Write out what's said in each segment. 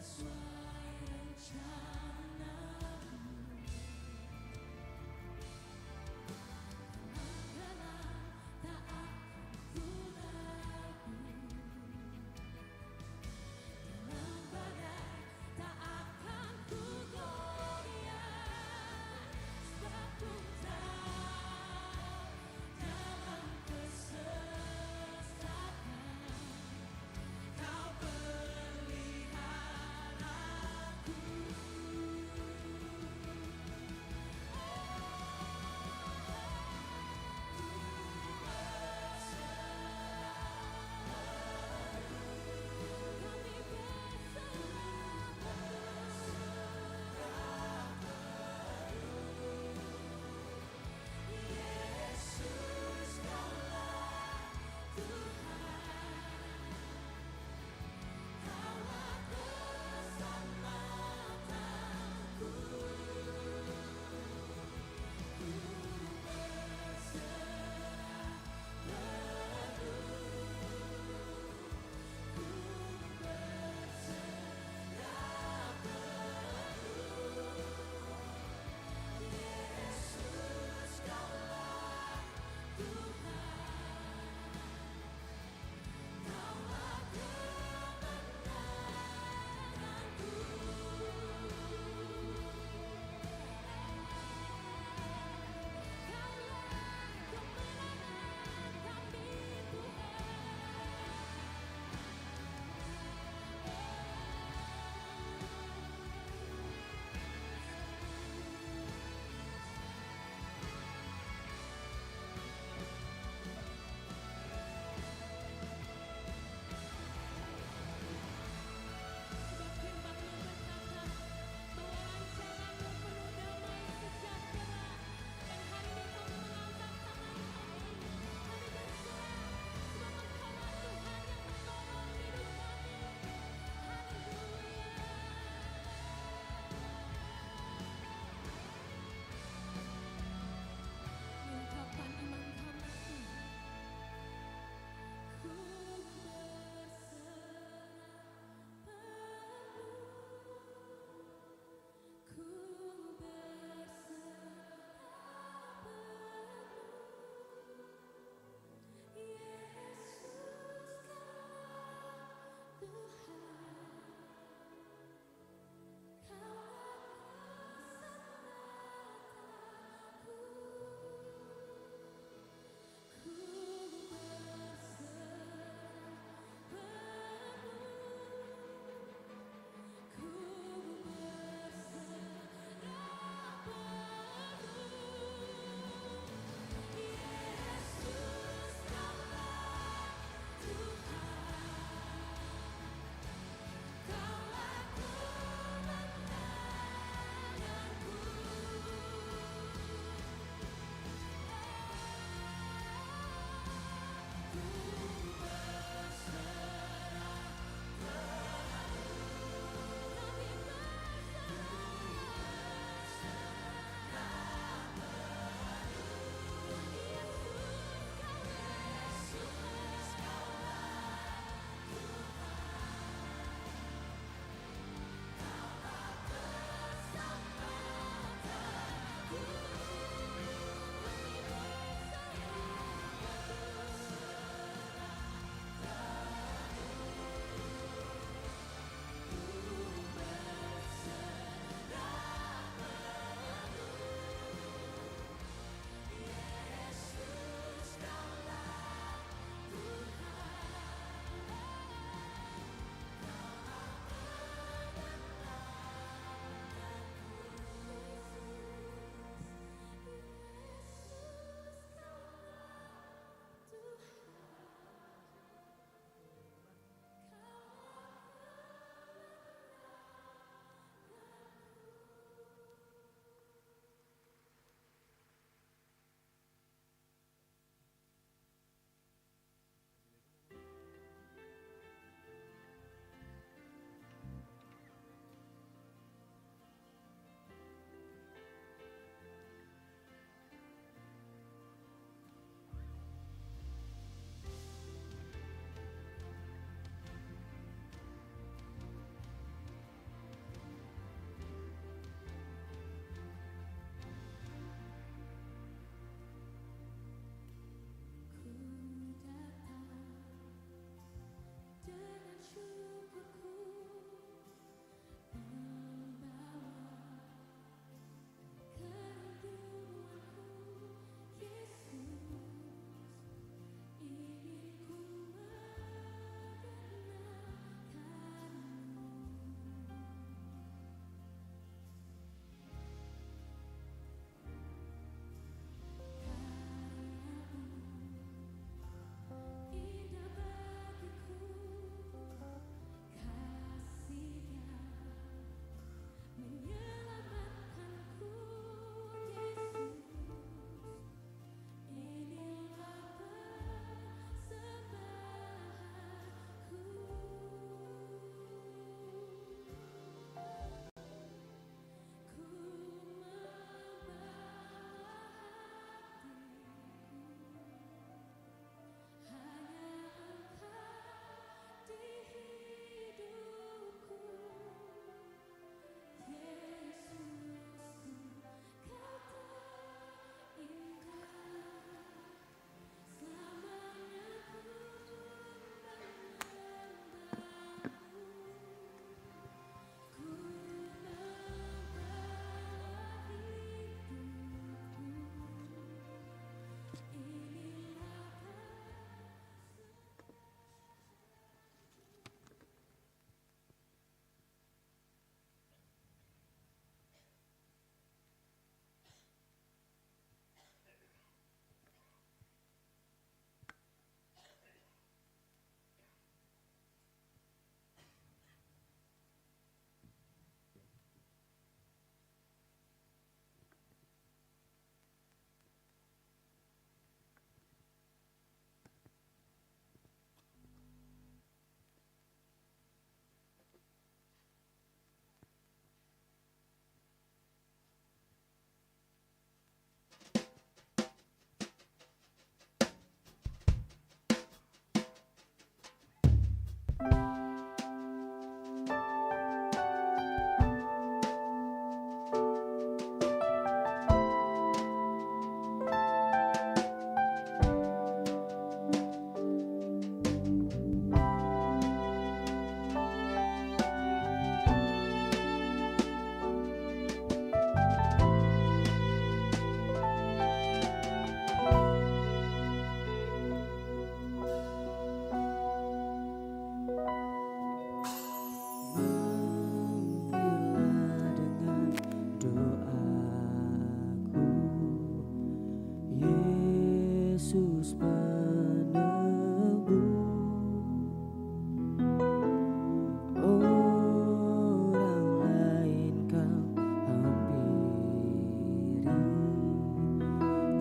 sesuai rencanamu. Tenang, tak akan ku ragu. Dalam badai tak akan ku goyah, sebab ku tahu dalam kesesatan Kau pelihara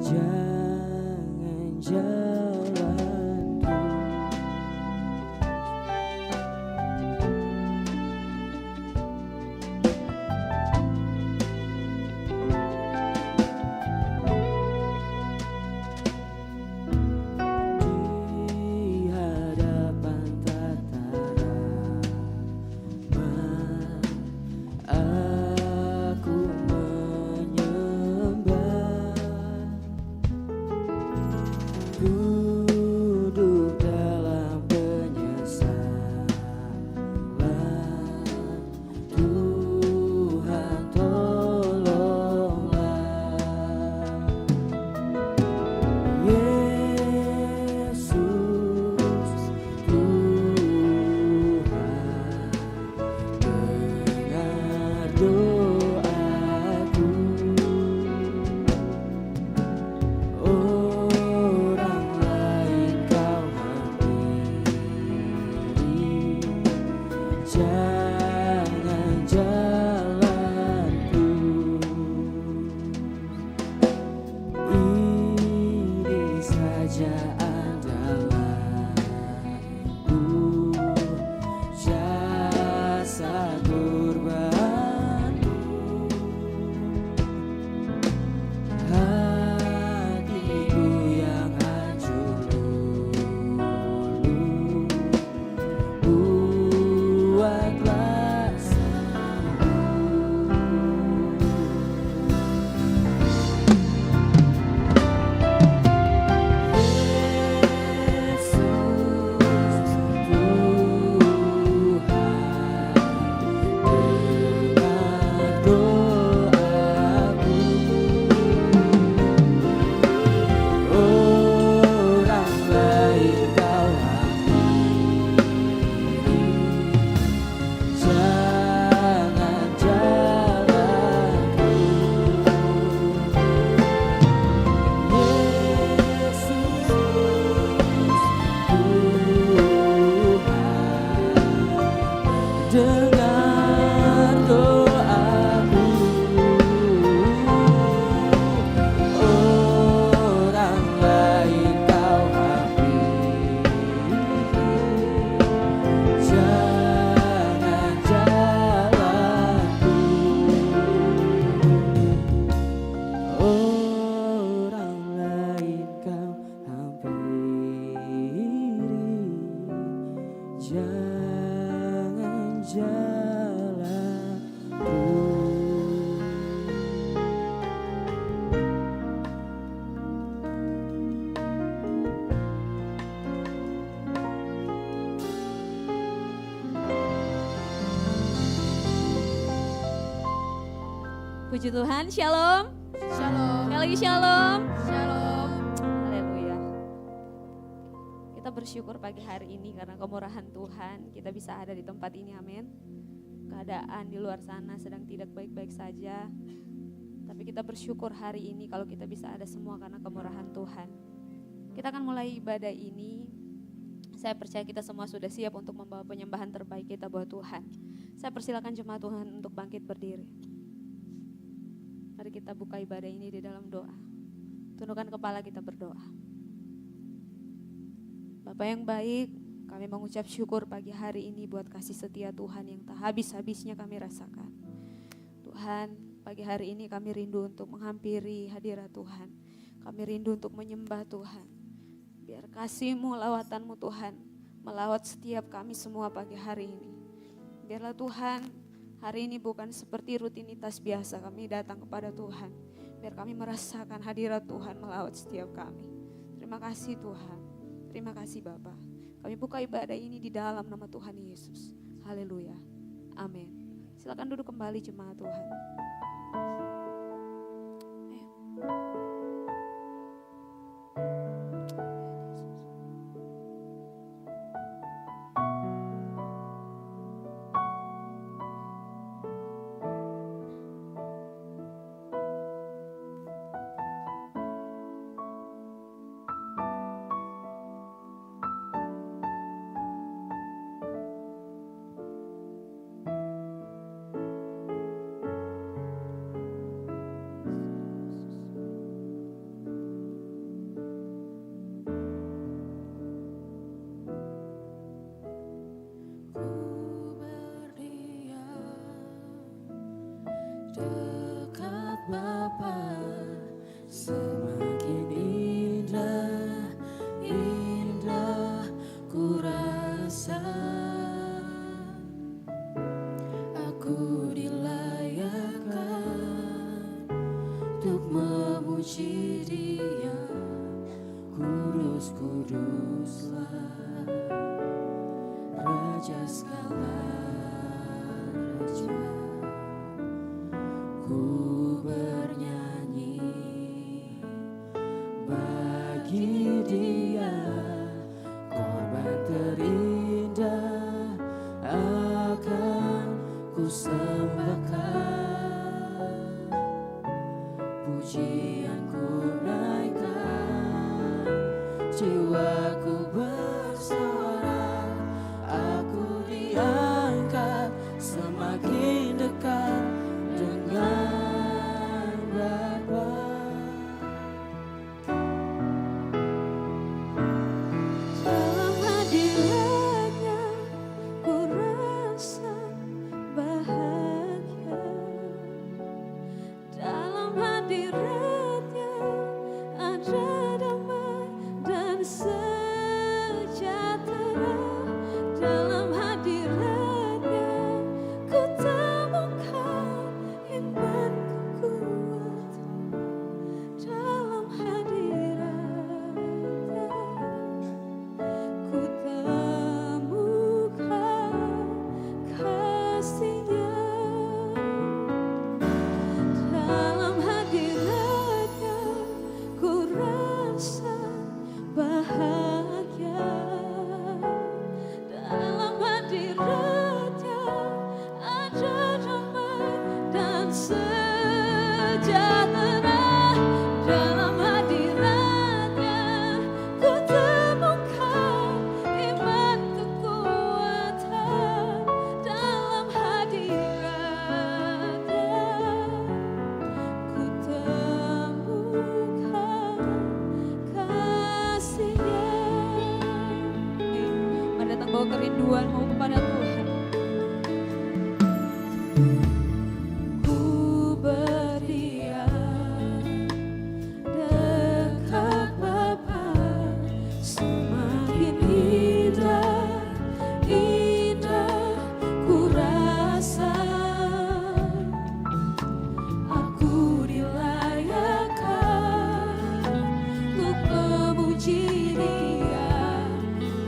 Jangan jalanku di hadapan tataran aku menyembah, duduk dalam penyesalan. Tuhan tolonglah. Yesus Tuhan, dengar doaku. Orang lain kau hampiri, jangan jalanku. Ini saja andalanku, jasa kurbanku. Hatiku yang hancur dulu, buatlah sembuh. Yesus dengar doaku. Orang lain kau hampiri, jangan jalanku. Orang lain kau hampiri, jangan jalanku. Puji Tuhan, shalom. Shalom. Sekali lagi shalom. Shalom. Haleluya. Kita bersyukur pagi hari ini karena kemurahan Tuhan kita bisa ada di tempat ini, amin. Keadaan di luar sana sedang tidak baik-baik saja, tapi kita bersyukur hari ini kalau kita bisa ada semua karena kemurahan Tuhan. Kita akan mulai ibadah ini. Saya percaya kita semua sudah siap untuk membawa penyembahan terbaik kita buat Tuhan. Saya persilakan jemaat Tuhan untuk bangkit berdiri. Mari kita buka ibadah ini di dalam doa. Tundukkan kepala, kita berdoa. Bapa yang baik, kami mengucap syukur pagi hari ini buat kasih setia Tuhan yang tak habis-habisnya kami rasakan. Tuhan, pagi hari ini kami rindu untuk menghampiri hadirat Tuhan. Kami rindu untuk menyembah Tuhan. Biar kasih-Mu, lawatan-Mu Tuhan melawat setiap kami semua pagi hari ini. Biarlah Tuhan, hari ini bukan seperti rutinitas biasa kami datang kepada Tuhan. Biar kami merasakan hadirat Tuhan melawat setiap kami. Terima kasih Tuhan. Terima kasih Bapa. Kami buka ibadah ini di dalam nama Tuhan Yesus. Haleluya. Amin. Silakan duduk kembali jemaat Tuhan. Ayo. dekat Bapa semakin indah, indah ku rasa. Aku dilayakkan untuk memuji Dia. Kudus, kuduslah Raja segala raja. Ku bernyanyi bagi Dia, korban terindah akan ku sembahkan. Pujianku naikkan, jiwaku bersorak, aku diangkat semakin dekat dengan Bapa. Dalam hadiratnya ku rasa bahagia. Dalam hadiratnya ada damai dan sejahtera. Dalam hadiratnya ku temukan iman kekuatan. Dalam hadiratnya ku temukan kasih-Nya. Dalam hadiratnya ku rasa bahagia. Dalam hadiratnya ada damai dan sejahtera. Dalam hadiratnya ku temukan iman kekuatan. Dalam hadiratnya ku temukan kasih-Nya. Mari datang bawa kerinduanmu kepada Tuhan. Ku berdiam dekat Bapa, semakin indah, indah ku rasa. Aku dilayakkan untuk memuji Dia.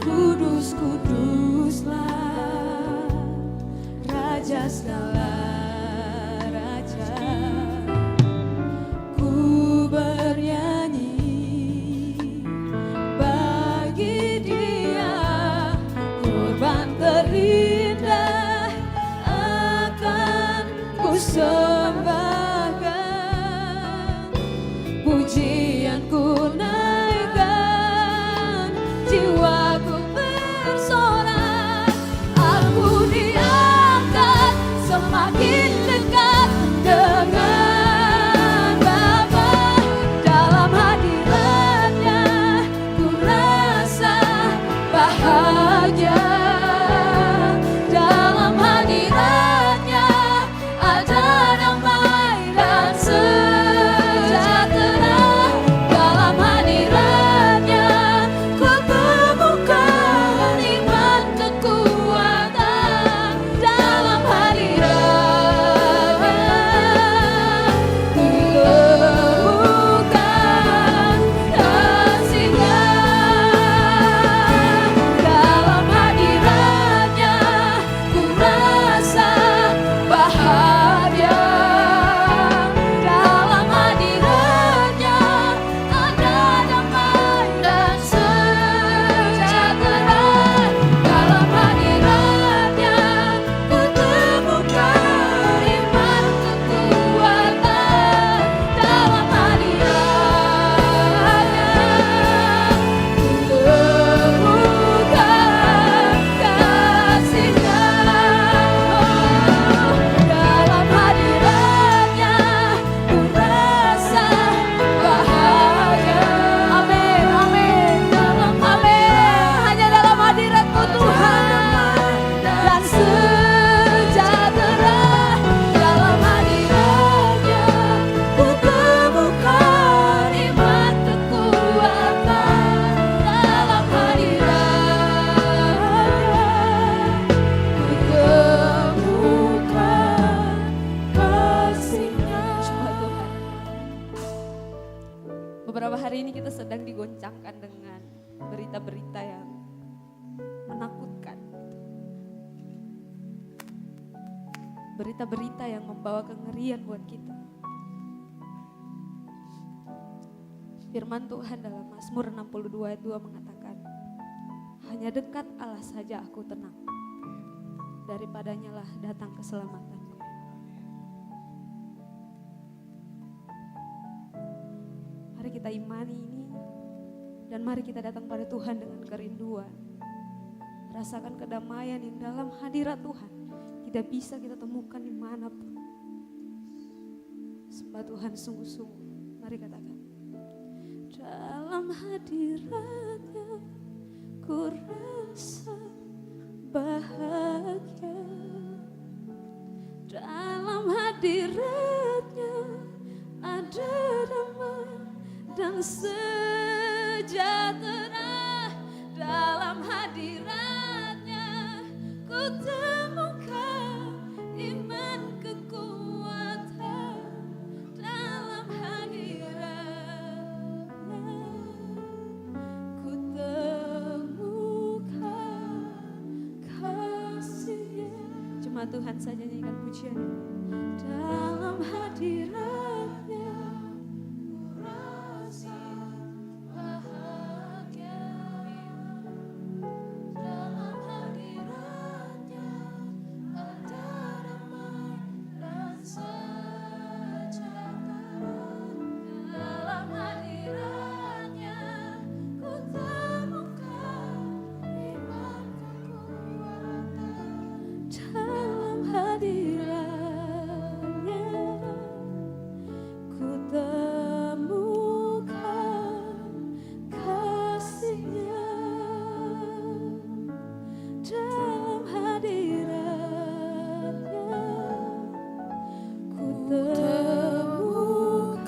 Kudus, kuduslah Raja segala raja. Ku bernyanyi bagi Dia, korban terindah akan ku sembahkan. Pujianku naikkan, jiwaku bersorak, aku diangkat semakin dekat dengan Bapa. Dalam hadiratnya ku rasa bahagia. Dalam hadiratnya ada damai Beberapa hari ini kita sedang digoncangkan dengan berita-berita yang menakutkan. Berita-berita yang membawa kengerian buat kita. Firman Tuhan dalam Mazmur 62 ayat 2 mengatakan, hanya dekat Allah saja aku tenang, daripadanya lah datang keselamatanku. Mari kita imani ini, dan mari kita datang pada Tuhan dengan kerinduan. Rasakan kedamaian yang dalam hadirat Tuhan tidak bisa kita temukan dimanapun. Sembah Tuhan sungguh-sungguh. Mari katakan, dalam hadiratnya ku rasa bahagia, dalam hadiratnya ada damai dan sejahtera, dalam hadiratnya ku temukan iman kekuatan, dalam hadiratnya ku temukan kasih-Nya. Cuma Tuhan saja nyanyikan pujian. Dalam hadiratnya ku rasa bahagia, dalam hadiratnya ada damai dan sejahtera, dalam hadiratnya ku temukan iman kekuatan, dalam hadiratnya ku temukan kasih-Nya, dalam hadiratnya ku temukan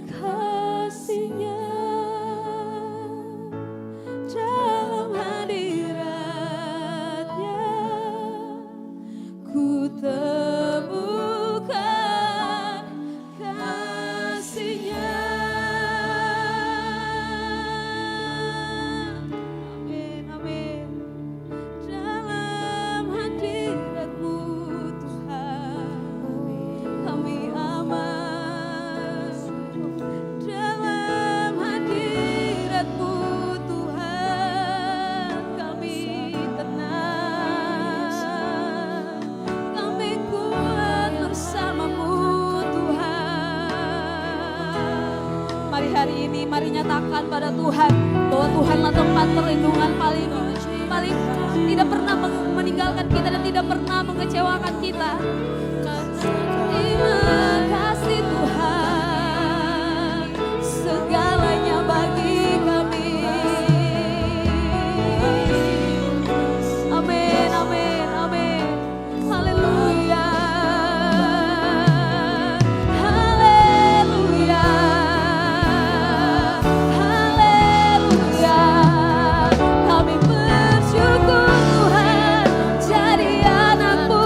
kasih-Nya, dalam hadiratnya ku temukan kasih-Nya. Amin, amin. Dalam hadirat-Mu Tuhan kami aman, dalam hadirat-Mu Tuhan kami tenang, kami kuat bersama-Mu Tuhan. Mari hari ini, mari nyatakan pada Tuhan bahwa Tuhanlah tempat perlindungan paling tidak pernah meninggalkan kita dan tidak pernah mengecewakan kita. Terima kasih Tuhan, segalanya bagi kami. Amin, amin, amin. Haleluya, haleluya, haleluya. Kami bersyukur Tuhan jadi anak-Mu.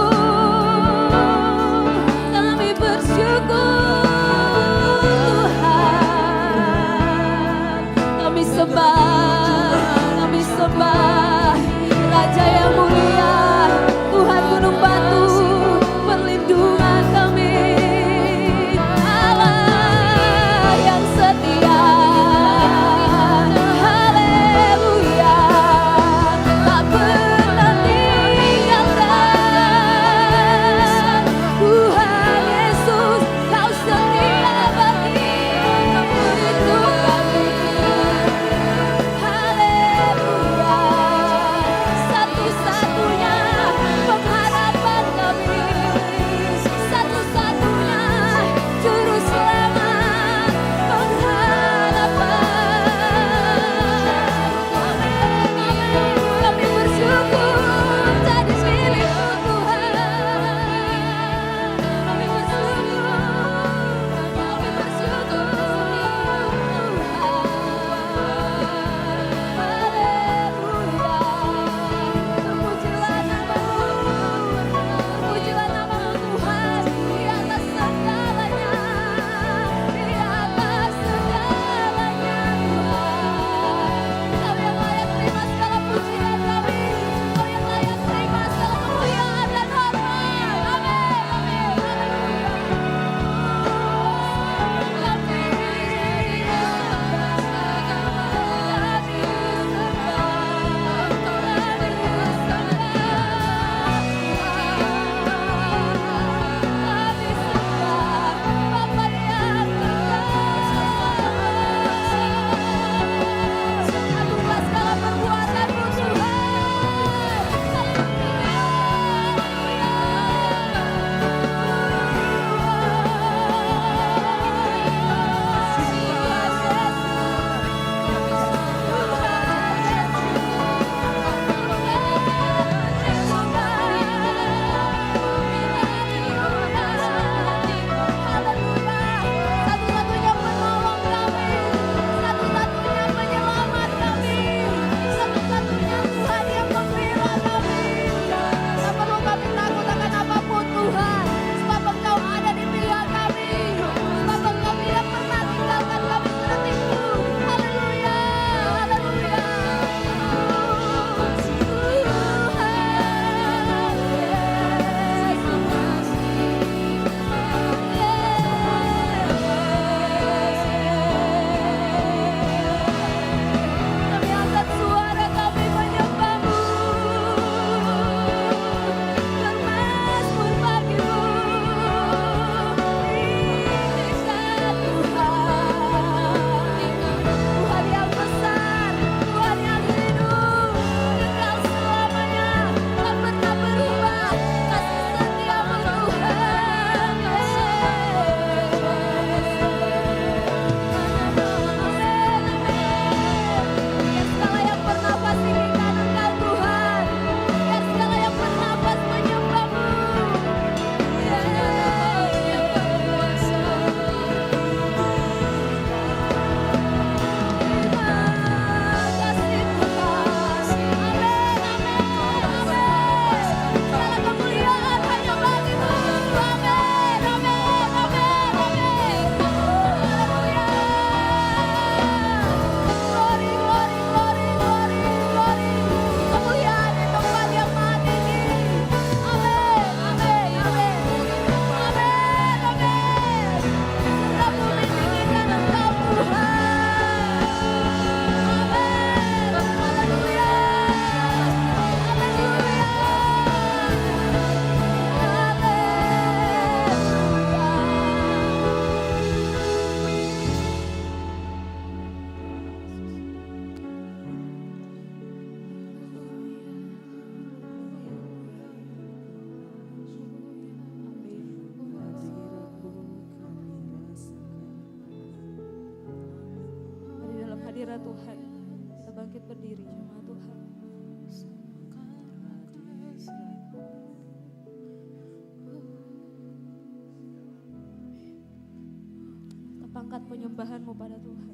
pangkat penyembahanmu pada Tuhan.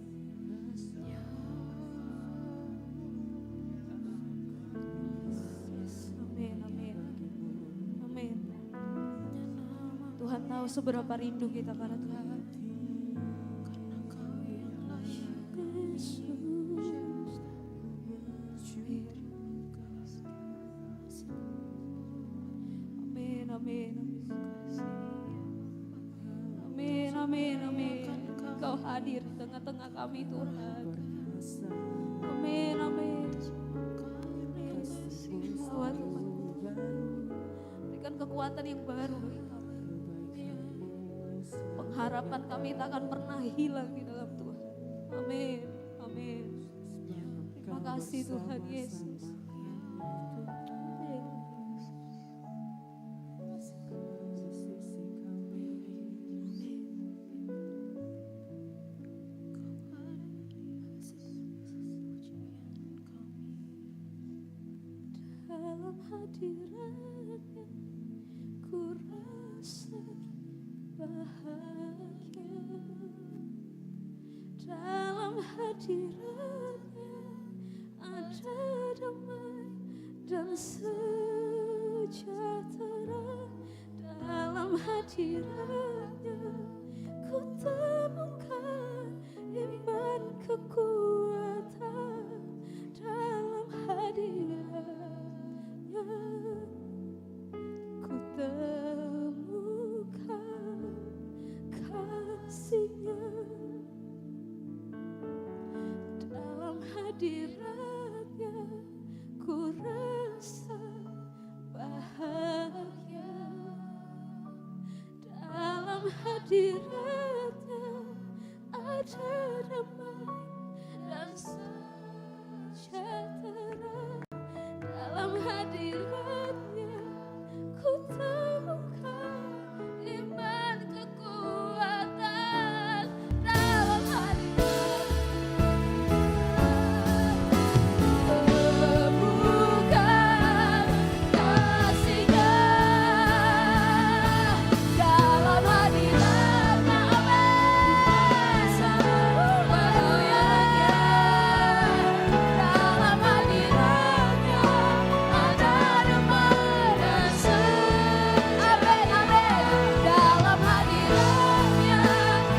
Amin, amin, amin. Tuhan tahu seberapa rindu kita pada Tuhan. Amin, amin, amin, amin, amin. Kau hadir di tengah-tengah kami Tuhan. Amin, amin. Bawa Tuhan. Berikan kekuatan yang baru bagi kami. Pengharapan kami tak akan pernah hilang di dalam Tuhan. Amin, amin. Terima kasih Tuhan Yesus. Dalam hadiratnya ku rasa bahagia. Dalam hadiratnya ada damai dan sejahtera. Dalam hadiratnya ku temukan iman kekuatan. Dalam hadiratnya ku temukan kasih-Nya. Dalam hadiratnya ku rasa bahagia. Dalam hadiratnya ada damai dan sejahtera. Dalam hadiratnya ku temukan iman kekuatan. Dalam hadiratnya temukan kasih-Nya. Dalam hadiratnya amin, bahagia. Dalam hadiratnya ada damai dan amin, amin. Dalam hadiratnya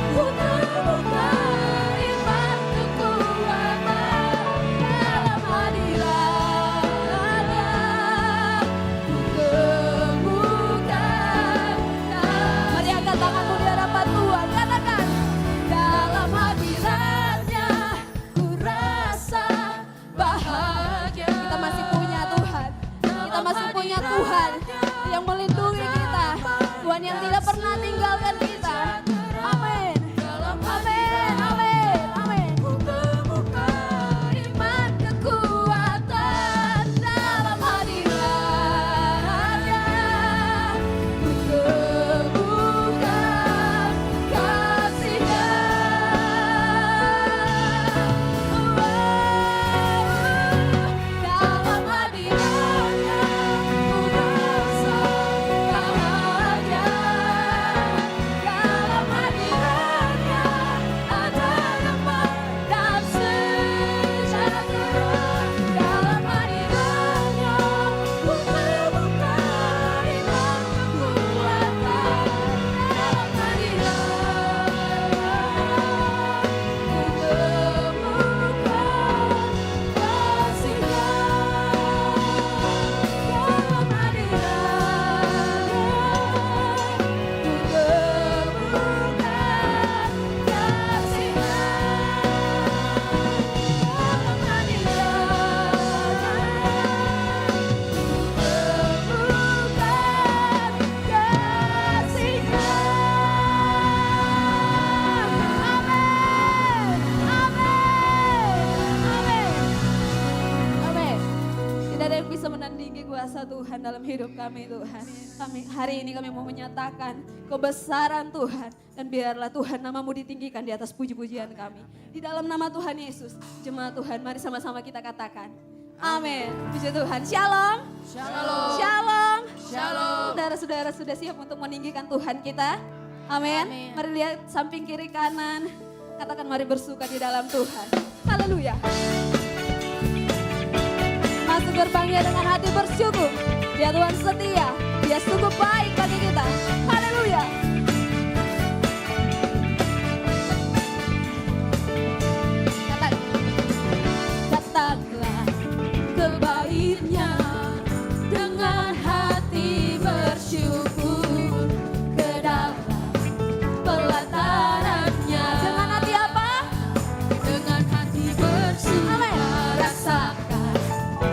ku temukan iman kekuatan. Dalam hadiratnya ku temukan. Mari angkat tanganmu di hadapan Tuhan, katakan. Dalam hadiratnya ku rasa bahagia. Kita masih punya Tuhan. Kita masih punya Tuhan yang melindungi kita. Tuhan yang tidak pernah tinggalkan kita. Amin. Amin. Amin. Amin. Ku temukan iman kekuatan. Dalam hadiratnya ku temukan kasih-Nya. Dalam hadiratnya ku rasa bahagia. Dalam hadiratnya ada damai dan sejahtera. Dalam hadiratnya ku temukan iman kekuatan. Dalam hadiratnya ku temukan kasih-Nya. Dalam hadiratnya ku temukan kasih-Nya. Dalam hadiratnya Amin. Tidak ada yang bisa menandingi kuasa Tuhan dalam hidup kami Tuhan. Hari ini kami mau menyatakan kebesaran Tuhan. Dan biarlah Tuhan namamu ditinggikan di atas puji-pujian kami. Di dalam nama Tuhan Yesus, jemaat Tuhan mari sama-sama kita katakan. Amin. Puji Tuhan. Shalom. Shalom. Shalom. Shalom. Saudara-saudara sudah siap untuk meninggikan Tuhan kita? Amin. Mari lihat samping kiri kanan. Katakan mari bersuka di dalam Tuhan. Haleluya. Masuk berbangga dengan hati bersyukur. Dia Tuhan setia. Dia sungguh baik bagi kita. Haleluya. Katakanlah kebaiknya dengan hati bersyukur ke dalam pelatarannya. Dengan hati apa? Dengan hati bersyukur. Rasakan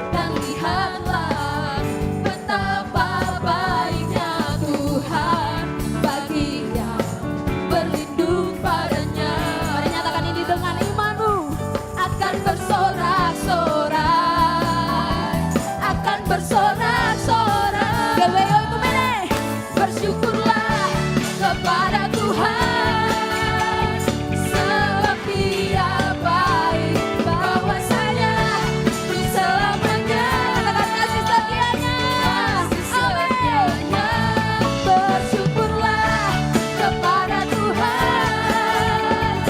dan lihatlah betapa baiknya Tuhan bagi yang berlindung padanya. Mari nyatakan ini dengan imanmu. Akan bersorak-sorai, akan bersorak-sorai. Geweo itu mene, bersyukurlah kepada Tuhan, sebab Dia baik, bahwasanya untuk selamanya. Katakan kasih setianya, amin. Bersyukurlah kepada Tuhan,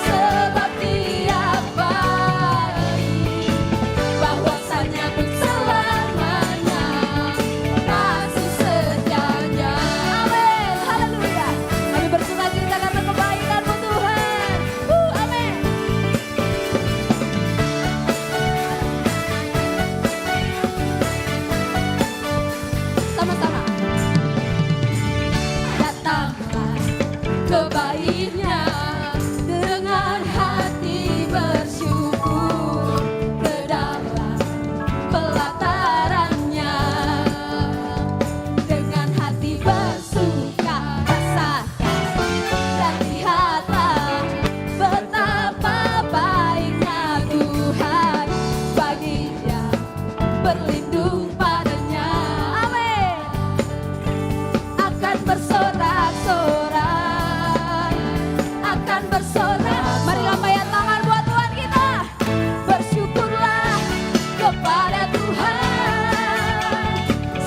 sebab Dia baik, bahwasanya untuk selamanya kasih setianya. Amin, haleluya. Kami bersukacita karena kebaikan-Mu Tuhan. Amin. Sama-sama. Datanglah kebaiknya dengan hati bersyukur ke dalam pelatarannya. Dengan hati bersuka rasakan dan lihatlah betapa baiknya Tuhan bagi yang berlindung padanya. Amin. Akan bersorak-sorai, akan bersorak. Mari lambaikan tangan buat Tuhan kita. Bersyukurlah kepada Tuhan,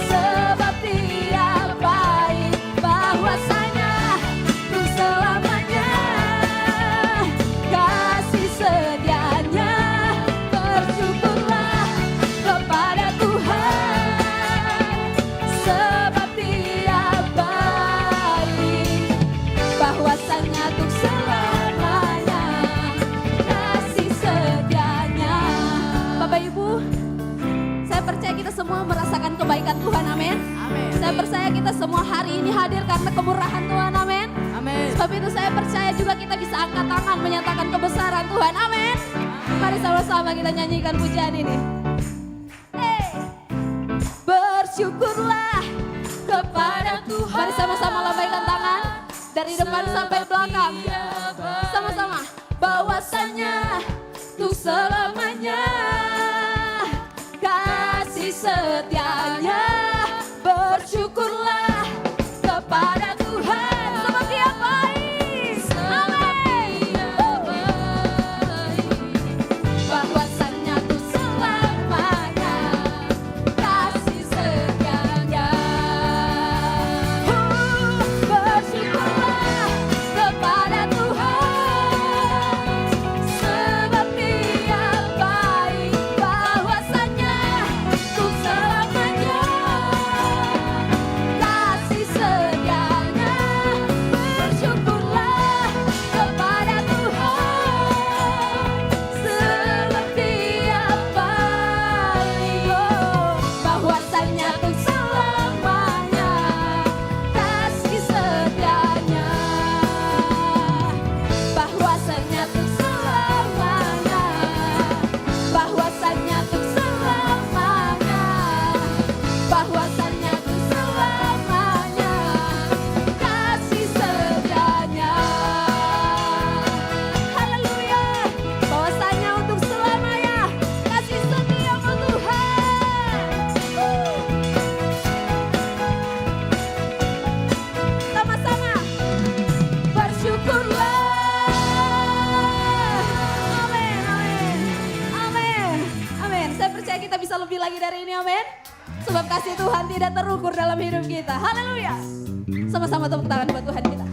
sebab Dia baik, bahwasanya untuk selamanya kasih setianya. Bersyukurlah kepada Tuhan, sebab Dia baik, bahwasanya untuk selamanya kasih setianya. Bapak Ibu, saya percaya kita semua merasakan kebaikan Tuhan, amin. Amin. Saya percaya kita semua hari ini hadir karena kemurahan Tuhan, amin. Amin. Sebab itu saya percaya juga kita bisa angkat tangan menyatakan kebesaran Tuhan, amin. Mari sama-sama kita nyanyikan pujian ini. Hey. Bersyukurlah kepada Tuhan. Mari sama-sama lambaikan tangan dari depan sampai belakang. Sama-sama. Bahwasanya untuk selamanya kasih setianya. Bersyukurlah kepada Tuhan, sebab Dia baik. Amin. Bahwasanya untuk selamanya kasih setianya. Bersyukurlah kepada Tuhan, sebab Dia baik, bahwasanya untuk selamanya kasih setianya. Bersyukurlah kepada Tuhan, sebab Dia baik, bahwasanya untuk selamanya kasih setianya. Bahwasanya untuk selamanya, bahwasanya untuk selamanya, bahwasanya untuk selamanya kasih setianya. Haleluya. Bahwasanya untuk selamanya kasih setiamu Tuhan. Sama-sama bersyukurlah. Amin, amin, amin, amin. Saya percaya kita bisa lebih lagi dari ini, amin. Sebab kasih Tuhan tidak terukur dalam hidup kita. Haleluya. Sama-sama tepuk tangan buat Tuhan kita.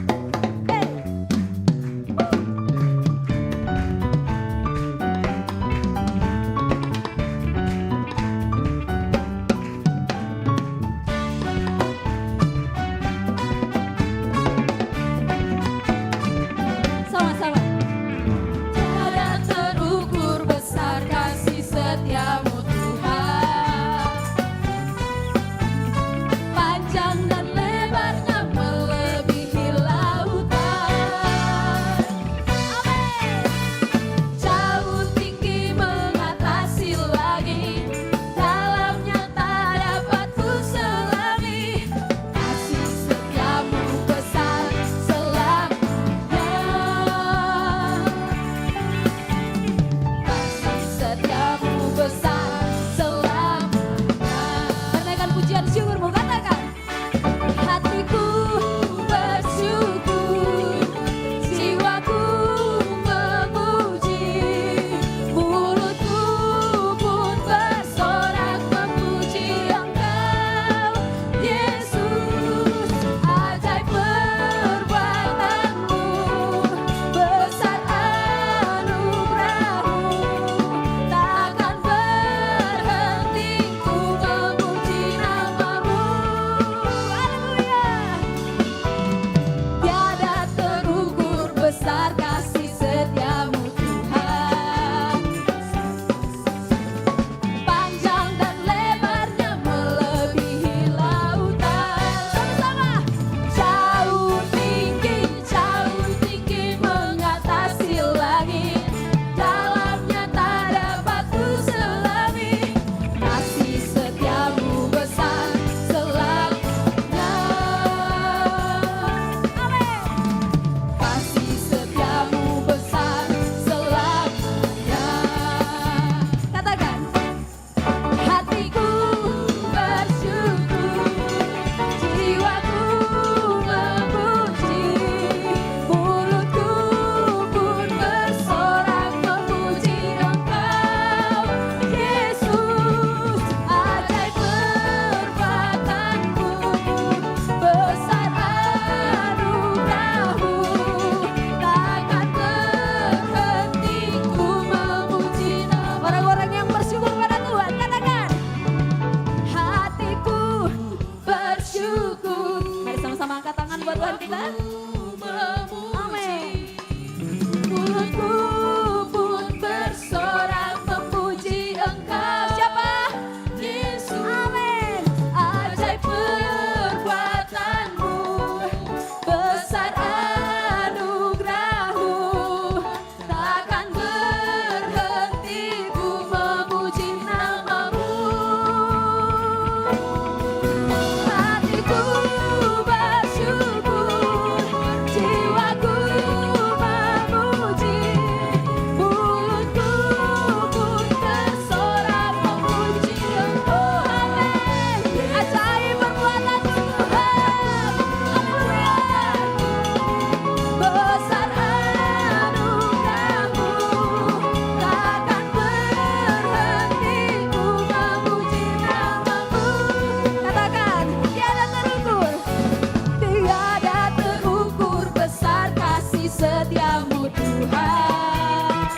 setiamu Tuhan.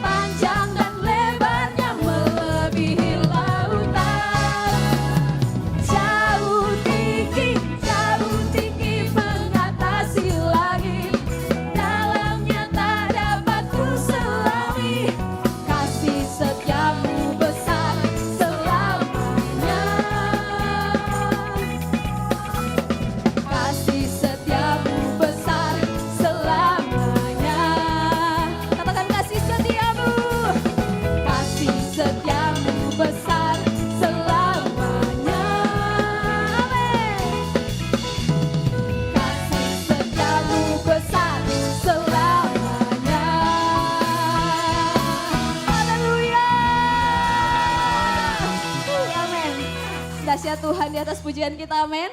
Panjang dan lebarnya melebihi lautan, jauh tinggi mengatasi langit, dalamnya tak dapat ku selami. Kasih setiamu besar selamanya, kasih setiamu besar selamanya. Katakan kasih setiamu besar selamanya. Amin. Kasih setiamu besar selamanya. Haleluya. Amin. Dahsyat Tuhan di atas pujian kita, amin.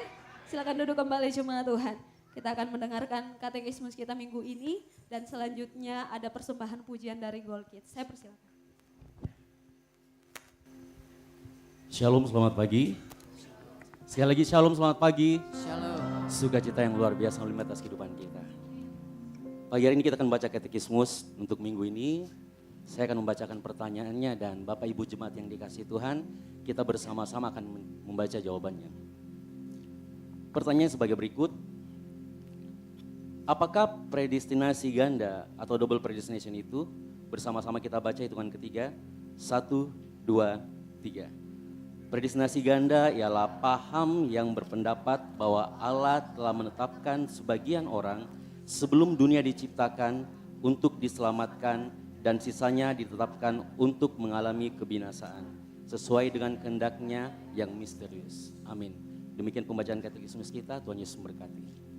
Silakan duduk kembali jemaat Tuhan. Kita akan mendengarkan katekismus kita minggu ini dan selanjutnya ada persembahan pujian dari Gold Kids. Saya persilakan. Shalom, selamat pagi. Sekali lagi shalom, selamat pagi. Shalom. Sukacita yang luar biasa melimpah atas kehidupan kita. Pagi hari ini kita akan baca katekismus untuk minggu ini. Saya akan membacakan pertanyaannya dan Bapak Ibu Jemaat yang dikasihi Tuhan, kita bersama-sama akan membaca jawabannya. Pertanyaan sebagai berikut. Apakah predestinasi ganda atau double predestination itu? Bersama-sama kita baca hitungan ketiga. 1, 2, 3. Predestinasi ganda ialah paham yang berpendapat bahwa Allah telah menetapkan sebagian orang sebelum dunia diciptakan untuk diselamatkan dan sisanya ditetapkan untuk mengalami kebinasaan sesuai dengan kehendaknya yang misterius. Amin. Demikian pembacaan katekismus kita. Tuhan Yesus memberkati.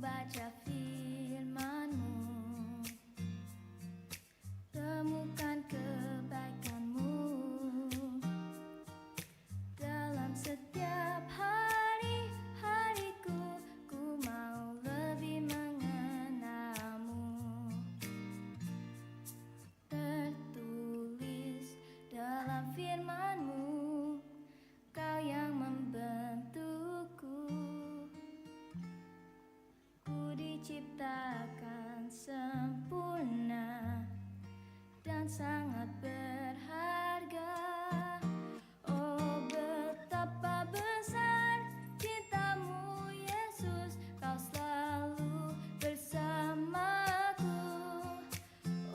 Baca firman-Mu, temukan kebaikan-Mu dalam setiap hari-hariku. Ku mau lebih mengenal-Mu. Tertulis dalam firman-Mu, Kau yang membentukku. Diciptakan sempurna dan sangat berharga. Oh, betapa besar cinta-Mu Yesus, Kau selalu bersamaku.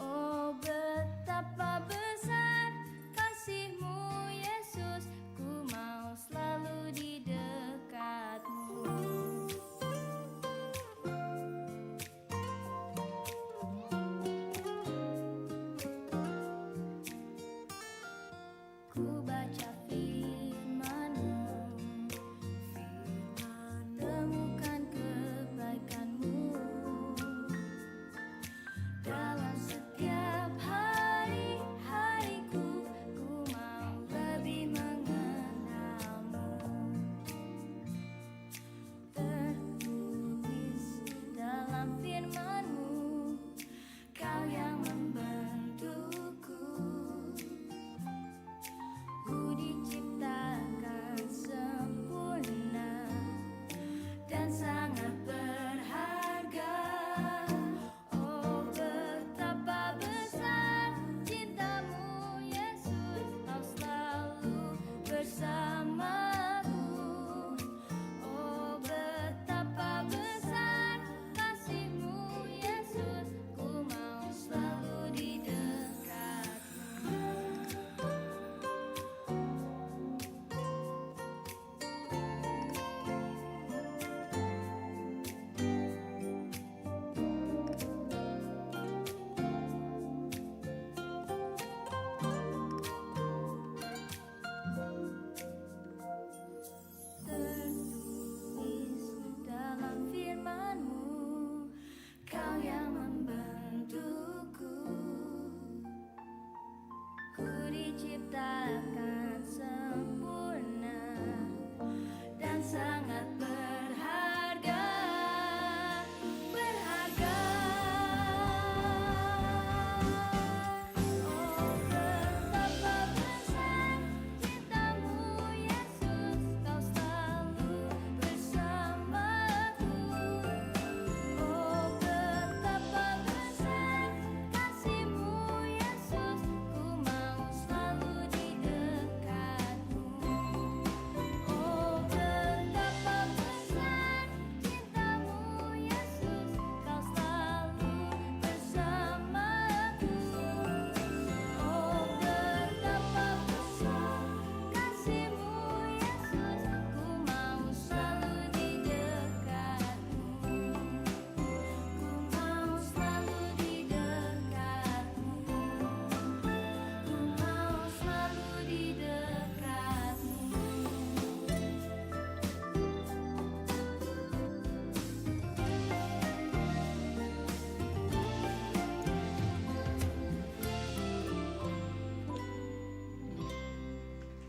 Oh, betapa besar kasih-Mu Yesus, ku mau selalu di dekat-Mu.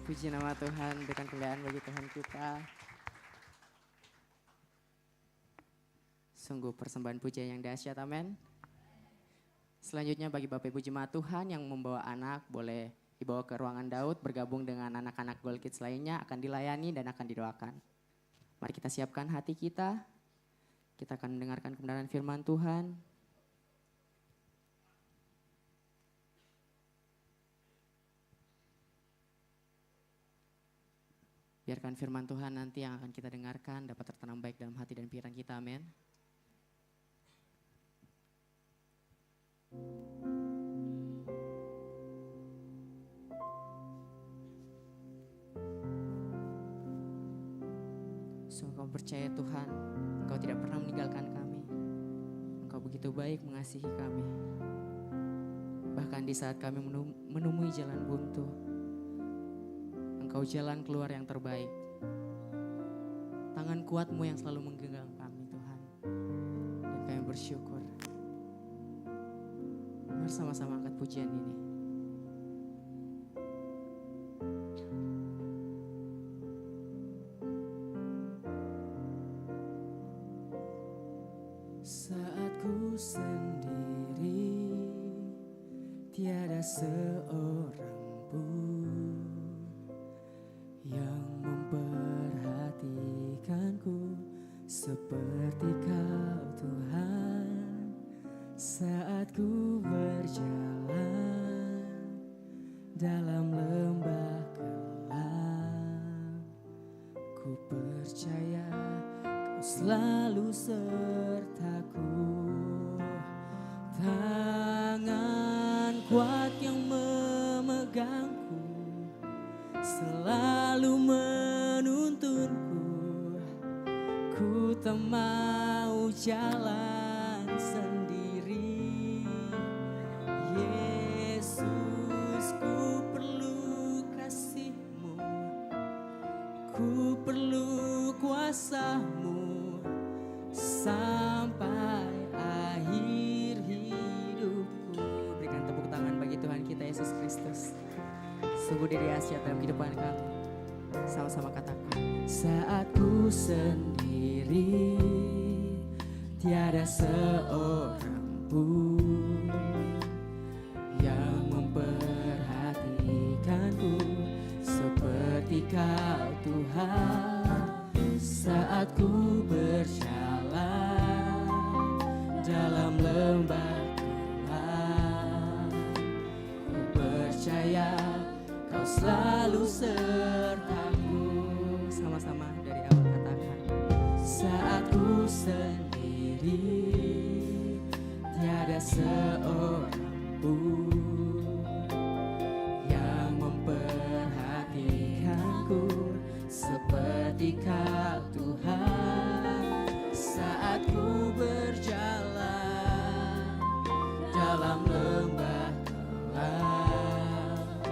Puji nama Tuhan, berikan kemuliaan bagi Tuhan kita. Sungguh persembahan pujian yang dahsyat, amin. Selanjutnya bagi Bapak Ibu Jemaat Tuhan yang membawa anak, boleh dibawa ke ruangan Daud, bergabung dengan anak-anak Gold Kids lainnya, akan dilayani dan akan didoakan. Mari kita siapkan hati kita akan mendengarkan kebenaran firman Tuhan. Biarkan firman Tuhan nanti yang akan kita dengarkan dapat tertanam baik dalam hati dan pikiran kita, amin. Sungguh kami percaya Tuhan, Engkau tidak pernah meninggalkan kami. Engkau begitu baik mengasihi kami. Bahkan di saat kami menemui jalan buntu, Engkau jalan keluar yang terbaik. Tangan kuat-Mu yang selalu menggenggam kami Tuhan. Dan kami bersyukur. Mari sama-sama angkat pujian ini. Saat ku sendiri, tiada seorang pun yang memperhatikanku seperti Kau Tuhan. Saat ku berjalan dalam lembah gelap, ku percaya Kau selalu sertaku. Tangan kuat yang memegangku selalu menuntunku. Ku tak mau jalan sendiri. Yesus, ku perlu kasih-Mu, ku perlu kuasa-Mu sampai akhir hidupku. Berikan tepuk tangan bagi Tuhan kita Yesus Kristus. Sungguh dia dahsyat dalam kehidupan kami. Sama-sama katakan. Saat ku sendiri, tiada seorang pun yang memperhatikanku seperti Kau Tuhan. Saat ku berjalan dalam lembah gelap, ku percaya Kau selalu sertaku. Sama-sama dari awal katakan. Saat ku sendiri, tiada seorang pun yang memperhatikanku seperti Kau Tuhan. Saat ku berjalan dalam lembah gelap,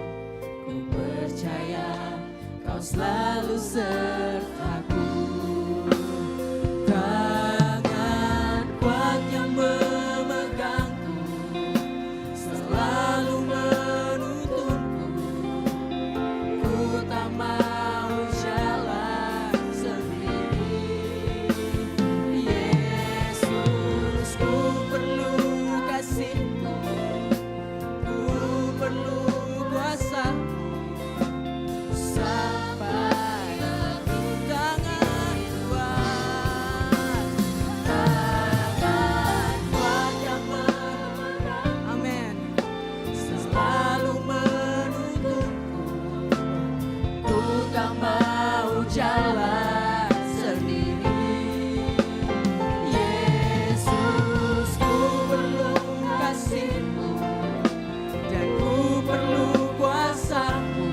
ku percaya Kau selalu sertaku. Tangan kuat yang memegangku selalu menuntunku. Ku tak mau jalan sendiri. Yesus, ku perlu kasih-Mu, ku perlu kuasa-Mu sampai tangan kuat, tangan kuat yang memegang, amin, selalu menuntunku. Ku tak mau jalan sendiri. Yesus, ku perlu kasih-Mu dan ku perlu kuasa-Mu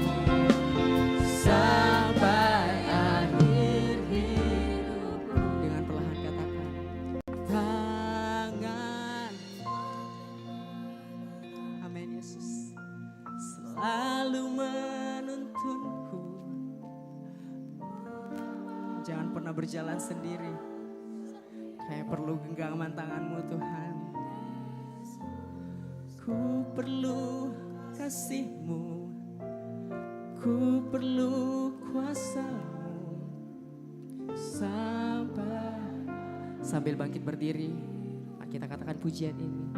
sampai akhir hidupku. Dengan perlahan katakan. Tangan, amin Yesus, selalu menuntunku. Jangan pernah berjalan sendiri. Kayak perlu genggaman tangan-Mu Tuhan. Ku perlu kasih-Mu, Ku perlu kuasa-Mu sambil bangkit berdiri, kita katakan pujian ini.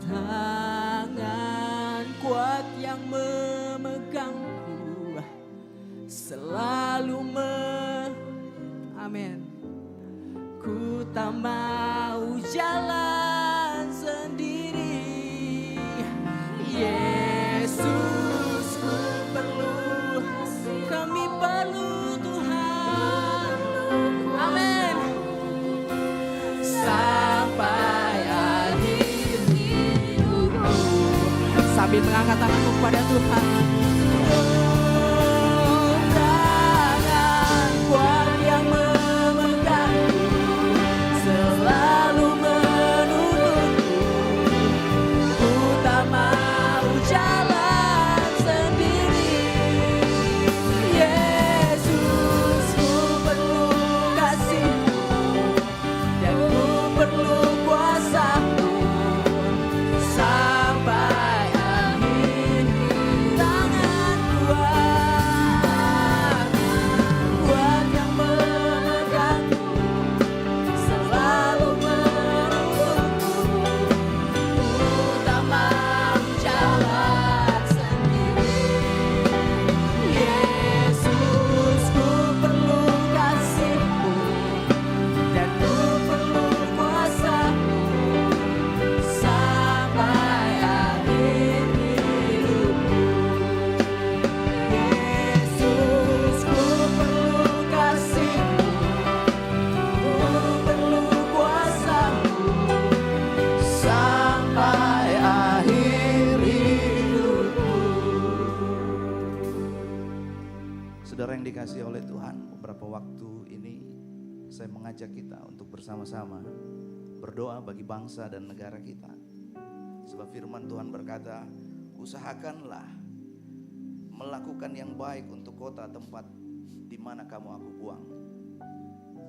Tangan kuat yang memegangku selalu amin. Ku tak mau jalan sendiri, Yesus, ku perlu, kami perlu Tuhan, amin. Sampai akhir hidupku, sambil mengangkat tanganku kepada Tuhan. Tangan kuat yang memegangku selalu menuntunku, ku tak mau jalan sendiri, Yesus, ku perlu kasih-Mu dan ku perlu kuasa-Mu sampai akhir. Tangan kuat yang memegangku selalu menuntunku, ku tak mau jalan sendiri, Yesus, ku perlu kasih-Mu dan ku perlu kuasa-Mu sampai akhir hidupku, Yesus, ku perlu kasih-Mu, ku perlu kuasa-Mu sampai akhir hidupku. Saudara yang dikasihi oleh Tuhan, beberapa waktu ini saya mengajak kita untuk bersama-sama berdoa bagi bangsa dan negara kita. Sebab firman Tuhan berkata, usahakanlah melakukan yang baik untuk kota tempat di mana kamu aku buang.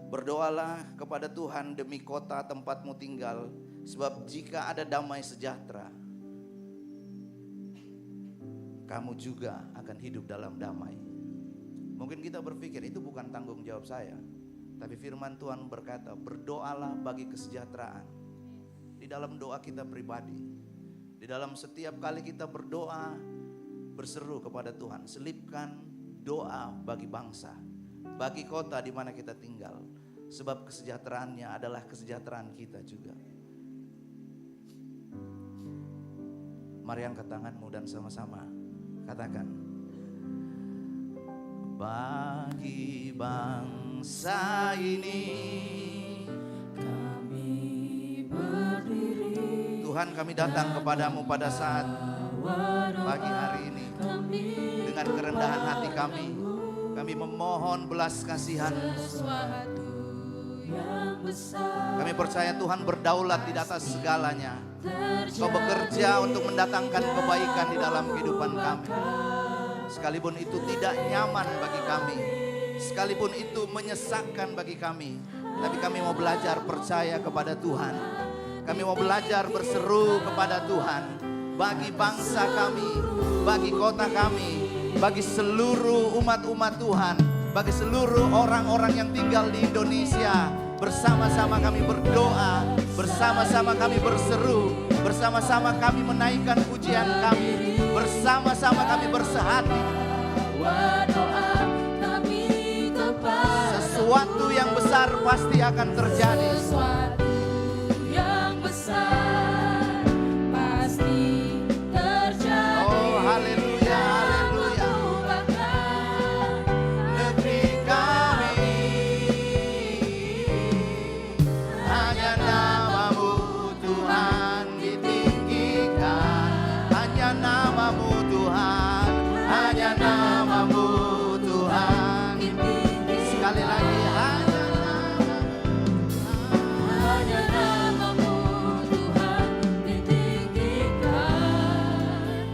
Berdoalah kepada Tuhan demi kota tempatmu tinggal, sebab jika ada damai sejahtera, kamu juga akan hidup dalam damai. Mungkin kita berpikir itu bukan tanggung jawab saya, tapi firman Tuhan berkata, berdoalah bagi kesejahteraan. Di dalam doa kita pribadi, di dalam setiap kali kita berdoa, berseru kepada Tuhan, selipkan doa bagi bangsa, bagi kota di mana kita tinggal, sebab kesejahteraannya adalah kesejahteraan kita juga. Mari angkat tanganmu dan sama-sama katakan, bagi bangsa ini kami berdiri. Tuhan, kami datang kepadamu pada saat pagi hari ini dengan kerendahan hati kami. Kami memohon belas kasihan. Kami percaya Tuhan berdaulat di atas segalanya. Kau bekerja untuk mendatangkan kebaikan di dalam kehidupan kami. Sekalipun itu tidak nyaman bagi kami, sekalipun itu menyesakkan bagi kami, tapi kami mau belajar percaya kepada Tuhan. Kami mau belajar berseru kepada Tuhan bagi bangsa kami, bagi kota kami, bagi seluruh umat-umat Tuhan, bagi seluruh orang-orang yang tinggal di Indonesia. Bersama-sama kami berdoa, bersama-sama kami berseru, bersama-sama kami menaikkan pujian kami, bersama-sama kami bersehati. Sesuatu yang besar pasti akan terjadi. Oh haleluya, haleluya. Negeri kami, hanya namamu Tuhan ditinggikan. Hanya namamu Tuhan, hanya namamu Tuhan. Sekali lagi, hanya namamu Tuhan ditinggikan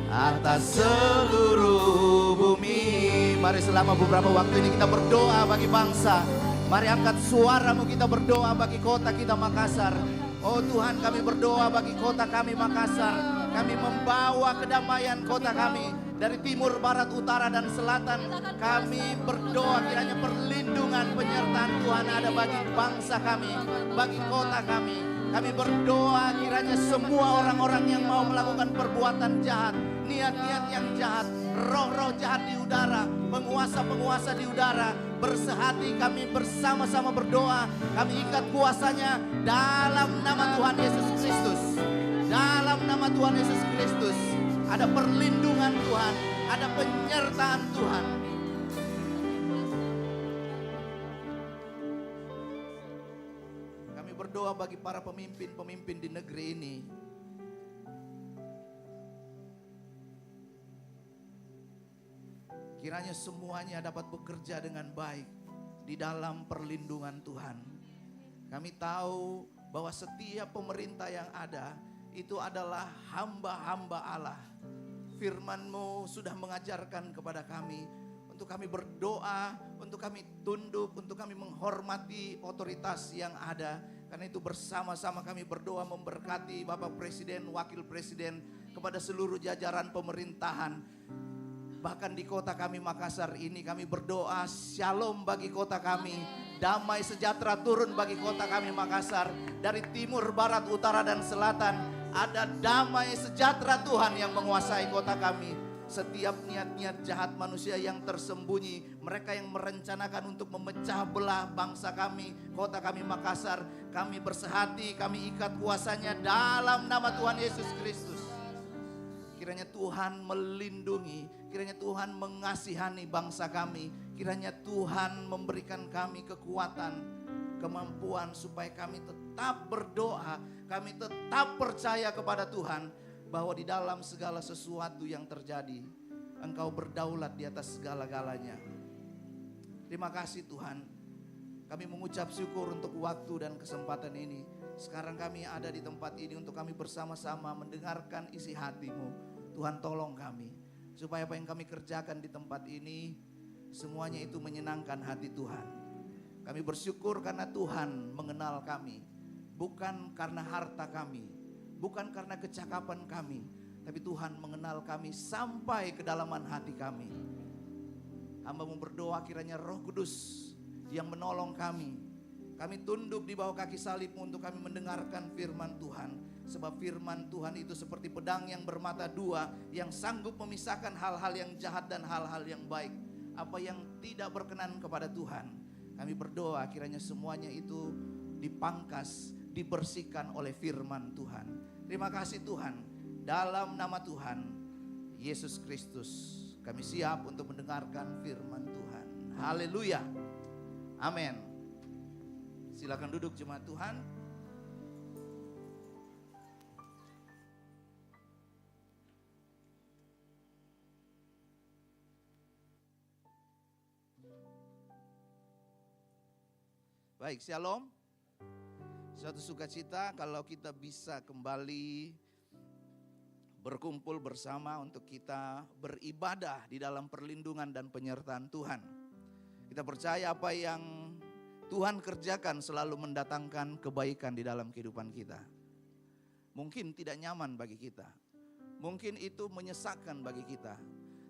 atas seluruh bumi. Mari selama beberapa waktu ini kita berdoa bagi bangsa. Mari angkat suaramu, kita berdoa bagi kota kita Makassar. Oh Tuhan, kami berdoa bagi kota kami Makassar. Kami membawa kedamaian kota kami. dari timur, barat, utara, dan selatan. Kami berdoa kiranya perlindungan penyertaan Tuhan ada bagi bangsa kami, bagi kota kami. Kami berdoa kiranya semua orang-orang yang mau melakukan perbuatan jahat, niat-niat yang jahat, roh-roh jahat di udara, penguasa-penguasa di udara, bersehati kami bersama-sama berdoa. Kami ikat kuasanya dalam nama Tuhan Yesus Kristus. Dalam nama Tuhan Yesus Kristus. Ada perlindungan Tuhan, ada penyertaan Tuhan. Kami berdoa bagi para pemimpin-pemimpin di negeri ini. Kiranya semuanya dapat bekerja dengan baik di dalam perlindungan Tuhan. Kami tahu bahwa setiap pemerintah yang ada itu adalah hamba-hamba Allah. Firman-Mu sudah mengajarkan kepada kami untuk kami berdoa, untuk kami tunduk, untuk kami menghormati otoritas yang ada. Karena itu bersama-sama kami berdoa memberkati Bapak Presiden, Wakil Presiden, kepada seluruh jajaran pemerintahan. Bahkan di kota kami Makassar ini kami berdoa shalom bagi kota kami. Damai sejahtera turun bagi kota kami Makassar. Dari timur, barat, utara, dan selatan. Ada damai sejahtera Tuhan yang menguasai kota kami. Setiap niat-niat jahat manusia yang tersembunyi, mereka yang merencanakan untuk memecah belah bangsa kami, kota kami Makassar, kami bersehati, kami ikat kuasanya dalam nama Tuhan Yesus Kristus. Kiranya Tuhan melindungi, kiranya Tuhan mengasihani bangsa kami, kiranya Tuhan memberikan kami kekuatan, kemampuan supaya kami tetap berdoa, kami tetap percaya kepada Tuhan bahwa di dalam segala sesuatu yang terjadi, Engkau berdaulat di atas segala-galanya. Terima kasih Tuhan. Kami mengucap syukur untuk waktu dan kesempatan ini. Sekarang kami ada di tempat ini untuk kami bersama-sama mendengarkan isi hati-Mu. Tuhan tolong kami, supaya apa yang kami kerjakan di tempat ini, semuanya itu menyenangkan hati Tuhan. Kami bersyukur karena Tuhan mengenal kami. Bukan karena harta kami, bukan karena kecakapan kami, tapi Tuhan mengenal kami sampai kedalaman hati kami. Hamba-Mu berdoa kiranya Roh Kudus yang menolong kami. Kami tunduk di bawah kaki salib-Mu untuk kami mendengarkan firman Tuhan. Sebab firman Tuhan itu seperti pedang yang bermata dua, yang sanggup memisahkan hal-hal yang jahat dan hal-hal yang baik. Apa yang tidak berkenan kepada Tuhan. Kami berdoa kiranya semuanya itu dipangkas, dibersihkan oleh firman Tuhan. Terima kasih Tuhan. Dalam nama Tuhan Yesus Kristus, kami siap untuk mendengarkan firman Tuhan. Haleluya. Amin. Silakan duduk jemaat Tuhan. Baik, shalom. Suatu sukacita kalau kita bisa kembali berkumpul bersama untuk kita beribadah di dalam perlindungan dan penyertaan Tuhan. Kita percaya apa yang Tuhan kerjakan selalu mendatangkan kebaikan di dalam kehidupan kita. Mungkin tidak nyaman bagi kita, mungkin itu menyesakkan bagi kita.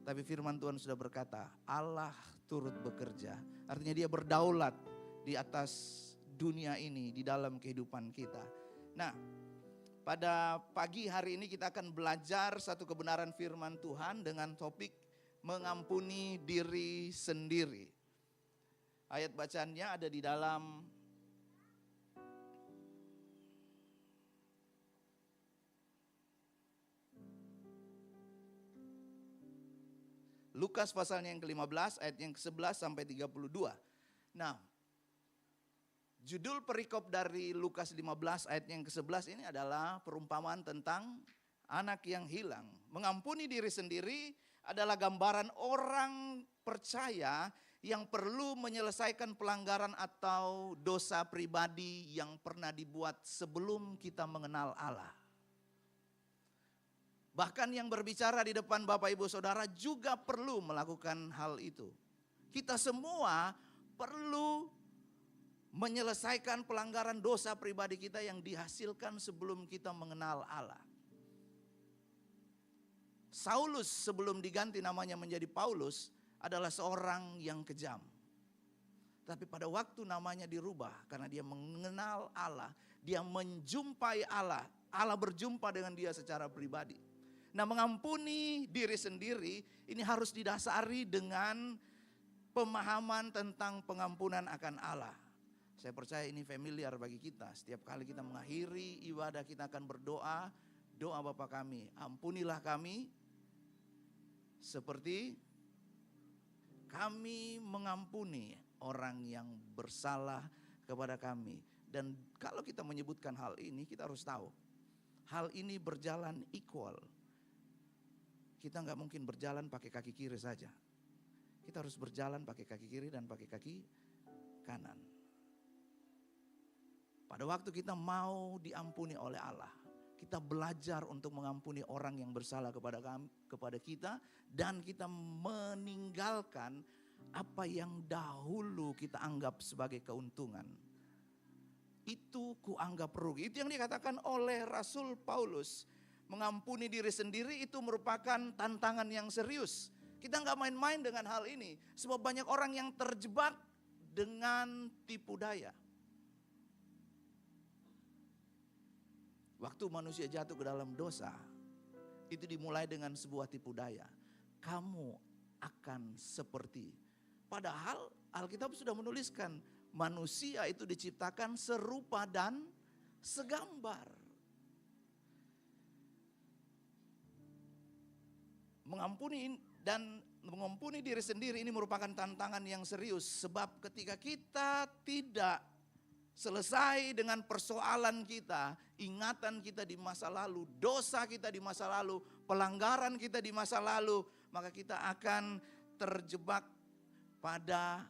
Tapi firman Tuhan sudah berkata, Allah turut bekerja. Artinya Dia berdaulat di atas dunia ini, di dalam kehidupan kita. Nah, pada pagi hari ini kita akan belajar satu kebenaran firman Tuhan dengan topik mengampuni diri sendiri. Ayat bacaannya ada di dalam Lukas pasalnya yang ke-15 ayat yang ke-11 sampai 32. Nah, judul perikop dari Lukas 15 ayat yang ke-11 ini adalah perumpamaan tentang anak yang hilang. Mengampuni diri sendiri adalah gambaran orang percaya yang perlu menyelesaikan pelanggaran atau dosa pribadi yang pernah dibuat sebelum kita mengenal Allah. Bahkan yang berbicara di depan Bapak Ibu Saudara juga perlu melakukan hal itu. Kita semua perlu menyelesaikan pelanggaran dosa pribadi kita yang dihasilkan sebelum kita mengenal Allah. Saulus sebelum diganti namanya menjadi Paulus adalah seorang yang kejam. Tapi pada waktu namanya dirubah karena dia mengenal Allah, dia menjumpai Allah, Allah berjumpa dengan dia secara pribadi. Nah, mengampuni diri sendiri ini harus didasari dengan pemahaman tentang pengampunan akan Allah. Saya percaya ini familiar bagi kita. Setiap kali kita mengakhiri ibadah kita akan berdoa, doa Bapa kami, ampunilah kami seperti kami mengampuni orang yang bersalah kepada kami. Dan kalau kita menyebutkan hal ini, kita harus tahu hal ini berjalan equal. Kita nggak mungkin berjalan pakai kaki kiri saja. Kita harus berjalan pakai kaki kiri dan pakai kaki kanan. Pada waktu kita mau diampuni oleh Allah, kita belajar untuk mengampuni orang yang bersalah kepada kita, dan kita meninggalkan apa yang dahulu kita anggap sebagai keuntungan. Itu kuanggap rugi. Itu yang dikatakan oleh Rasul Paulus. Mengampuni diri sendiri itu merupakan tantangan yang serius. Kita nggak main-main dengan hal ini. Sebab banyak orang yang terjebak dengan tipu daya. Waktu manusia jatuh ke dalam dosa, itu dimulai dengan sebuah tipu daya. Kamu akan seperti. Padahal Alkitab sudah menuliskan manusia itu diciptakan serupa dan segambar. Mengampuni diri sendiri ini merupakan tantangan yang serius. Sebab ketika kita tidak selesai dengan persoalan kita, ingatan kita di masa lalu, dosa kita di masa lalu, pelanggaran kita di masa lalu, maka kita akan terjebak pada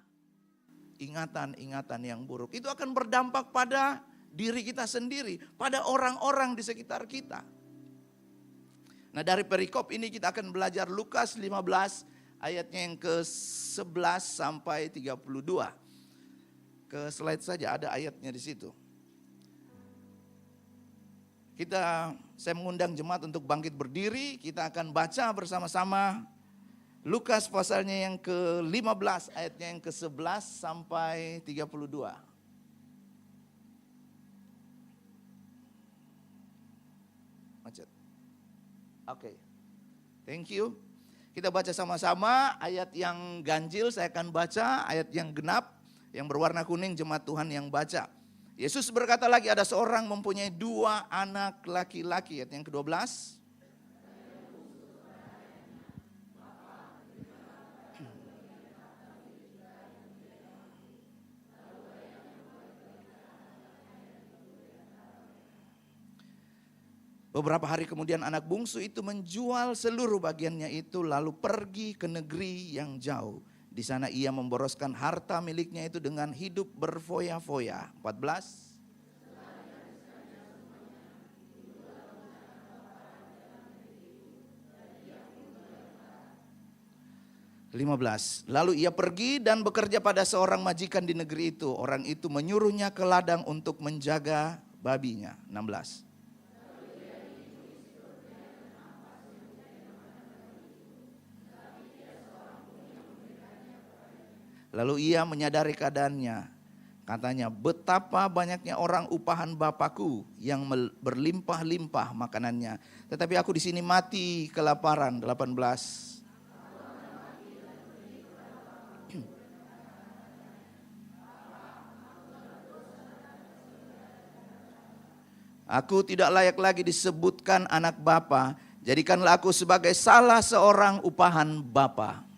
ingatan-ingatan yang buruk. Itu akan berdampak pada diri kita sendiri, pada orang-orang di sekitar kita. Nah, dari perikop ini kita akan belajar Lukas 15 ayatnya yang ke-11 sampai 32. Ke slide saja, ada ayatnya di situ. Saya mengundang jemaat untuk bangkit berdiri, kita akan baca bersama-sama Lukas pasalnya yang ke-15 ayatnya yang ke-11 sampai 32. Macet. Oke. Thank you. Kita baca sama-sama ayat yang ganjil saya akan baca, ayat yang genap yang berwarna kuning jemaat Tuhan yang baca. Yesus berkata lagi, ada seorang mempunyai 2 anak laki-laki, ayat yang ke-12. Beberapa hari kemudian anak bungsu itu menjual seluruh bagiannya itu lalu pergi ke negeri yang jauh. Di sana ia memboroskan harta miliknya itu dengan hidup berfoya-foya. 14. Lalu ia pergi dan bekerja pada seorang majikan di negeri itu. Orang itu menyuruhnya ke ladang untuk menjaga babinya. 16. Lalu ia menyadari keadaannya. Katanya, betapa banyaknya orang upahan Bapakku yang berlimpah-limpah makanannya. Tetapi aku di sini mati kelaparan. 18. Aku tidak layak lagi disebutkan anak Bapa. Jadikanlah aku sebagai salah seorang upahan Bapa.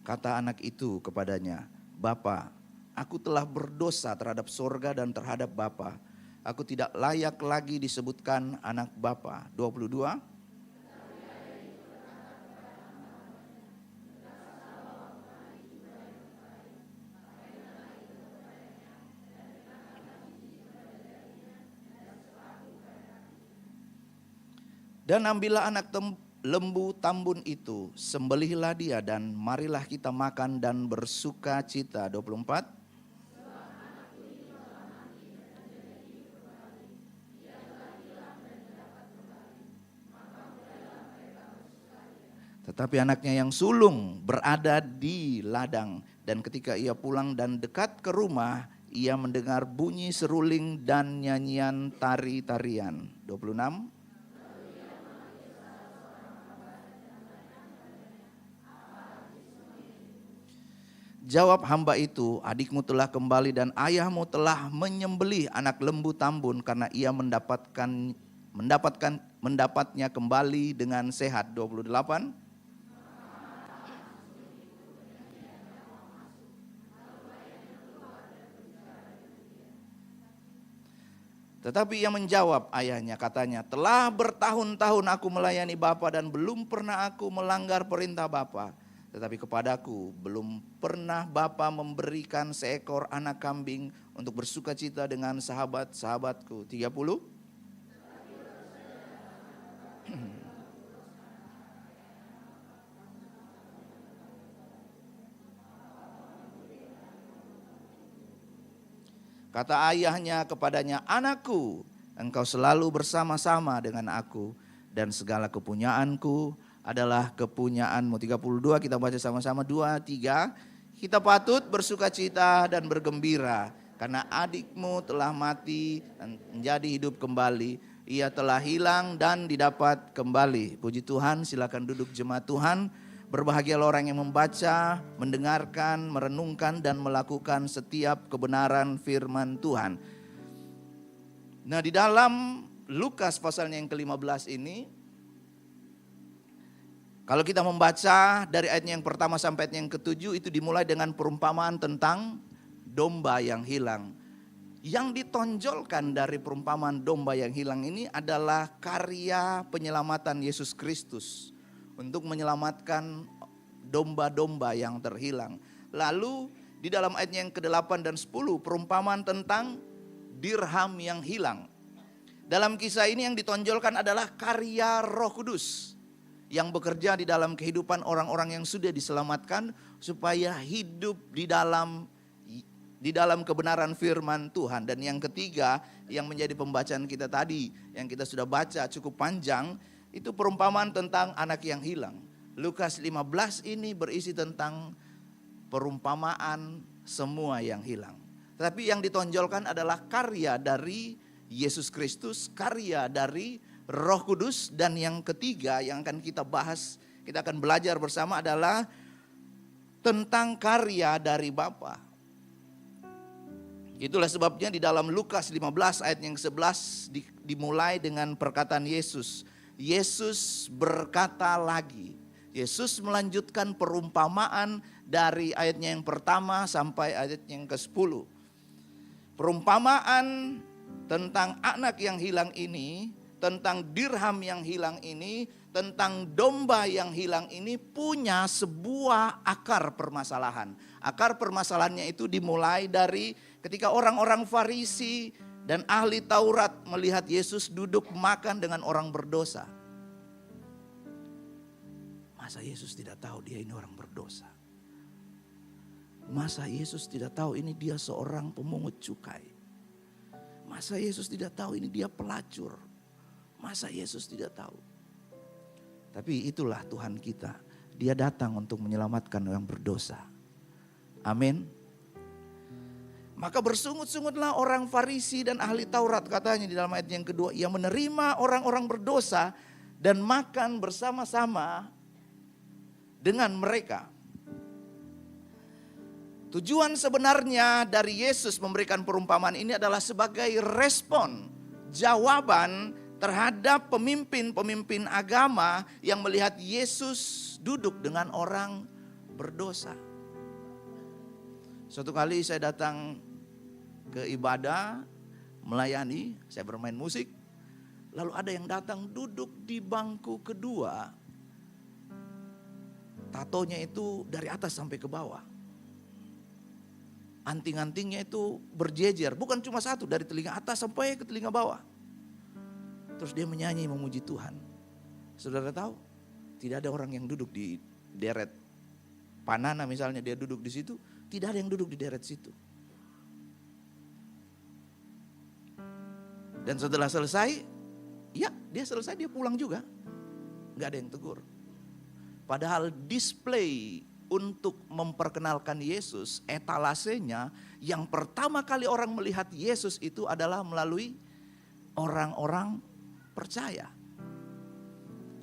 Kata anak itu kepadanya, Bapa, aku telah berdosa terhadap sorga dan terhadap Bapa. Aku tidak layak lagi disebutkan anak Bapa. 22. Dan ambillah anak lembu tambun itu, sembelihlah dia dan marilah kita makan dan bersuka cita. 24. Tetapi anaknya yang sulung berada di ladang, dan ketika ia pulang dan dekat ke rumah, ia mendengar bunyi seruling dan nyanyian tari-tarian. 26. Jawab hamba itu, adikmu telah kembali dan ayahmu telah menyembelih anak lembu tambun karena ia mendapatnya kembali dengan sehat. 28. Tetapi ia menjawab ayahnya, katanya, telah bertahun-tahun aku melayani Bapa dan belum pernah aku melanggar perintah Bapa. Tetapi kepadaku belum pernah Bapa memberikan seekor anak kambing untuk bersuka cita dengan sahabat-sahabatku. 30. Kata ayahnya kepadanya, anakku, engkau selalu bersama-sama dengan aku dan segala kepunyaanku adalah kepunyaanmu. 32 kita baca sama-sama, 2, 3. Kita patut bersuka cita dan bergembira karena adikmu telah mati dan menjadi hidup kembali. Ia telah hilang dan didapat kembali. Puji Tuhan, silakan duduk jemaat Tuhan. Berbahagialah orang yang membaca, mendengarkan, merenungkan dan melakukan setiap kebenaran firman Tuhan. Nah, di dalam Lukas pasalnya yang ke-15 ini, kalau kita membaca dari ayatnya yang pertama sampai ayat yang ke-7 itu dimulai dengan perumpamaan tentang domba yang hilang. Yang ditonjolkan dari perumpamaan domba yang hilang ini adalah karya penyelamatan Yesus Kristus untuk menyelamatkan domba-domba yang terhilang. Lalu di dalam ayatnya yang ke-8 dan 10 perumpamaan tentang dirham yang hilang. Dalam kisah ini yang ditonjolkan adalah karya Roh Kudus yang bekerja di dalam kehidupan orang-orang yang sudah diselamatkan supaya hidup di dalam kebenaran firman Tuhan. Dan yang ketiga yang menjadi pembacaan kita tadi, yang kita sudah baca cukup panjang, itu perumpamaan tentang anak yang hilang. Lukas 15 ini berisi tentang perumpamaan semua yang hilang. Tapi yang ditonjolkan adalah karya dari Yesus Kristus, karya dari Roh Kudus, dan yang ketiga yang akan kita bahas, kita akan belajar bersama adalah tentang karya dari Bapa. Itulah sebabnya di dalam Lukas 15 ayat yang 11 dimulai dengan perkataan Yesus. Yesus berkata lagi. Yesus melanjutkan perumpamaan dari ayatnya yang pertama sampai ayat yang ke-10. Perumpamaan tentang anak yang hilang ini, tentang dirham yang hilang ini, tentang domba yang hilang ini punya sebuah akar permasalahan. Akar permasalahannya itu dimulai dari ketika orang-orang Farisi dan ahli Taurat melihat Yesus duduk makan dengan orang berdosa. Masa Yesus tidak tahu dia ini orang berdosa? Masa Yesus tidak tahu ini dia seorang pemungut cukai? Masa Yesus tidak tahu ini dia pelacur? Masa Yesus tidak tahu? Tapi itulah Tuhan kita. Dia datang untuk menyelamatkan orang berdosa. Amin. Maka bersungut-sungutlah orang Farisi dan ahli Taurat, katanya di dalam ayat yang kedua. Ia menerima orang-orang berdosa dan makan bersama-sama dengan mereka. Tujuan sebenarnya dari Yesus memberikan perumpamaan ini adalah sebagai respon, jawaban terhadap pemimpin-pemimpin agama yang melihat Yesus duduk dengan orang berdosa. Suatu kali saya datang ke ibadah, melayani, saya bermain musik. Lalu ada yang datang duduk di bangku kedua. Tatonya itu dari atas sampai ke bawah. Anting-antingnya itu berjejer, bukan cuma satu, dari telinga atas sampai ke telinga bawah. Terus dia menyanyi memuji Tuhan. Saudara tahu, Tidak ada orang yang duduk di deret Panana misalnya, dia duduk di situ, tidak ada yang duduk di deret situ. Dan setelah selesai, ya dia selesai, dia pulang juga. Gak ada yang tegur. Padahal display untuk memperkenalkan Yesus, etalasenya yang pertama kali orang melihat Yesus itu adalah melalui orang-orang percaya.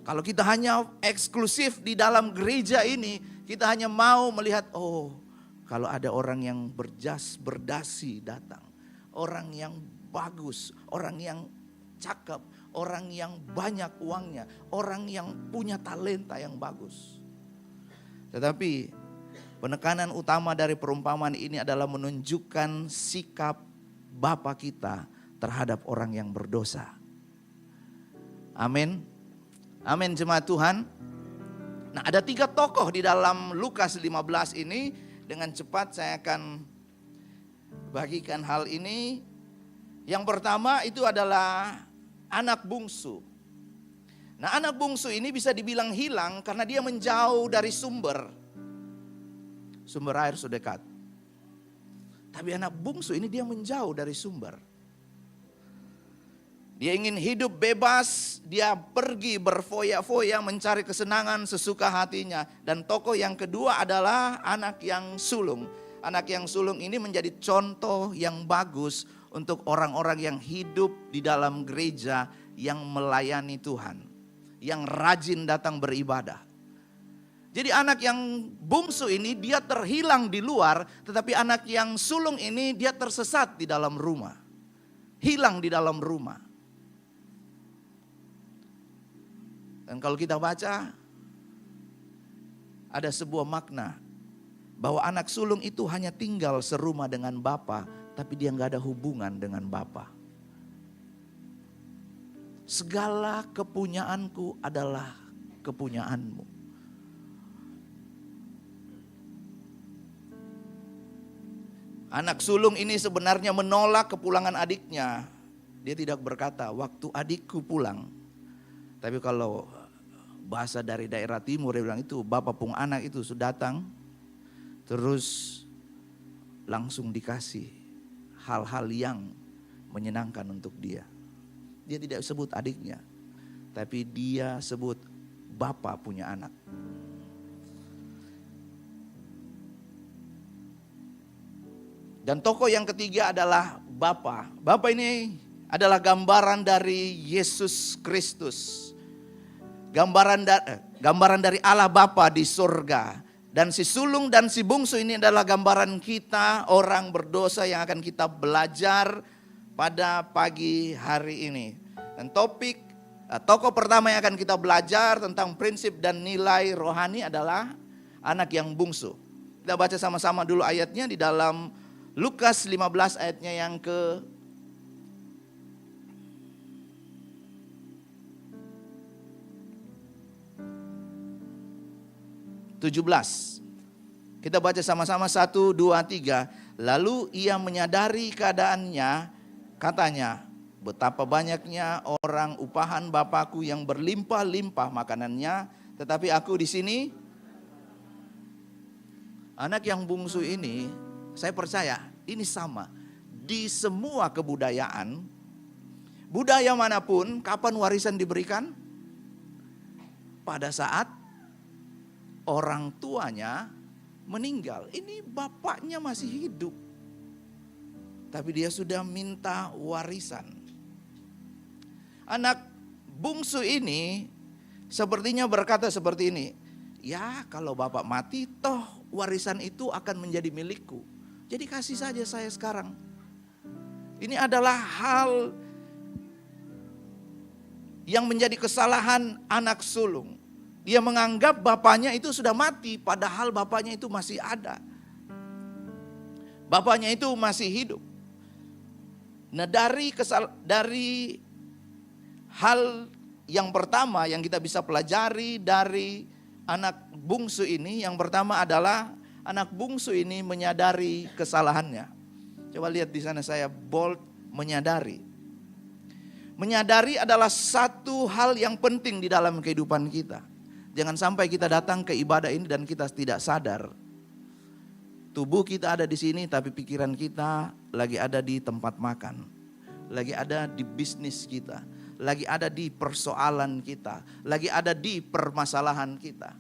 Kalau kita hanya eksklusif di dalam gereja ini, kita hanya mau melihat, oh kalau ada orang yang berjas, berdasi datang. Orang yang bagus, orang yang cakep, orang yang banyak uangnya, orang yang punya talenta yang bagus. Tetapi penekanan utama dari perumpamaan ini adalah menunjukkan sikap Bapa kita terhadap orang yang berdosa. Amin. Amin jemaat Tuhan. Nah, ada 3 tokoh di dalam Lukas 15 ini. Dengan cepat saya akan bagikan hal ini. Yang pertama itu adalah anak bungsu. Nah, anak bungsu ini bisa dibilang hilang karena dia menjauh dari sumber. Sumber air sudah dekat. Tapi anak bungsu ini dia menjauh dari sumber. Dia ingin hidup bebas, dia pergi berfoya-foya mencari kesenangan sesuka hatinya. Dan tokoh yang kedua adalah anak yang sulung. Anak yang sulung ini menjadi contoh yang bagus untuk orang-orang yang hidup di dalam gereja yang melayani Tuhan. Yang rajin datang beribadah. Jadi anak yang bungsu ini dia terhilang di luar, tetapi anak yang sulung ini dia tersesat di dalam rumah. Hilang di dalam rumah. Dan kalau kita baca, ada sebuah makna bahwa anak sulung itu hanya tinggal serumah dengan bapa, tapi dia nggak ada hubungan dengan bapa. Segala kepunyaanku adalah kepunyaanmu. Anak sulung ini sebenarnya menolak kepulangan adiknya. Dia tidak berkata, waktu adikku pulang. Tapi kalau bahasa dari daerah timur dia bilang itu bapak pung anak itu sudah datang. Terus langsung dikasih hal-hal yang menyenangkan untuk dia. Dia tidak sebut adiknya. Tapi dia sebut bapak punya anak. Dan tokoh yang ketiga adalah Bapa. Bapa ini adalah gambaran dari Yesus Kristus. Gambaran dari Allah Bapa di surga. Dan si sulung dan si bungsu ini adalah gambaran kita orang berdosa yang akan kita belajar pada pagi hari ini. Dan tokoh pertama yang akan kita belajar tentang prinsip dan nilai rohani adalah anak yang bungsu. Kita baca sama-sama dulu ayatnya di dalam Lukas 15 ayatnya yang ke 17. Kita baca sama-sama 1, 2, 3. Lalu ia menyadari keadaannya, katanya, betapa banyaknya orang upahan Bapakku yang berlimpah-limpah makanannya, tetapi aku di sini. Anak yang bungsu ini, saya percaya ini sama. Di semua kebudayaan, budaya manapun, kapan warisan diberikan? Pada saat orang tuanya meninggal. Ini bapaknya masih hidup. Tapi dia sudah minta warisan. Anak bungsu ini sepertinya berkata seperti ini. Ya kalau bapak mati toh warisan itu akan menjadi milikku. Jadi kasih saja saya sekarang. Ini adalah hal yang menjadi kesalahan anak sulung. Dia menganggap bapaknya itu sudah mati, padahal bapaknya itu masih ada. Bapaknya itu masih hidup. Nah dari hal yang pertama yang kita bisa pelajari dari anak bungsu ini, yang pertama adalah anak bungsu ini menyadari kesalahannya. Coba lihat di sana saya bold, menyadari. Menyadari adalah satu hal yang penting di dalam kehidupan kita. Jangan sampai kita datang ke ibadah ini dan kita tidak sadar. Tubuh kita ada di sini tapi pikiran kita lagi ada di tempat makan. Lagi ada di bisnis kita. Lagi ada di persoalan kita. Lagi ada di permasalahan kita.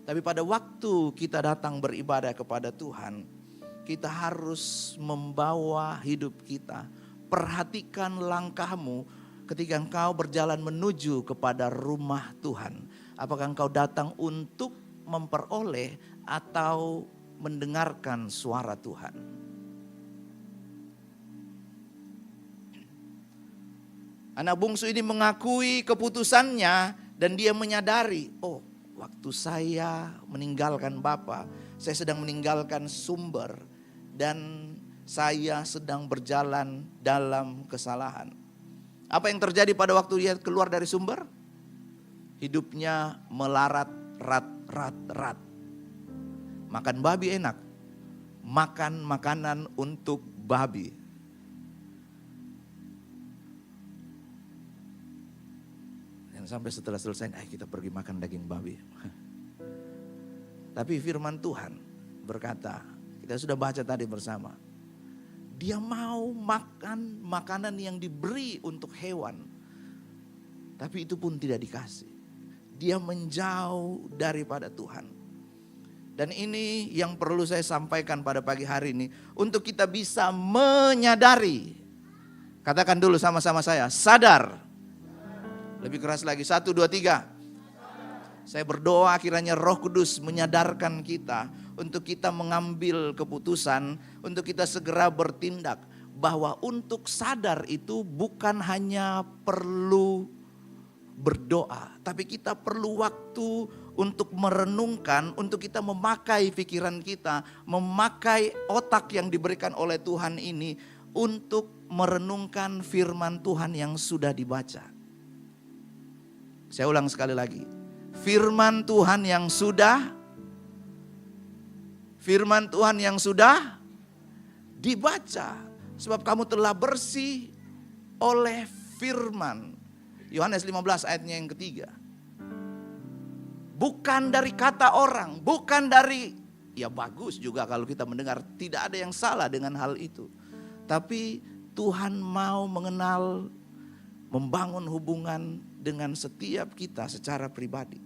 Tapi pada waktu kita datang beribadah kepada Tuhan, kita harus membawa hidup kita. Perhatikan langkahmu ketika engkau berjalan menuju kepada rumah Tuhan. Apakah engkau datang untuk memperoleh atau mendengarkan suara Tuhan? Anak bungsu ini mengakui keputusannya dan dia menyadari, oh, waktu saya meninggalkan Bapa, saya sedang meninggalkan sumber dan saya sedang berjalan dalam kesalahan. Apa yang terjadi pada waktu dia keluar dari sumber? Hidupnya melarat, rat. Makan babi enak, makan makanan untuk babi. Dan sampai setelah selesai, kita pergi makan daging babi. Tapi firman Tuhan berkata, kita sudah baca tadi bersama, dia mau makan makanan yang diberi untuk hewan. Tapi itu pun tidak dikasih. Dia menjauh daripada Tuhan. Dan ini yang perlu saya sampaikan pada pagi hari ini. Untuk kita bisa menyadari. Katakan dulu sama-sama saya, sadar. Lebih keras lagi, 1, 2, 3. Saya berdoa kiranya Roh Kudus menyadarkan kita. Untuk kita mengambil keputusan. Untuk kita segera bertindak. Bahwa untuk sadar itu bukan hanya perlu berdoa, tapi kita perlu waktu untuk merenungkan, untuk kita memakai pikiran kita, memakai otak yang diberikan oleh Tuhan ini untuk merenungkan firman Tuhan yang sudah dibaca. Saya ulang sekali lagi. Firman Tuhan yang sudah dibaca. Sebab kamu telah bersih oleh firman. Yohanes 15 ayatnya yang ketiga. Bukan dari kata orang, bukan dari, ya bagus juga kalau kita mendengar, tidak ada yang salah dengan hal itu. Tapi Tuhan mau mengenal, membangun hubungan dengan setiap kita secara pribadi.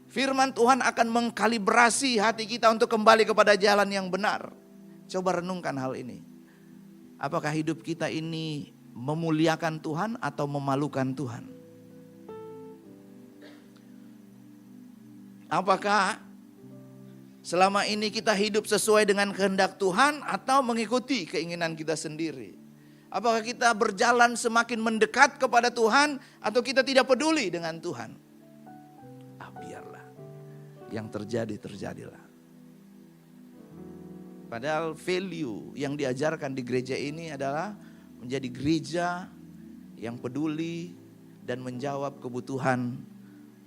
Firman Tuhan akan mengkalibrasi hati kita untuk kembali kepada jalan yang benar. Coba renungkan hal ini. Apakah hidup kita ini memuliakan Tuhan atau memalukan Tuhan? Apakah selama ini kita hidup sesuai dengan kehendak Tuhan atau mengikuti keinginan kita sendiri? Apakah kita berjalan semakin mendekat kepada Tuhan atau kita tidak peduli dengan Tuhan? Biarlah. Yang terjadi, terjadilah. Padahal value yang diajarkan di gereja ini adalah menjadi gereja yang peduli dan menjawab kebutuhan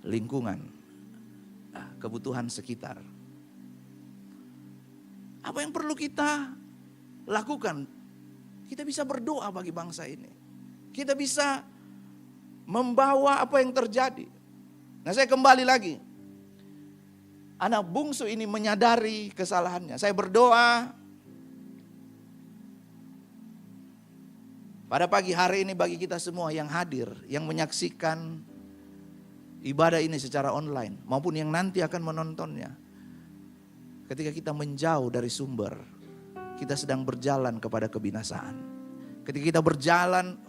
lingkungan, kebutuhan sekitar. Apa yang perlu kita lakukan? Kita bisa berdoa bagi bangsa ini. Kita bisa membawa apa yang terjadi. Nah, saya kembali lagi. Anak bungsu ini menyadari kesalahannya. Saya berdoa pada pagi hari ini bagi kita semua yang hadir, yang menyaksikan ibadah ini secara online, maupun yang nanti akan menontonnya. Ketika kita menjauh dari sumber, kita sedang berjalan kepada kebinasaan. Ketika kita berjalan,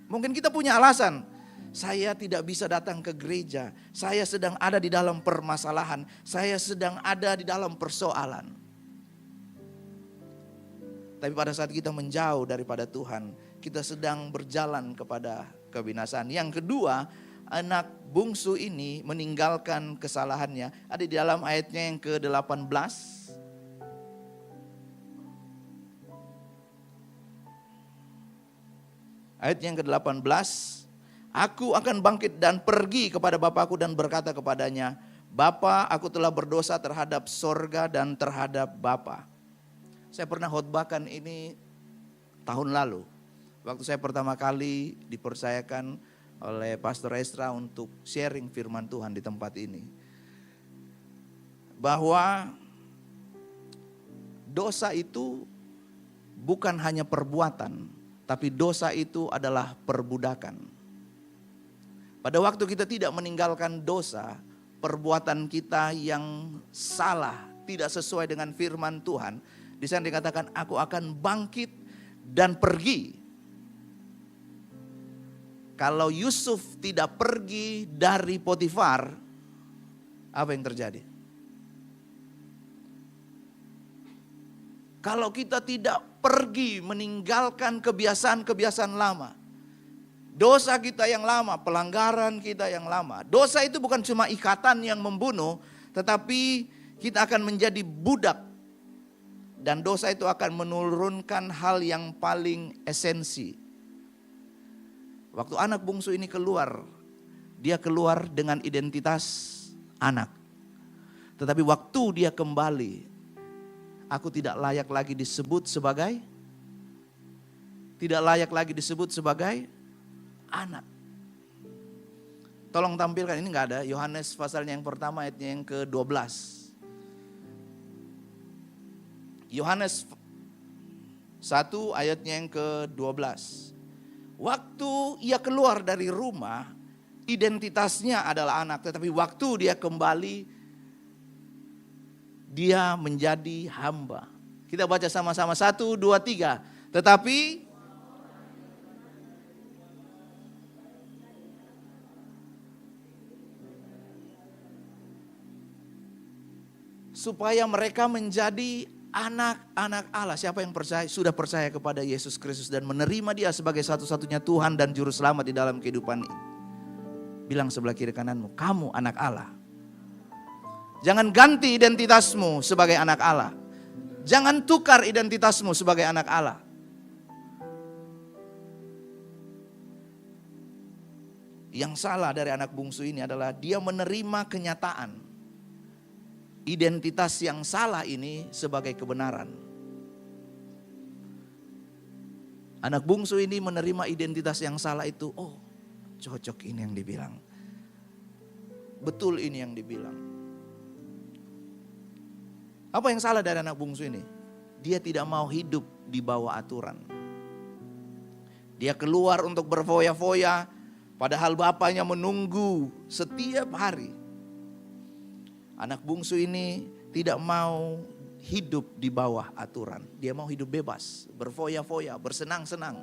mungkin kita punya alasan. Saya tidak bisa datang ke gereja, saya sedang ada di dalam permasalahan, saya sedang ada di dalam persoalan. Tapi pada saat kita menjauh daripada Tuhan, kita sedang berjalan kepada kebinasaan. Yang kedua, anak bungsu ini meninggalkan kesalahannya. Ada di dalam ayatnya yang ke-18. Ayat yang ke-18. Aku akan bangkit dan pergi kepada bapakku dan berkata kepadanya, Bapa, aku telah berdosa terhadap sorga dan terhadap Bapa. Saya pernah khotbahkan ini tahun lalu. Waktu saya pertama kali dipercayakan oleh Pastor Esra untuk sharing firman Tuhan di tempat ini. Bahwa dosa itu bukan hanya perbuatan, tapi dosa itu adalah perbudakan. Pada waktu kita tidak meninggalkan dosa, perbuatan kita yang salah, tidak sesuai dengan firman Tuhan, di sana dikatakan aku akan bangkit dan pergi. Kalau Yusuf tidak pergi dari Potifar, apa yang terjadi? Kalau kita tidak pergi meninggalkan kebiasaan-kebiasaan lama, dosa kita yang lama, pelanggaran kita yang lama. Dosa itu bukan cuma ikatan yang membunuh, tetapi kita akan menjadi budak. Dan dosa itu akan menurunkan hal yang paling esensi. Waktu anak bungsu ini keluar, dia keluar dengan identitas anak. Tetapi waktu dia kembali, aku tidak layak lagi disebut sebagai anak. Tolong tampilkan, ini enggak ada, Yohanes pasalnya yang pertama ayatnya yang ke-12. Yohanes 1 ayatnya yang ke-12. Waktu ia keluar dari rumah, identitasnya adalah anak, tetapi waktu dia kembali, dia menjadi hamba. Kita baca sama-sama 1, 2, 3. Tetapi supaya mereka menjadi anak-anak Allah. Siapa yang percaya, sudah percaya kepada Yesus Kristus dan menerima dia sebagai satu-satunya Tuhan dan Juru Selamat di dalam kehidupan ini. Bilang sebelah kiri kananmu, kamu anak Allah. Jangan ganti identitasmu sebagai anak Allah. Jangan tukar identitasmu sebagai anak Allah. Yang salah dari anak bungsu ini adalah dia menerima kenyataan identitas yang salah ini sebagai kebenaran. Anak bungsu ini menerima identitas yang salah itu, oh cocok ini yang dibilang. Betul ini yang dibilang. Apa yang salah dari anak bungsu ini? Dia tidak mau hidup di bawah aturan. Dia keluar untuk berfoya-foya, padahal bapaknya menunggu setiap hari. Anak bungsu ini tidak mau hidup di bawah aturan. Dia mau hidup bebas, berfoya-foya, bersenang-senang.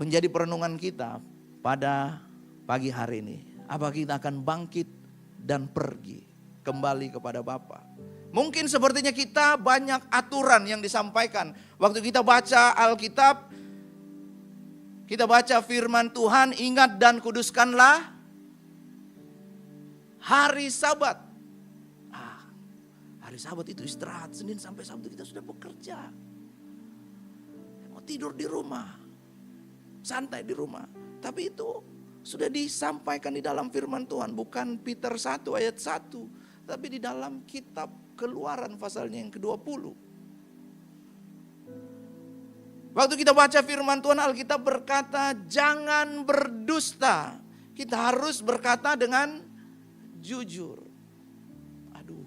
Menjadi perenungan kita pada pagi hari ini. Apa kita akan bangkit dan pergi kembali kepada Bapa? Mungkin sepertinya kita banyak aturan yang disampaikan. Waktu kita baca Alkitab, kita baca firman Tuhan, ingat dan kuduskanlah hari Sabat. Hari Sabat itu istirahat, Senin sampai Sabtu kita sudah bekerja. Mau tidur di rumah, santai di rumah. Tapi itu sudah disampaikan di dalam firman Tuhan. Bukan Peter 1 ayat 1. Tapi di dalam kitab Keluaran pasalnya yang ke-20. Waktu kita baca firman Tuhan, Alkitab berkata jangan berdusta. Kita harus berkata dengan jujur. Aduh.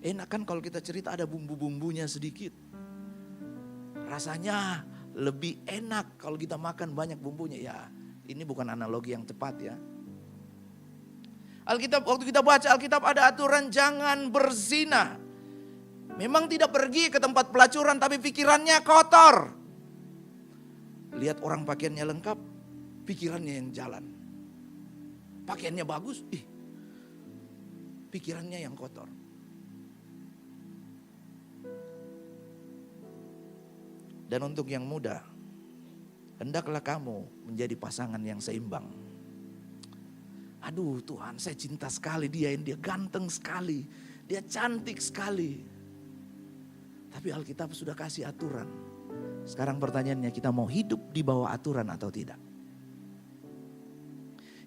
Enak kan kalau kita cerita ada bumbu-bumbunya sedikit. Rasanya lebih enak kalau kita makan banyak bumbunya. Ya, ini bukan analogi yang tepat ya. Alkitab, waktu kita baca Alkitab ada aturan jangan berzina. Memang tidak pergi ke tempat pelacuran tapi pikirannya kotor. Lihat orang pakaiannya lengkap, pikirannya yang jalan. Pakaiannya bagus, pikirannya yang kotor. Dan untuk yang muda, hendaklah kamu menjadi pasangan yang seimbang. Aduh Tuhan, saya cinta sekali dia ganteng sekali, dia cantik sekali. Tapi Alkitab sudah kasih aturan. Sekarang pertanyaannya, kita mau hidup di bawah aturan atau tidak?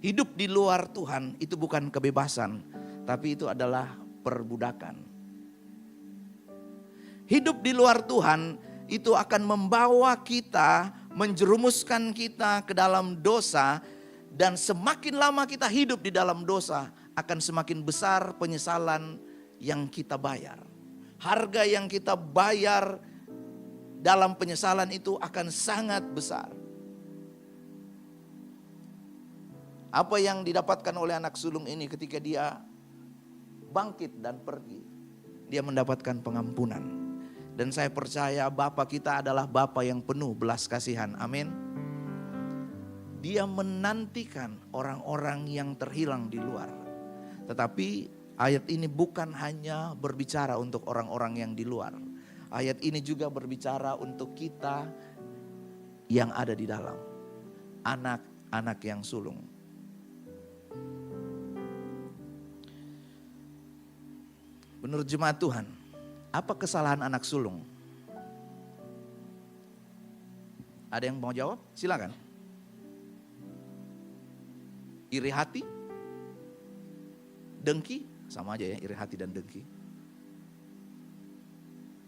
Hidup di luar Tuhan itu bukan kebebasan, tapi itu adalah perbudakan. Hidup di luar Tuhan itu akan membawa kita, menjerumuskan kita ke dalam dosa. Dan semakin lama kita hidup di dalam dosa, akan semakin besar penyesalan yang kita bayar. Harga yang kita bayar dalam penyesalan itu akan sangat besar. Apa yang didapatkan oleh anak sulung ini ketika dia bangkit dan pergi? Dia mendapatkan pengampunan. Dan saya percaya Bapa kita adalah Bapa yang penuh belas kasihan. Amin. Dia menantikan orang-orang yang terhilang di luar. Tetapi ayat ini bukan hanya berbicara untuk orang-orang yang di luar. Ayat ini juga berbicara untuk kita yang ada di dalam. Anak-anak yang sulung. Menurut jemaat Tuhan, apa kesalahan anak sulung? Ada yang mau jawab? Silakan. Iri hati? Dengki? Sama aja ya, iri hati dan dengki.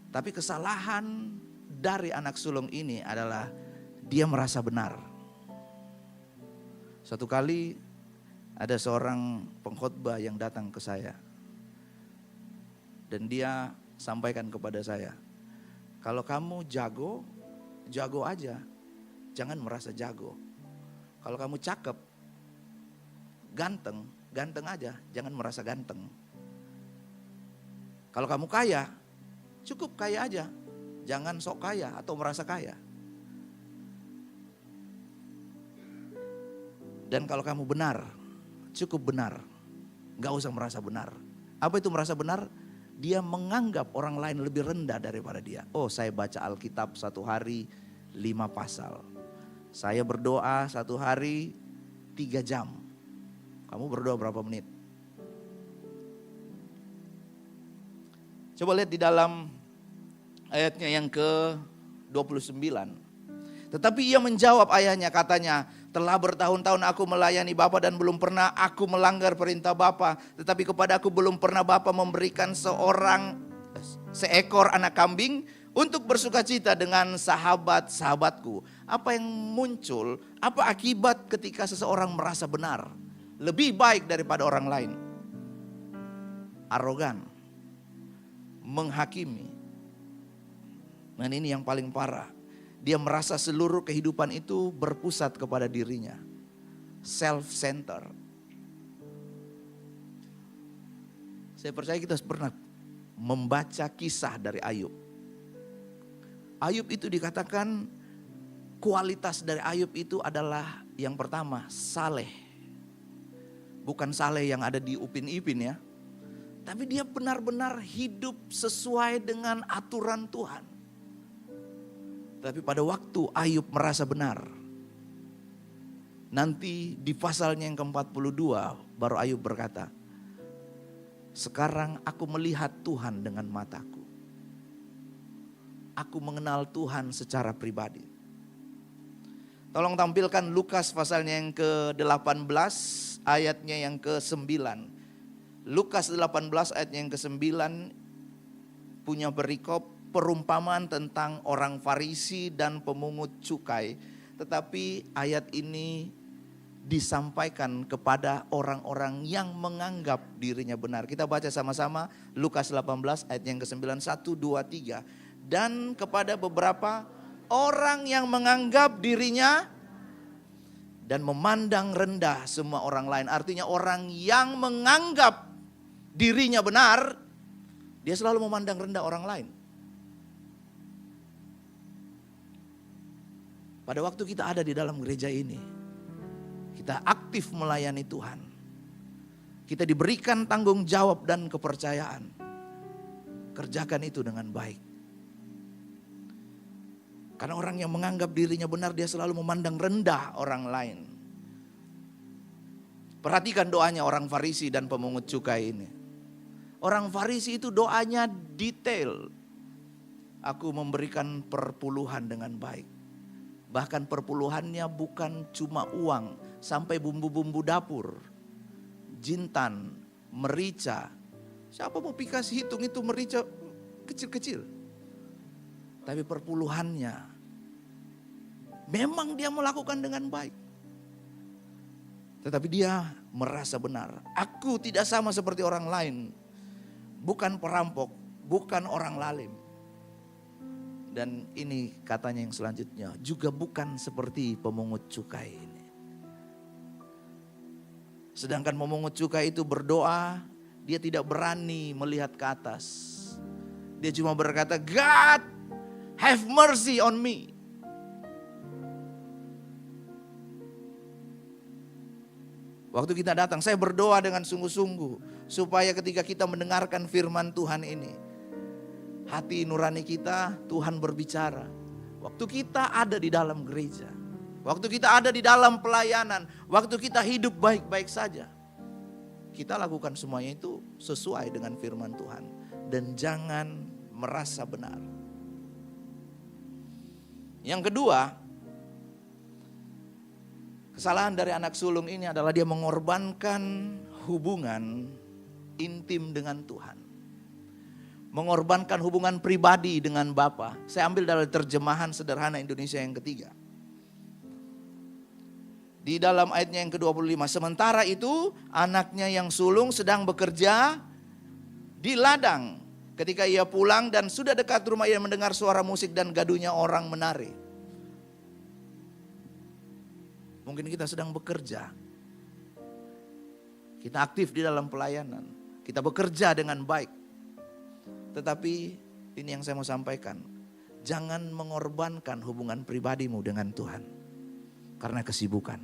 Tapi kesalahan dari anak sulung ini adalah dia merasa benar. Suatu kali ada seorang pengkhotbah yang datang ke saya. Dan dia sampaikan kepada saya, kalau kamu jago, jago aja. Jangan merasa jago. Kalau kamu cakep, ganteng, ganteng aja. Jangan merasa ganteng. Kalau kamu kaya, cukup kaya aja. Jangan sok kaya atau merasa kaya. Dan kalau kamu benar, cukup benar. Gak usah merasa benar. Apa itu merasa benar? Dia menganggap orang lain lebih rendah daripada dia. Oh, saya baca Alkitab satu hari 5 pasal. Saya berdoa satu hari 3 jam. Kamu berdoa berapa menit? Coba lihat di dalam ayatnya yang ke-29. Tetapi ia menjawab ayahnya, katanya, telah bertahun-tahun aku melayani Bapa dan belum pernah aku melanggar perintah Bapa. Tetapi kepada aku belum pernah Bapa memberikan seekor anak kambing untuk bersukacita dengan sahabat-sahabatku. Apa yang muncul, apa akibat ketika seseorang merasa benar? Lebih baik daripada orang lain. Arogan. Menghakimi. Dan ini yang paling parah. Dia merasa seluruh kehidupan itu berpusat kepada dirinya. Self-center. Saya percaya kita pernah membaca kisah dari Ayub. Ayub itu dikatakan kualitas dari Ayub itu adalah yang pertama, saleh. Bukan saleh yang ada di Upin Ipin ya. Tapi dia benar-benar hidup sesuai dengan aturan Tuhan. Tapi pada waktu Ayub merasa benar, nanti di pasalnya yang ke-42 baru Ayub berkata, sekarang aku melihat Tuhan dengan mataku. Aku mengenal Tuhan secara pribadi. Tolong tampilkan Lukas pasalnya yang ke-18 ayatnya yang ke-9. Lukas 18 ayatnya yang ke-9 punya perikop perumpamaan tentang orang Farisi dan pemungut cukai. Tetapi ayat ini disampaikan kepada orang-orang yang menganggap dirinya benar. Kita baca sama-sama Lukas 18 ayat yang ke-9, 1, 2, 3. Dan kepada beberapa orang yang menganggap dirinya dan memandang rendah semua orang lain. Artinya orang yang menganggap dirinya benar, dia selalu memandang rendah orang lain. Pada waktu kita ada di dalam gereja ini, kita aktif melayani Tuhan. Kita diberikan tanggung jawab dan kepercayaan. Kerjakan itu dengan baik. Karena orang yang menganggap dirinya benar, dia selalu memandang rendah orang lain. Perhatikan doanya orang Farisi dan pemungut cukai ini. Orang Farisi itu doanya detail. Aku memberikan perpuluhan dengan baik. Bahkan perpuluhannya bukan cuma uang, sampai bumbu-bumbu dapur, jintan, merica. Siapa mau pikir hitung itu merica kecil-kecil? Tapi perpuluhannya memang dia melakukan dengan baik. Tetapi dia merasa benar. Aku tidak sama seperti orang lain. Bukan perampok, bukan orang lalim. Dan ini katanya yang selanjutnya, juga bukan seperti pemungut cukai ini. Sedangkan pemungut cukai itu berdoa, dia tidak berani melihat ke atas. Dia cuma berkata, God, have mercy on me. Waktu kita datang, saya berdoa dengan sungguh-sungguh supaya ketika kita mendengarkan firman Tuhan ini, hati nurani kita Tuhan berbicara. Waktu kita ada di dalam gereja, waktu kita ada di dalam pelayanan, waktu kita hidup baik-baik saja, kita lakukan semuanya itu sesuai dengan firman Tuhan. Dan jangan merasa benar. Yang kedua, kesalahan dari anak sulung ini adalah dia mengorbankan hubungan intim dengan Tuhan. Mengorbankan hubungan pribadi dengan Bapa. Saya ambil dari terjemahan sederhana Indonesia yang ketiga. Di dalam ayatnya yang ke-25. Sementara itu anaknya yang sulung sedang bekerja di ladang. Ketika ia pulang dan sudah dekat rumah, ia mendengar suara musik dan gaduhnya orang menari. Mungkin kita sedang bekerja. Kita aktif di dalam pelayanan. Kita bekerja dengan baik. Tetapi ini yang saya mau sampaikan. Jangan mengorbankan hubungan pribadimu dengan Tuhan. Karena kesibukan.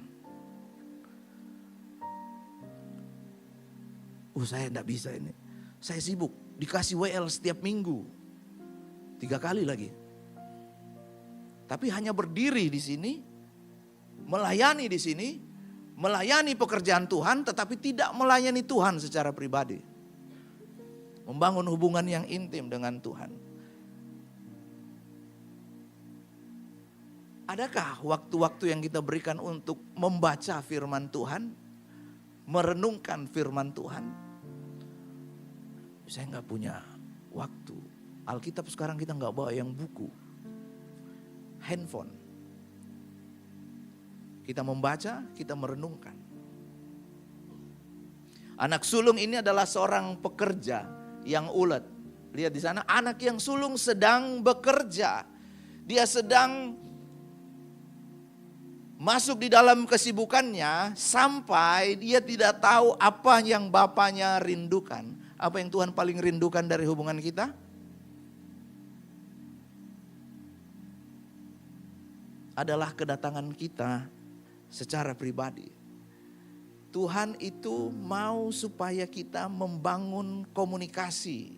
Saya tidak bisa ini. Saya sibuk. Dikasih WL setiap minggu. 3 kali lagi. Tapi hanya berdiri di sini. Melayani di sini, melayani pekerjaan Tuhan, tetapi tidak melayani Tuhan secara pribadi. Membangun hubungan yang intim dengan Tuhan. Adakah waktu-waktu yang kita berikan untuk membaca firman Tuhan, merenungkan firman Tuhan? Saya nggak punya waktu. Alkitab sekarang kita nggak bawa yang buku, handphone. Kita membaca, kita merenungkan. Anak sulung ini adalah seorang pekerja yang ulet. Lihat di sana, anak yang sulung sedang bekerja. Dia sedang masuk di dalam kesibukannya sampai dia tidak tahu apa yang bapaknya rindukan. Apa yang Tuhan paling rindukan dari hubungan kita? Adalah kedatangan kita secara pribadi. Tuhan itu mau supaya kita membangun komunikasi,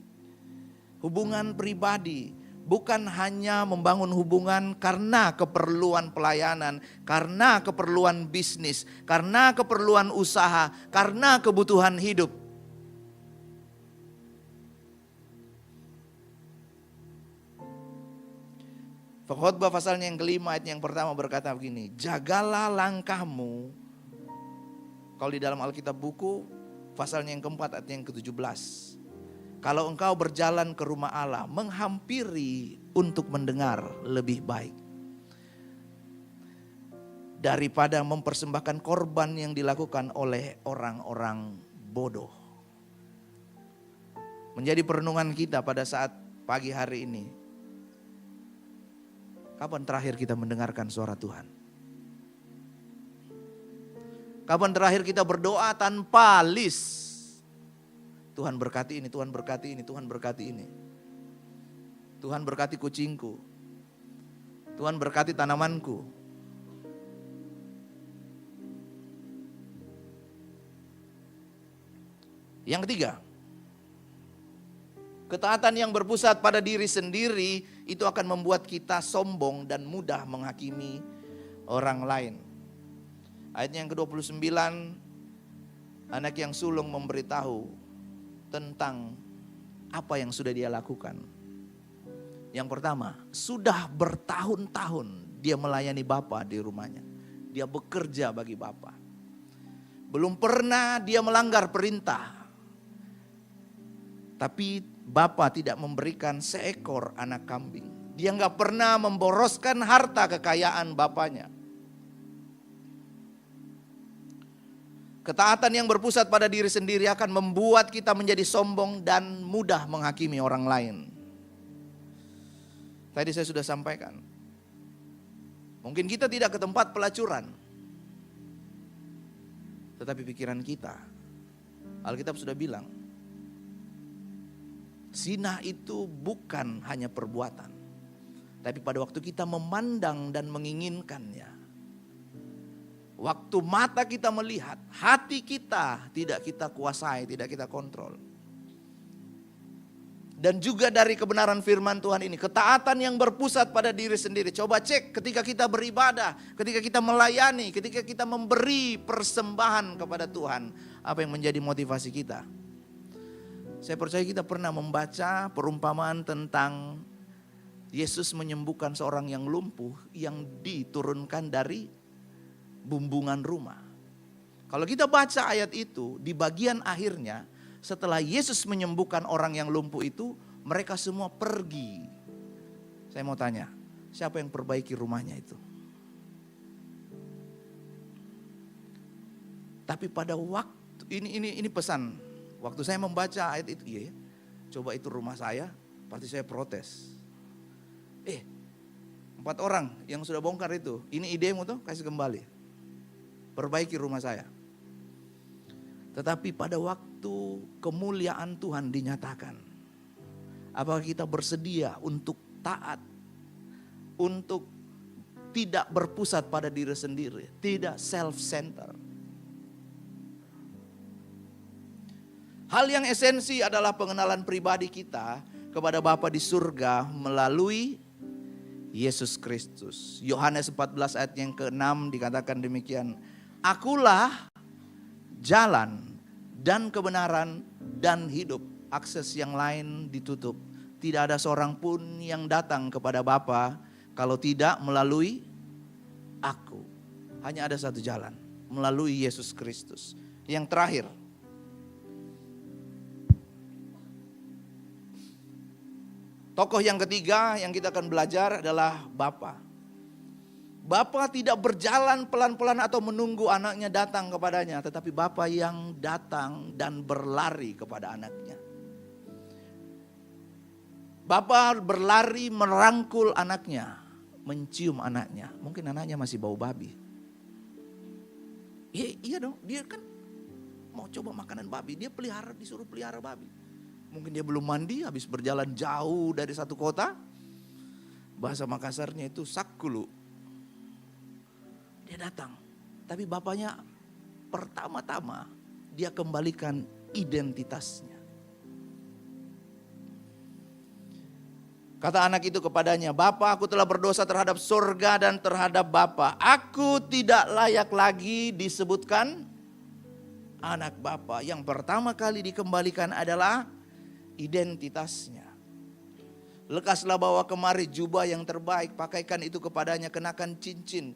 hubungan pribadi, bukan hanya membangun hubungan karena keperluan pelayanan, karena keperluan bisnis, karena keperluan usaha, karena kebutuhan hidup. Khotbah pasalnya yang kelima ayat yang pertama berkata begini, jagalah langkahmu. Kalau di dalam Alkitab buku, pasalnya yang keempat ayat yang ke-17. Kalau engkau berjalan ke rumah Allah, menghampiri untuk mendengar lebih baik. Daripada mempersembahkan korban yang dilakukan oleh orang-orang bodoh. Menjadi perenungan kita pada saat pagi hari ini. Kapan terakhir kita mendengarkan suara Tuhan? Kapan terakhir kita berdoa tanpa list? Tuhan berkati ini, Tuhan berkati ini, Tuhan berkati ini. Tuhan berkati kucingku. Tuhan berkati tanamanku. Yang ketiga, ketaatan yang berpusat pada diri sendiri itu akan membuat kita sombong dan mudah menghakimi orang lain. Ayat yang ke-29, anak yang sulung memberitahu tentang apa yang sudah dia lakukan. Yang pertama, sudah bertahun-tahun dia melayani Bapa di rumahnya. Dia bekerja bagi Bapa. Belum pernah dia melanggar perintah. Tapi Bapa tidak memberikan seekor anak kambing. Dia nggak pernah memboroskan harta kekayaan bapaknya. Ketaatan yang berpusat pada diri sendiri akan membuat kita menjadi sombong dan mudah menghakimi orang lain. Tadi saya sudah sampaikan. Mungkin kita tidak ke tempat pelacuran. Tetapi pikiran kita, Alkitab sudah bilang, zina itu bukan hanya perbuatan. Tapi pada waktu kita memandang dan menginginkannya, waktu mata kita melihat, hati kita tidak kita kuasai, tidak kita kontrol. Dan juga dari kebenaran firman Tuhan ini, ketaatan yang berpusat pada diri sendiri. Coba cek ketika kita beribadah, ketika kita melayani, ketika kita memberi persembahan kepada Tuhan, apa yang menjadi motivasi kita. Saya percaya kita pernah membaca perumpamaan tentang Yesus menyembuhkan seorang yang lumpuh yang diturunkan dari bumbungan rumah. Kalau kita baca ayat itu, di bagian akhirnya, setelah Yesus menyembuhkan orang yang lumpuh itu, mereka semua pergi. Saya mau tanya, siapa yang perbaiki rumahnya itu? Tapi pada waktu, ini pesan, waktu saya membaca ayat itu, iya ya, coba itu rumah saya, pasti saya protes. 4 orang yang sudah bongkar itu, ini idemu tuh, kasih kembali. Perbaiki rumah saya. Tetapi pada waktu kemuliaan Tuhan dinyatakan, apakah kita bersedia untuk taat, untuk tidak berpusat pada diri sendiri, tidak self-centered. Hal yang esensi adalah pengenalan pribadi kita kepada Bapa di surga melalui Yesus Kristus. Yohanes 14 ayat yang ke-6 dikatakan demikian, Akulah jalan dan kebenaran dan hidup. Akses yang lain ditutup. Tidak ada seorang pun yang datang kepada Bapa kalau tidak melalui aku. Hanya ada satu jalan, melalui Yesus Kristus. Yang terakhir, tokoh yang ketiga yang kita akan belajar adalah Bapa. Bapa tidak berjalan pelan-pelan atau menunggu anaknya datang kepadanya, tetapi Bapa yang datang dan berlari kepada anaknya. Bapa berlari merangkul anaknya, mencium anaknya. Mungkin anaknya masih bau babi. Iya dong, dia kan mau coba makanan babi, dia disuruh pelihara babi. Mungkin dia belum mandi, habis berjalan jauh dari satu kota. Bahasa Makassarnya itu sakulu. Dia datang, tapi bapaknya pertama-tama dia kembalikan identitasnya. Kata anak itu kepadanya, Bapa, aku telah berdosa terhadap surga dan terhadap Bapa. Aku tidak layak lagi disebutkan anak Bapa. Yang pertama kali dikembalikan adalah identitasnya. Lekaslah bawa kemari jubah yang terbaik, pakaikan itu kepadanya, kenakan cincin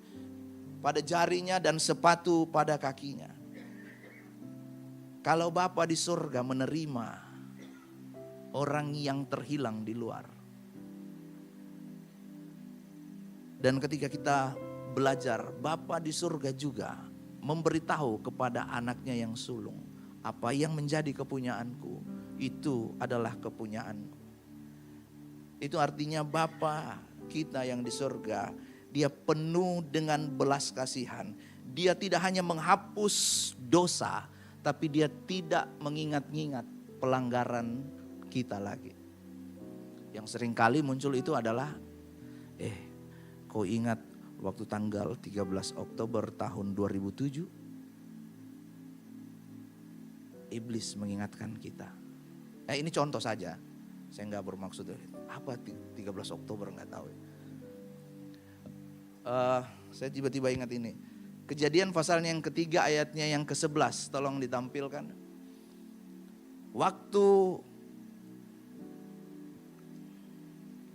pada jarinya dan sepatu pada kakinya. Kalau Bapa di surga menerima orang yang terhilang di luar. Dan ketika kita belajar, Bapa di surga juga memberitahu kepada anaknya yang sulung, apa yang menjadi kepunyaanku, itu adalah kepunyaanku. Itu artinya Bapa kita yang di surga, dia penuh dengan belas kasihan. Dia tidak hanya menghapus dosa, tapi dia tidak mengingat-ingat pelanggaran kita lagi. Yang sering kali muncul itu adalah, kau ingat waktu tanggal 13 Oktober tahun 2007? Iblis mengingatkan kita. Ini contoh saja, saya nggak bermaksud apa 13 Oktober nggak tahu. Saya tiba-tiba ingat ini. Kejadian pasalnya yang ketiga ayatnya yang ke-11. Tolong ditampilkan. Waktu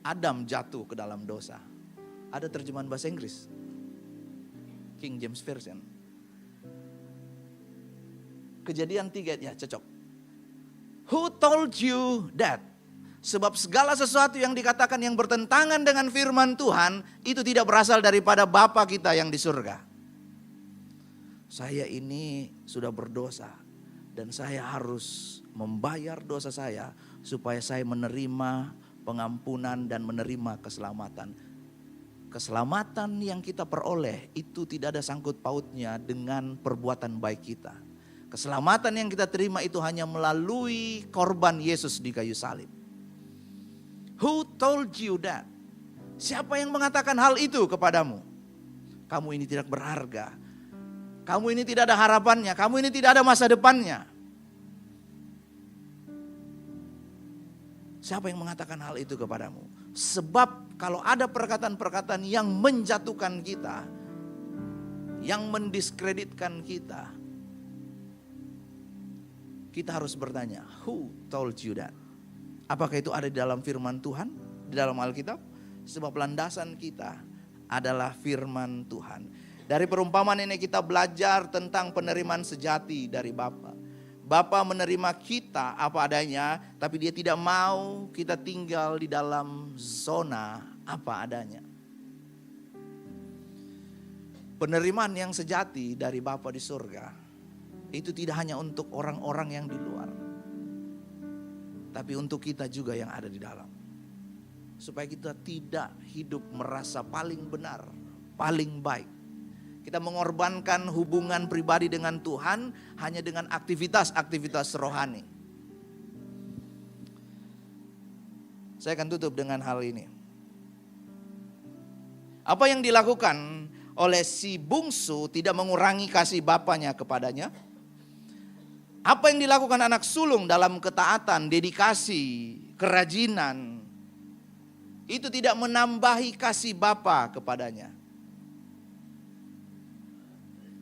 Adam jatuh ke dalam dosa. Ada terjemahan bahasa Inggris. King James Version. Kejadian 3 ya cocok. Who told you that? Sebab segala sesuatu yang dikatakan yang bertentangan dengan firman Tuhan, itu tidak berasal daripada Bapa kita yang di surga. Saya ini sudah berdosa dan saya harus membayar dosa saya supaya saya menerima pengampunan dan menerima keselamatan. Keselamatan yang kita peroleh itu tidak ada sangkut pautnya dengan perbuatan baik kita. Keselamatan yang kita terima itu hanya melalui korban Yesus di kayu salib. Who told you that? Siapa yang mengatakan hal itu kepadamu? Kamu ini tidak berharga. Kamu ini tidak ada harapannya. Kamu ini tidak ada masa depannya. Siapa yang mengatakan hal itu kepadamu? Sebab kalau ada perkataan-perkataan yang menjatuhkan kita, yang mendiskreditkan kita, kita harus bertanya, who told you that? Apakah itu ada di dalam firman Tuhan, di dalam Alkitab? Sebab landasan kita adalah firman Tuhan. Dari perumpamaan ini kita belajar tentang penerimaan sejati dari Bapa. Bapa menerima kita apa adanya, tapi Dia tidak mau kita tinggal di dalam zona apa adanya. Penerimaan yang sejati dari Bapa di surga, itu tidak hanya untuk orang-orang yang di luar, tapi untuk kita juga yang ada di dalam. Supaya kita tidak hidup merasa paling benar, paling baik. Kita mengorbankan hubungan pribadi dengan Tuhan hanya dengan aktivitas-aktivitas rohani. Saya akan tutup dengan hal ini. Apa yang dilakukan oleh si bungsu tidak mengurangi kasih bapaknya kepadanya. Apa yang dilakukan anak sulung dalam ketaatan, dedikasi, kerajinan, itu tidak menambahi kasih Bapa kepadanya.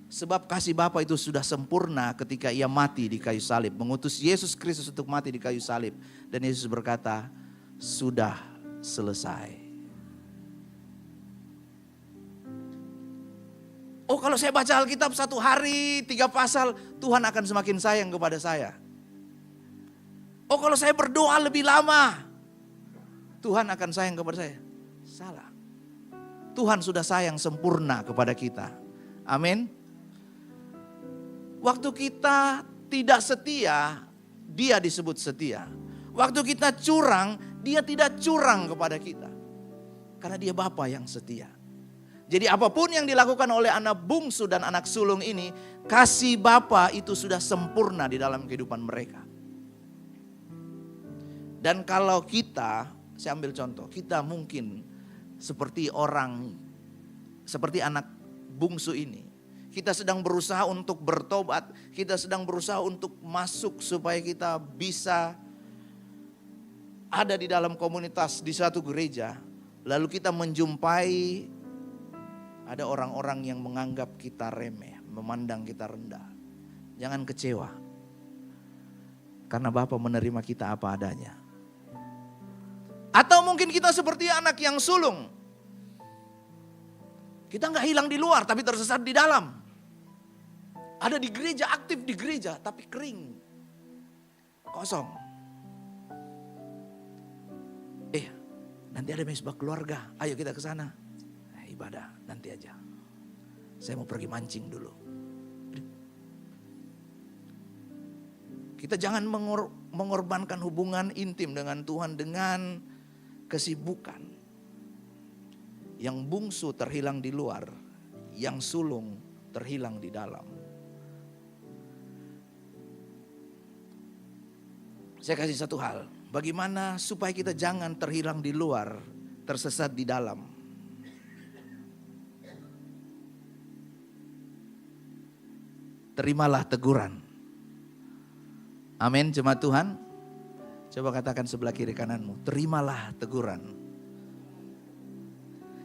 Sebab kasih Bapa itu sudah sempurna ketika Ia mati di kayu salib, mengutus Yesus Kristus untuk mati di kayu salib. Dan Yesus berkata, sudah selesai. Oh, kalau saya baca Alkitab 1 hari 3 pasal, Tuhan akan semakin sayang kepada saya. Oh, kalau saya berdoa lebih lama, Tuhan akan sayang kepada saya. Salah. Tuhan sudah sayang sempurna kepada kita. Amin. Waktu kita tidak setia, Dia disebut setia. Waktu kita curang, Dia tidak curang kepada kita. Karena Dia Bapa yang setia. Jadi apapun yang dilakukan oleh anak bungsu dan anak sulung ini, kasih Bapa itu sudah sempurna di dalam kehidupan mereka. Dan kalau kita, saya ambil contoh, kita mungkin seperti anak bungsu ini. Kita sedang berusaha untuk bertobat, kita sedang berusaha untuk masuk supaya kita bisa ada di dalam komunitas di suatu gereja. Lalu kita menjumpai ada orang-orang yang menganggap kita remeh, memandang kita rendah. Jangan kecewa. Karena Bapa menerima kita apa adanya. Atau mungkin kita seperti anak yang sulung. Kita nggak hilang di luar tapi tersesat di dalam. Ada di gereja, aktif di gereja tapi kering. Kosong. Nanti ada mesbah keluarga, ayo kita ke sana. Ibadah nanti aja. Saya mau pergi mancing dulu. Kita jangan mengorbankan hubungan intim dengan Tuhan dengan kesibukan. Yang bungsu terhilang di luar, yang sulung terhilang di dalam. Saya kasih satu hal, bagaimana supaya kita jangan terhilang di luar, tersesat di dalam. Terimalah teguran. Amin, jemaat Tuhan. Coba katakan sebelah kiri kananmu, terimalah teguran.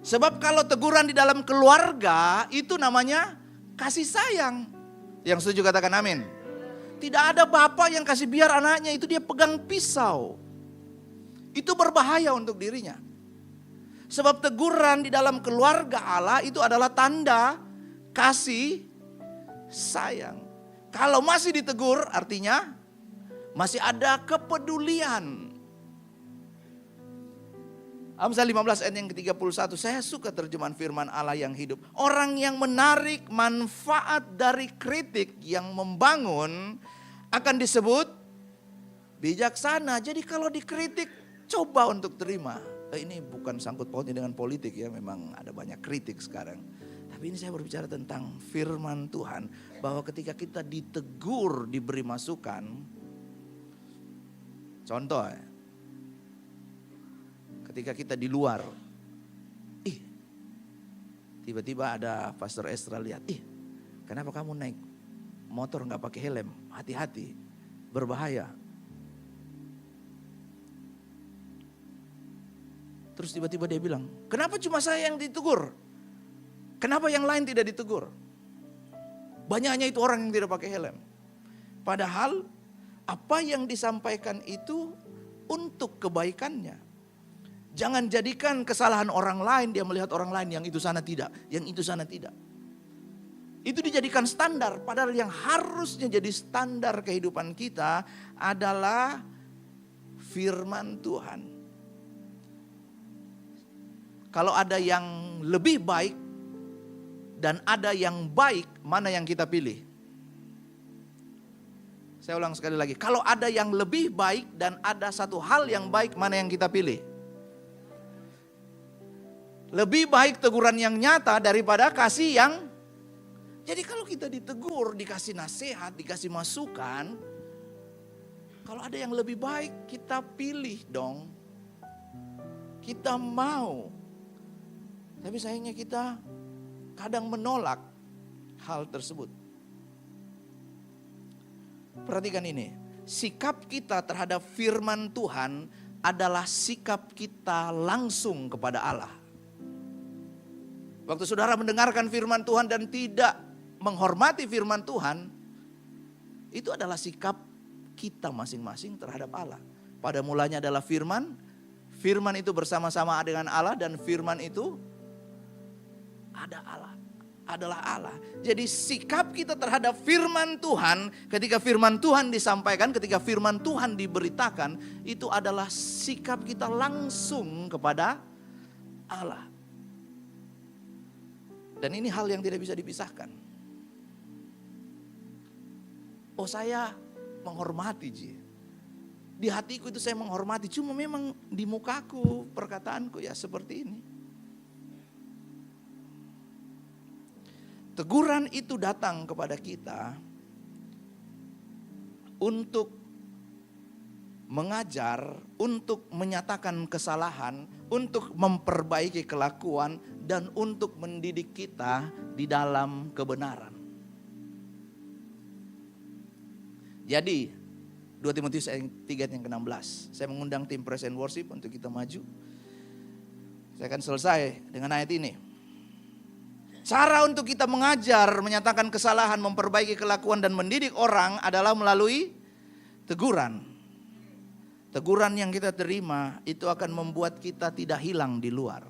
Sebab kalau teguran di dalam keluarga itu namanya kasih sayang. Yang setuju katakan amin. Tidak ada bapak yang kasih biar anaknya itu dia pegang pisau. Itu berbahaya untuk dirinya. Sebab teguran di dalam keluarga Allah itu adalah tanda kasih sayang. Kalau masih ditegur artinya masih ada kepedulian. Amsal 15 ayat yang ke-31, saya suka terjemahan firman Allah yang hidup. Orang yang menarik manfaat dari kritik yang membangun akan disebut bijaksana. Jadi kalau dikritik, coba untuk terima. Ini bukan sangkut pautnya dengan politik ya, memang ada banyak kritik sekarang. Tapi ini saya berbicara tentang firman Tuhan, bahwa ketika kita ditegur, diberi masukan. Contoh ya, ketika kita di luar, tiba-tiba ada Pastor Estra lihat, kenapa kamu naik motor nggak pakai helm? Hati-hati, berbahaya. Terus tiba-tiba dia bilang, kenapa cuma saya yang ditegur? Kenapa yang lain tidak ditegur? Banyaknya itu orang yang tidak pakai helm. Padahal apa yang disampaikan itu untuk kebaikannya. Jangan jadikan kesalahan orang lain, dia melihat orang lain yang itu sana tidak, yang itu sana tidak. Itu dijadikan standar, padahal yang harusnya jadi standar kehidupan kita adalah firman Tuhan. Kalau ada yang lebih baik dan ada yang baik, mana yang kita pilih? Saya ulang sekali lagi, kalau ada yang lebih baik dan ada satu hal yang baik, mana yang kita pilih? Lebih baik teguran yang nyata daripada kasih yang... Jadi kalau kita ditegur, dikasih nasihat, dikasih masukan, kalau ada yang lebih baik, kita pilih dong. Kita mau. Tapi sayangnya kita kadang menolak hal tersebut. Perhatikan ini, sikap kita terhadap firman Tuhan adalah sikap kita langsung kepada Allah. Waktu saudara mendengarkan firman Tuhan dan tidak menghormati firman Tuhan, itu adalah sikap kita masing-masing terhadap Allah. Pada mulanya adalah firman, firman itu bersama-sama dengan Allah, dan firman itu adalah Allah. Jadi sikap kita terhadap firman Tuhan, ketika firman Tuhan disampaikan, ketika firman Tuhan diberitakan, itu adalah sikap kita langsung kepada Allah. Dan ini hal yang tidak bisa dipisahkan. Oh, saya menghormati Ji. Di hatiku itu saya menghormati, cuma memang di mukaku, perkataanku ya seperti ini. Teguran itu datang kepada kita untuk mengajar, untuk menyatakan kesalahan, untuk memperbaiki kelakuan, dan untuk mendidik kita di dalam kebenaran. Jadi 2 Timotius 3 yang ke-16, saya mengundang tim Praise and Worship untuk kita maju. Saya akan selesai dengan ayat ini. Cara untuk kita mengajar, menyatakan kesalahan, memperbaiki kelakuan dan mendidik orang adalah melalui teguran. Teguran yang kita terima itu akan membuat kita tidak hilang di luar.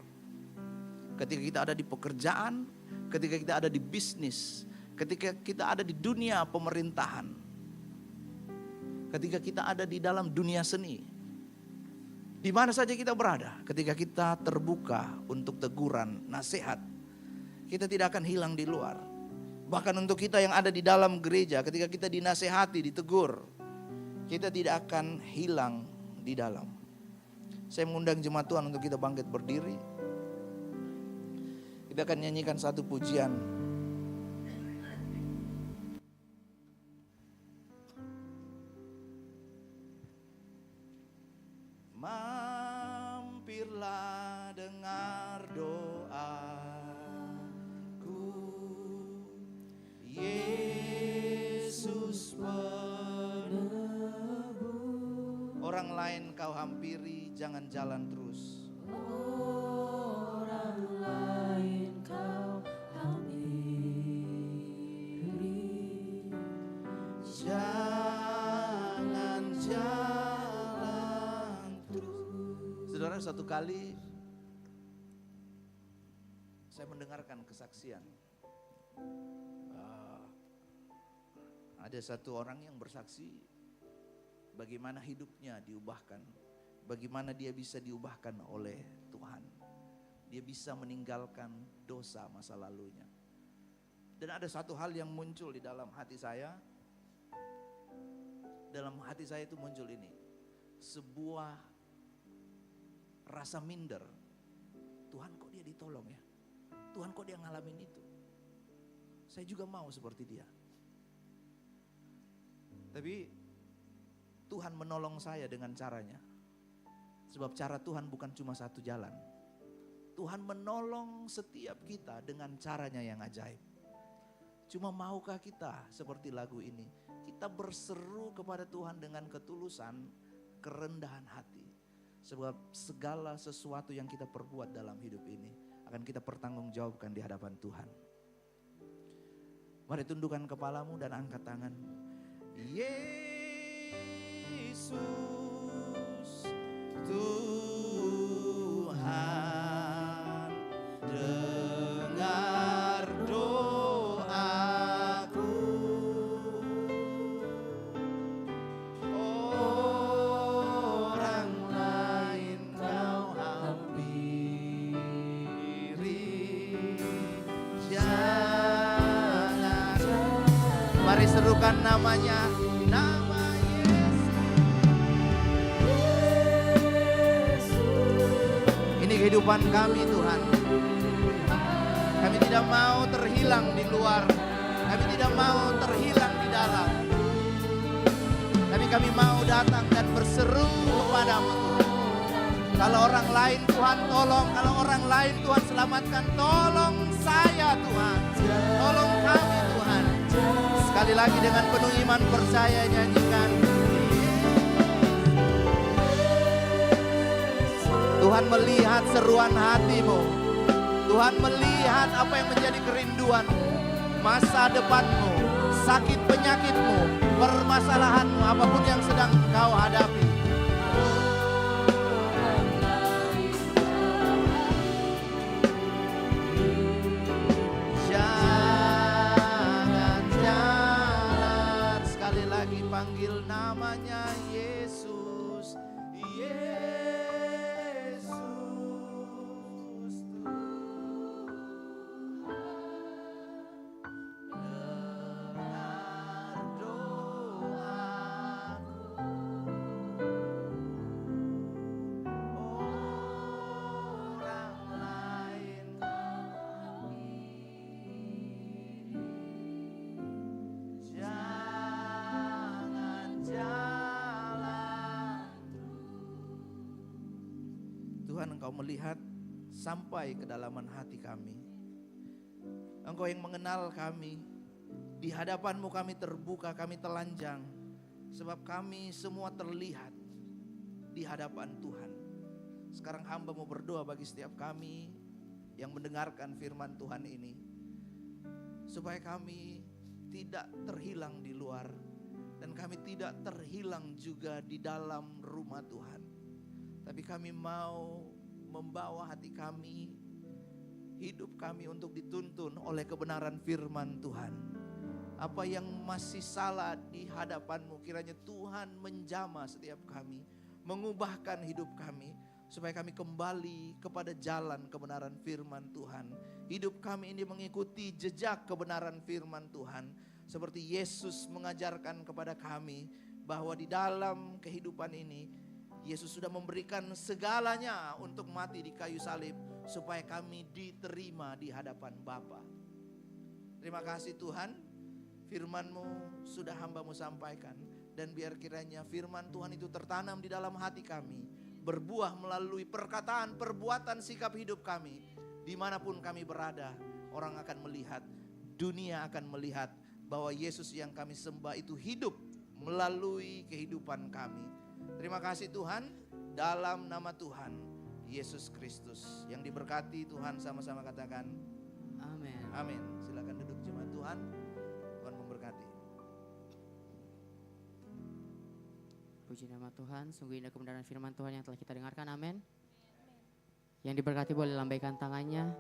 Ketika kita ada di pekerjaan, ketika kita ada di bisnis, ketika kita ada di dunia pemerintahan, ketika kita ada di dalam dunia seni, di mana saja kita berada, ketika kita terbuka untuk teguran, nasihat, kita tidak akan hilang di luar. Bahkan untuk kita yang ada di dalam gereja, ketika kita dinasehati, ditegur, kita tidak akan hilang di dalam. Saya mengundang jemaat Tuhan untuk kita bangkit berdiri. Kita akan nyanyikan satu pujian. Mampirlah dengar doa. Yesus penebus. Orang lain kau hampiri, jangan jalan terus. Orang lain kau hampiri, jangan jalan terus. Saudara, satu kali saya mendengarkan kesaksian. Ada satu orang yang bersaksi bagaimana hidupnya diubahkan, bagaimana dia bisa diubahkan oleh Tuhan. Dia bisa meninggalkan dosa masa lalunya. Dan ada satu hal yang muncul di dalam hati saya. Dalam hati saya itu muncul ini. Sebuah rasa minder. Tuhan kok dia ditolong ya? Tuhan kok dia ngalamin itu? Saya juga mau seperti dia. Tapi Tuhan menolong saya dengan caranya. Sebab cara Tuhan bukan cuma satu jalan. Tuhan menolong setiap kita dengan caranya yang ajaib. Cuma maukah kita seperti lagu ini? Kita berseru kepada Tuhan dengan ketulusan, kerendahan hati. Sebab segala sesuatu yang kita perbuat dalam hidup ini akan kita pertanggungjawabkan di hadapan Tuhan. Mari tundukkan kepalamu dan angkat tangan. Yesus Tuhan, dengar doaku. Orang lain kau hampiri, jangan. Mari serukan namanya, nama Yesus. Ini kehidupan kami Tuhan. Kami tidak mau terhilang di luar. Kami tidak mau terhilang di dalam. Tapi kami mau datang dan berseru kepadamu Tuhan. Kalau orang lain Tuhan tolong, kalau orang lain Tuhan selamatkan, tolong saya Tuhan. Tolong kami Tuhan. Sekali lagi dengan penuh iman percaya nyanyikan. Tuhan melihat seruan hatimu. Tuhan melihat apa yang menjadi kerinduanmu, masa depanmu, sakit penyakitmu, permasalahanmu, apapun yang sedang kau hadapi. Jangan jalan, sekali lagi panggil namanya Yesus. Yesus dengar doaku. Orang lain jangan jalan. Tuhan, Engkau melihat sampai kedalaman hati kami. Engkau yang mengenal kami. Di hadapan-Mu kami terbuka, kami telanjang. Sebab kami semua terlihat di hadapan Tuhan. Sekarang hamba mau berdoa bagi setiap kami yang mendengarkan firman Tuhan ini. Supaya kami tidak terhilang di luar. Dan kami tidak terhilang juga di dalam rumah Tuhan. Tapi kami mau membawa hati kami, hidup kami untuk dituntun oleh kebenaran firman Tuhan. Apa yang masih salah di hadapan-Mu, kiranya Tuhan menjamah setiap kami, mengubahkan hidup kami, supaya kami kembali kepada jalan kebenaran firman Tuhan. Hidup kami ini mengikuti jejak kebenaran firman Tuhan. Seperti Yesus mengajarkan kepada kami, bahwa di dalam kehidupan ini, Yesus sudah memberikan segalanya untuk mati di kayu salib, supaya kami diterima di hadapan Bapa. Terima kasih Tuhan. Firman-Mu sudah hamba-Mu sampaikan. Dan biar kiranya firman Tuhan itu tertanam di dalam hati kami. Berbuah melalui perkataan, perbuatan, sikap hidup kami. Dimanapun kami berada, orang akan melihat, dunia akan melihat bahwa Yesus yang kami sembah itu hidup melalui kehidupan kami. Terima kasih Tuhan, dalam nama Tuhan Yesus Kristus. Yang diberkati Tuhan, sama-sama katakan Amin. amin. Silakan duduk jemaat Tuhan. Tuhan memberkati. Puji nama Tuhan, sungguh indah kebenaran firman Tuhan yang telah kita dengarkan, amin. Yang diberkati boleh lambaikan tangannya.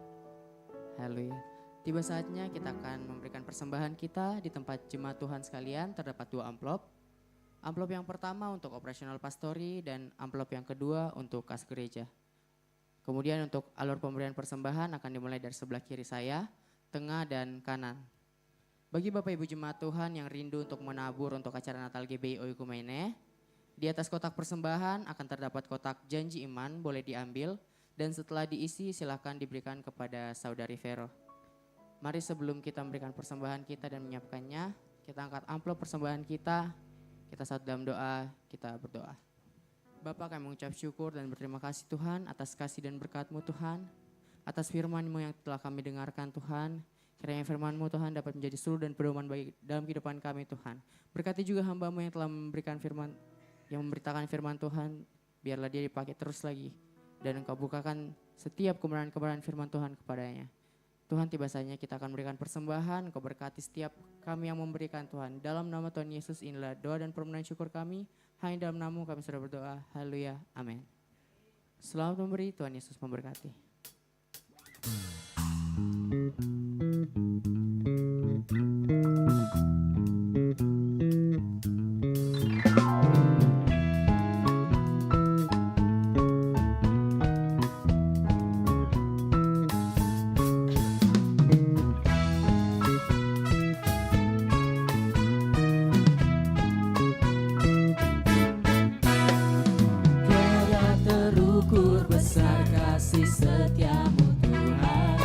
Haleluya. Tiba saatnya kita akan memberikan persembahan kita di tempat jemaat Tuhan sekalian. Terdapat 2 amplop. Amplop yang pertama untuk operasional pastori dan amplop yang kedua untuk kas gereja. Kemudian untuk alur pemberian persembahan akan dimulai dari sebelah kiri saya, tengah dan kanan. Bagi Bapak Ibu Jemaat Tuhan yang rindu untuk menabur untuk acara Natal GBI Oikumene, di atas kotak persembahan akan terdapat kotak janji iman, boleh diambil, dan setelah diisi silakan diberikan kepada Saudari Vero. Mari sebelum kita memberikan persembahan kita dan menyiapkannya, kita angkat amplop persembahan kita satu dalam doa, kita berdoa. Bapa, kami mengucap syukur dan berterima kasih Tuhan atas kasih dan berkat-Mu Tuhan, atas firman-Mu yang telah kami dengarkan Tuhan. Kiranya firman-Mu Tuhan dapat menjadi seluruh dan pedoman bagi dalam kehidupan kami Tuhan. Berkati juga hamba-Mu yang telah memberikan firman, yang memberitakan firman Tuhan, biarlah dia dipakai terus lagi. Dan Engkau bukakan setiap kebenaran-kebenaran firman Tuhan kepadanya. Tuhan, tiba saatnya kita akan memberikan persembahan, Engkau berkati setiap kami yang memberikan Tuhan. Dalam nama Tuhan Yesus inilah doa dan permohonan syukur kami. Hanya dalam nama-Mu kami sudah berdoa. Haleluya. Amin. Selamat memberi, Tuhan Yesus memberkati. Tiada terukur besar kasih setia-Mu Tuhan,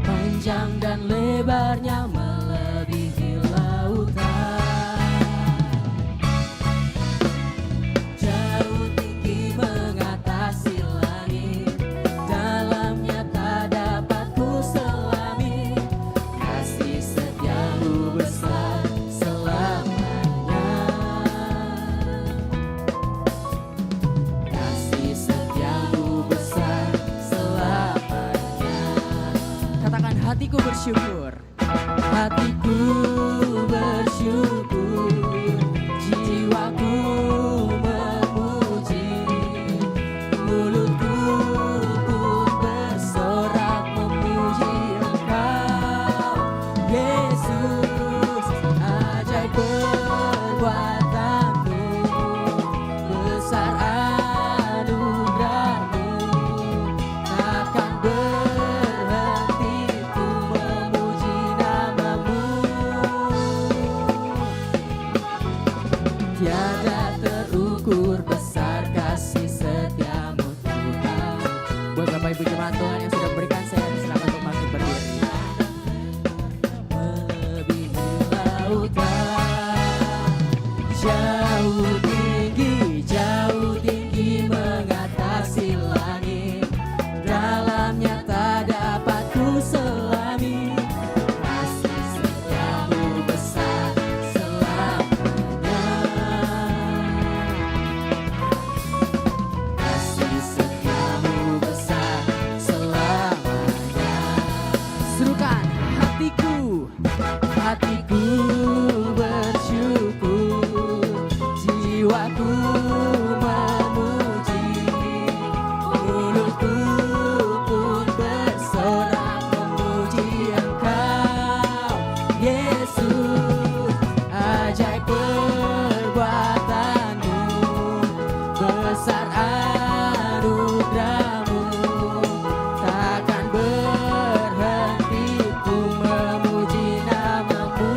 panjang dan lebarnya melebihi lautan, jauh tinggi mengatasi langit, dalamnya tak dapat ku selami. Kasih setia-Mu besar selamanya, kasih setia-Mu besar selamanya. Katakan, hatiku bersyukur. Hatiku bersyukur, jiwaku memuji, mulutku pun bersorak memuji Engkau, Yesus. Ajaib perbuatan-Mu, besar anugerah-Mu, takkan berhenti ku memuji nama-Mu. Tiada terukur besar kasih setia-Mu Tuhan. Buat Bapak Ibu Jemaat Tuhan yang sudah memberikan, saya silakan untuk bangkit berdiri. Melebihi lautan, jauh tinggi mengatasi langit, dalamnya tak dapat ku selami. Kasih setia-Mu besar selamanya, kasih setia-Mu besar selamanya. Serukan, hatiku. Hatiku bersyukur, jiwaku memuji, mulutku pun bersorak memuji Engkau, Yesus. Ajaib perbuatan-Mu, besar anugerah-Mu, takkan berhenti ku memuji nama-Mu.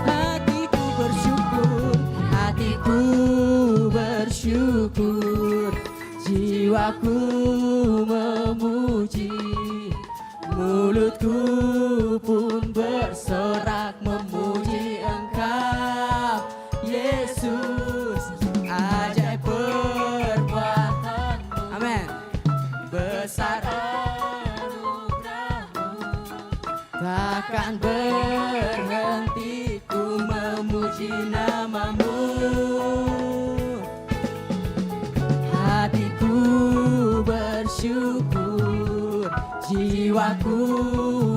Hatiku bersyukur, jiwaku memuji, mulutku pun bersorak memuji Engkau, Yesus. Ajaib perbuatan-Mu, Amin. besar anugerah-Mu, takkan berhenti ku memuji nama-Mu. Hatiku bersyukur, jiwaku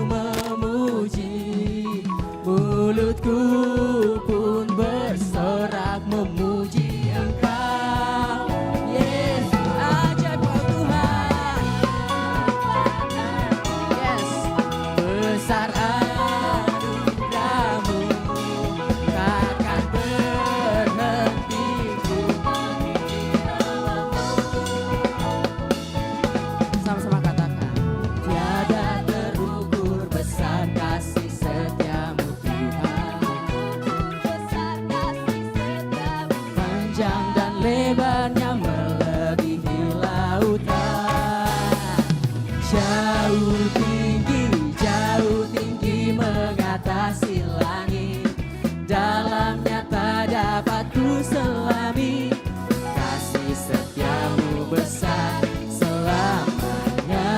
memuji, mulutku pun bersorak memuji Engkau, Yesus. Ajaib Tuhan, yes, besar anugerah-Mu, takkan berhenti ku memuji nama-Mu. jauh tinggi mengatasi langit. Dalamnya tak dapat ku selami, kasih setiamu besar selamanya.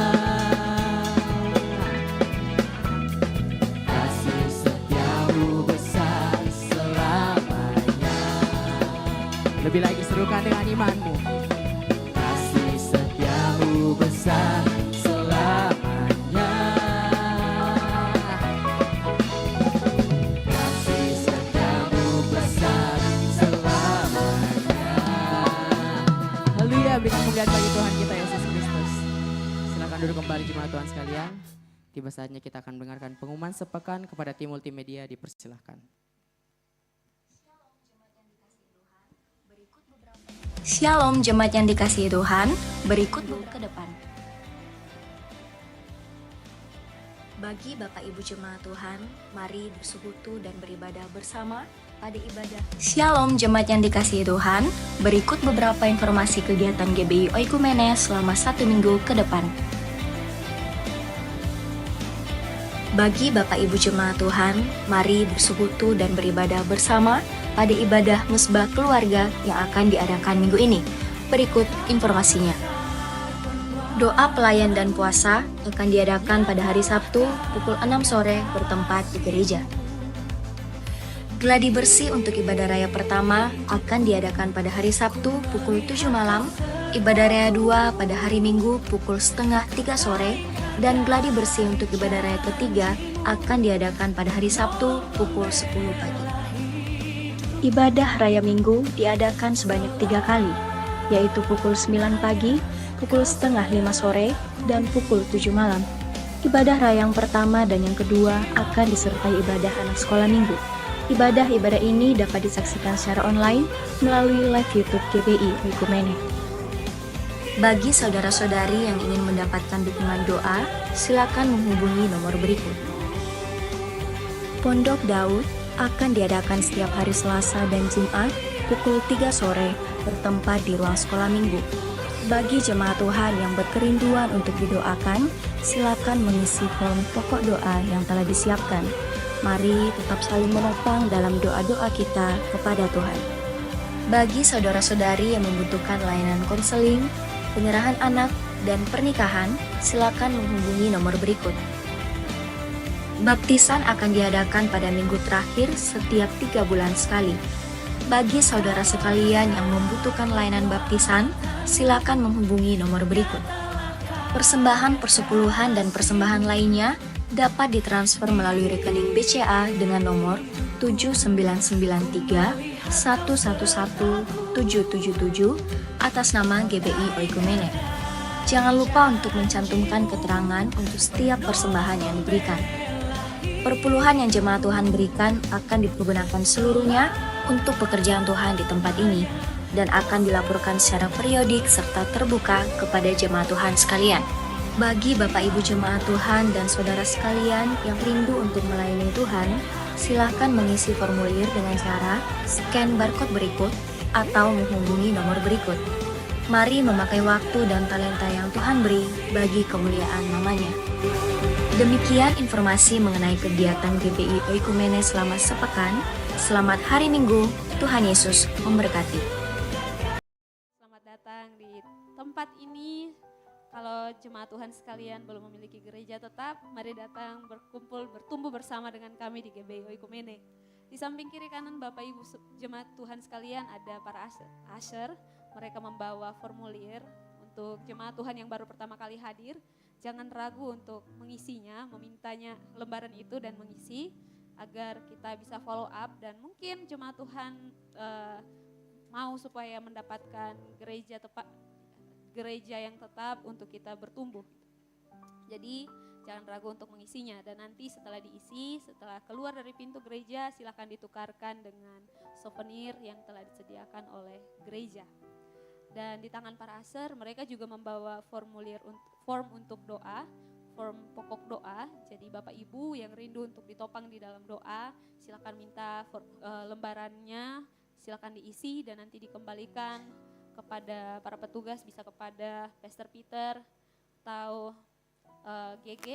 Kasih setiamu besar selamanya. Lebih lagi serukan dengan imanmu. Kasih setiamu besar selamanya. Kasih setiamu besar selamanya. Haleluya, berikan kemuliaan bagi Tuhan kita Yesus Kristus. Silakan duduk kembali jemaat Tuhan sekalian. Tiba saatnya kita akan mendengarkan pengumuman sepekan. Kepada tim multimedia dipersilahkan. Shalom jemaat yang dikasihi Tuhan, berikut ke depan. Bagi Bapak Ibu jemaat Tuhan, mari bersekutu dan beribadah bersama pada ibadah. Shalom jemaat yang dikasihi Tuhan, berikut beberapa informasi kegiatan GBI Oikumene selama 1 minggu ke depan. Bagi Bapak Ibu jemaat Tuhan, mari bersekutu dan beribadah bersama pada ibadah Mesbah Keluarga yang akan diadakan minggu ini. Berikut informasinya. Doa pelayan dan puasa akan diadakan pada hari Sabtu pukul 6 sore bertempat di gereja. Gladi bersih untuk ibadah raya pertama akan diadakan pada hari Sabtu pukul 7 malam, ibadah raya 2 pada hari Minggu pukul setengah 3 sore, dan gladi bersih untuk ibadah raya ketiga akan diadakan pada hari Sabtu pukul 10 pagi. Ibadah raya Minggu diadakan sebanyak 3 kali, yaitu pukul 9 pagi, pukul setengah 5 sore, dan pukul 7 malam. Ibadah raya yang pertama dan yang kedua akan disertai ibadah anak sekolah minggu. Ibadah-ibadah ini dapat disaksikan secara online melalui live YouTube GBI Oikumene. Bagi saudara-saudari yang ingin mendapatkan dukungan doa, silakan menghubungi nomor berikut. Pondok Daud akan diadakan setiap hari Selasa dan Jumat pukul 3 sore bertempat di ruang sekolah minggu. Bagi jemaat Tuhan yang berkerinduan untuk didoakan, silakan mengisi form pokok doa yang telah disiapkan. Mari tetap saling menopang dalam doa-doa kita kepada Tuhan. Bagi saudara-saudari yang membutuhkan layanan konseling, penyerahan anak, dan pernikahan, silakan menghubungi nomor berikut. Baptisan akan diadakan pada minggu terakhir setiap 3 bulan sekali. Bagi saudara sekalian yang membutuhkan layanan baptisan, silakan menghubungi nomor berikut. Persembahan persepuluhan dan persembahan lainnya dapat ditransfer melalui rekening BCA dengan nomor 7993 111 777 atas nama GBI Oikumene. Jangan lupa untuk mencantumkan keterangan untuk setiap persembahan yang diberikan. Perpuluhan yang jemaat Tuhan berikan akan dipergunakan seluruhnya untuk pekerjaan Tuhan di tempat ini dan akan dilaporkan secara periodik serta terbuka kepada jemaat Tuhan sekalian. Bagi Bapak Ibu jemaat Tuhan dan saudara sekalian yang rindu untuk melayani Tuhan, silakan mengisi formulir dengan cara scan barcode berikut atau menghubungi nomor berikut. Mari memakai waktu dan talenta yang Tuhan beri bagi kemuliaan namanya. Demikian informasi mengenai kegiatan GBI Oikumene selama sepekan. Selamat hari Minggu, Tuhan Yesus memberkati. Selamat datang di tempat ini. Kalau jemaat Tuhan sekalian belum memiliki gereja tetap, mari datang berkumpul, bertumbuh bersama dengan kami di GBI Oikumene. Di samping kiri kanan Bapak Ibu jemaat Tuhan sekalian ada para usher. Mereka membawa formulir untuk jemaat Tuhan yang baru pertama kali hadir. Jangan ragu untuk mengisinya, memintanya lembaran itu dan mengisi agar kita bisa follow up dan mungkin jemaat Tuhan mau supaya mendapatkan gereja yang tetap untuk kita bertumbuh. Jadi jangan ragu untuk mengisinya dan nanti setelah diisi, setelah keluar dari pintu gereja silakan ditukarkan dengan souvenir yang telah disediakan oleh gereja. Dan di tangan para usher mereka juga membawa form untuk doa, form pokok doa. Jadi Bapak Ibu yang rindu untuk ditopang di dalam doa, silakan minta lembarannya, silakan diisi dan nanti dikembalikan kepada para petugas, bisa kepada Pastor Peter atau GG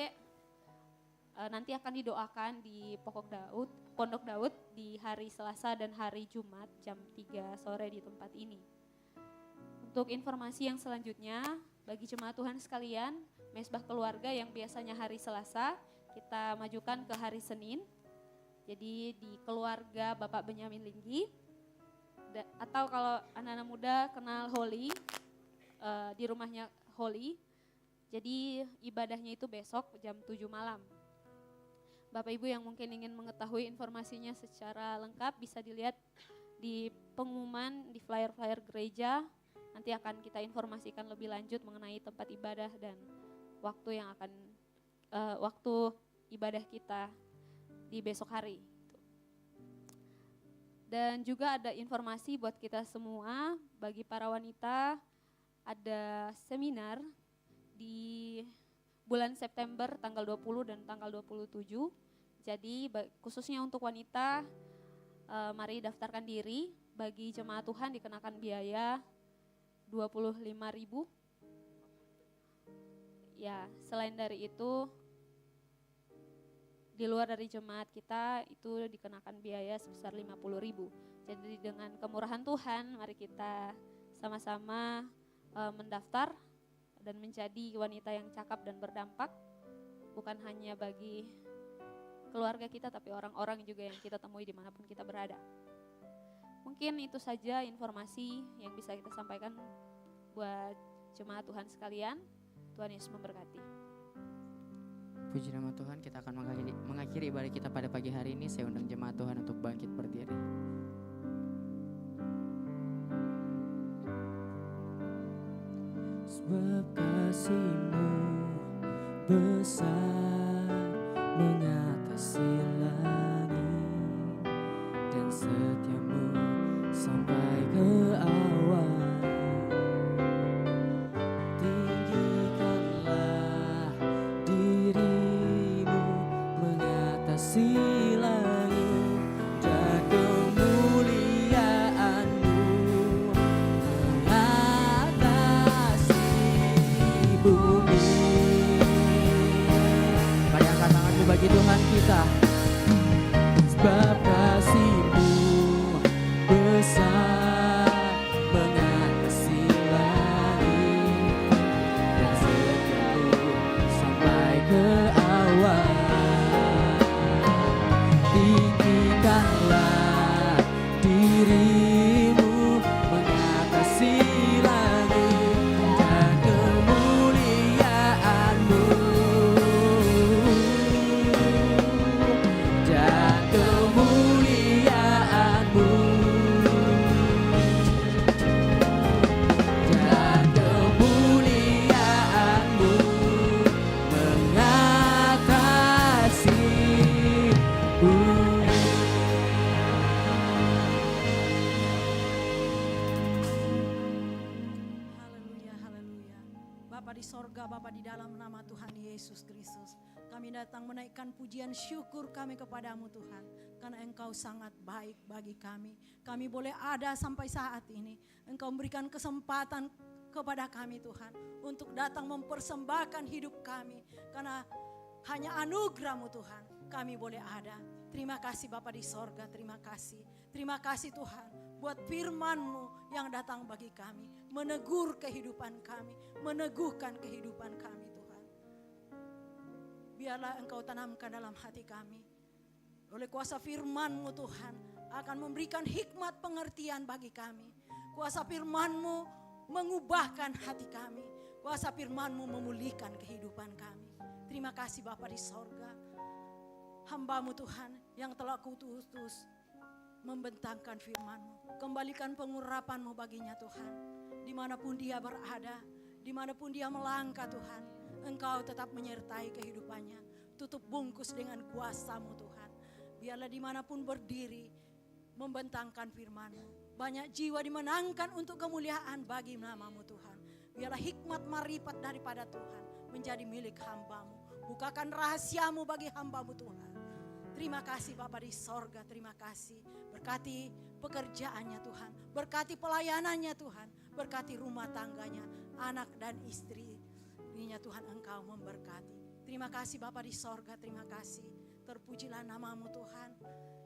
nanti akan didoakan di Pondok Daud di hari Selasa dan hari Jumat jam 3 sore di tempat ini. Untuk informasi yang selanjutnya, bagi jemaat Tuhan sekalian, Mesbah Keluarga yang biasanya hari Selasa, kita majukan ke hari Senin. Jadi di keluarga Bapak Benyamin Linggi, atau kalau anak-anak muda kenal Holy, di rumahnya Holy. Jadi ibadahnya itu besok jam 7 malam. Bapak Ibu yang mungkin ingin mengetahui informasinya secara lengkap bisa dilihat di pengumuman di flyer-flyer gereja. Nanti akan kita informasikan lebih lanjut mengenai tempat ibadah dan waktu yang akan waktu ibadah kita di besok hari. Dan juga ada informasi buat kita semua, bagi para wanita ada seminar di bulan September tanggal 20 dan tanggal 27. Jadi khususnya untuk wanita, mari daftarkan diri. Bagi jemaat Tuhan dikenakan biaya 25.000. Ya, selain dari itu, di luar dari jemaat kita itu dikenakan biaya sebesar 50.000. Jadi dengan kemurahan Tuhan, mari kita sama-sama mendaftar dan menjadi wanita yang cakap dan berdampak, bukan hanya bagi keluarga kita, tapi orang-orang juga yang kita temui dimanapun kita berada. Mungkin itu saja informasi yang bisa kita sampaikan buat jemaat Tuhan sekalian. Tuhan Yesus memberkati. Puji nama Tuhan, kita akan mengakhiri ibadah kita pada pagi hari ini. Saya undang jemaat Tuhan untuk bangkit berdiri. Sebab kasih-Mu besar mengatasi langit, dan setia-Mu sampai ke awal. Tinggikanlah diri-Mu mengatasi langit, dan kemuliaan-Mu mengatasi bumi. Mari angkat tanganmu bagi Tuhan kita. Sebab kasih-Mu besar mengatasi langit, dan setia-Mu sampai ke awal. Tinggikanlah diri-Mu mengatasi langit, dan kemuliaan-Mu dan kemuliaan-Mu dan kemuliaan-Mu mengatasi bumi. Haleluya, haleluya. Bapa di sorga, Bapa di dalam nama Tuhan Yesus Kristus, kami datang menaikkan pujian syukur kami kepadamu Tuhan, karena Engkau sangat baik bagi kami. Kami boleh ada sampai saat ini. Engkau memberikan kesempatan kepada kami Tuhan, untuk datang mempersembahkan hidup kami, karena hanya anugerah-Mu Tuhan kami boleh ada. Terima kasih Bapa di sorga, terima kasih. Terima kasih Tuhan buat firman-Mu yang datang bagi kami, menegur kehidupan kami, meneguhkan kehidupan kami Tuhan. Biarlah Engkau tanamkan dalam hati kami, oleh kuasa firman-Mu Tuhan, akan memberikan hikmat pengertian bagi kami. Kuasa firman-Mu mengubahkan hati kami. Kuasa firman-Mu memulihkan kehidupan kami. Terima kasih Bapa di sorga. Hamba-Mu Tuhan yang telah kuutus membentangkan firman-Mu. Kembalikan pengurapan-Mu baginya Tuhan. Dimanapun dia berada, dimanapun dia melangkah Tuhan, Engkau tetap menyertai kehidupannya. Tutup bungkus dengan kuasa-Mu Tuhan. Biarlah dimanapun berdiri, membentangkan firman-Mu. Banyak jiwa dimenangkan untuk kemuliaan bagi nama-Mu Tuhan. Biarlah hikmat marifat daripada Tuhan menjadi milik hamba-Mu. Bukakan rahasia-Mu bagi hamba-Mu Tuhan. Terima kasih Bapa di sorga, terima kasih. Berkati pekerjaannya Tuhan, berkati pelayanannya Tuhan, berkati rumah tangganya, anak dan istri. Ininya Tuhan Engkau memberkati. Terima kasih Bapa di sorga, terima kasih. Terpujilah namamu Tuhan.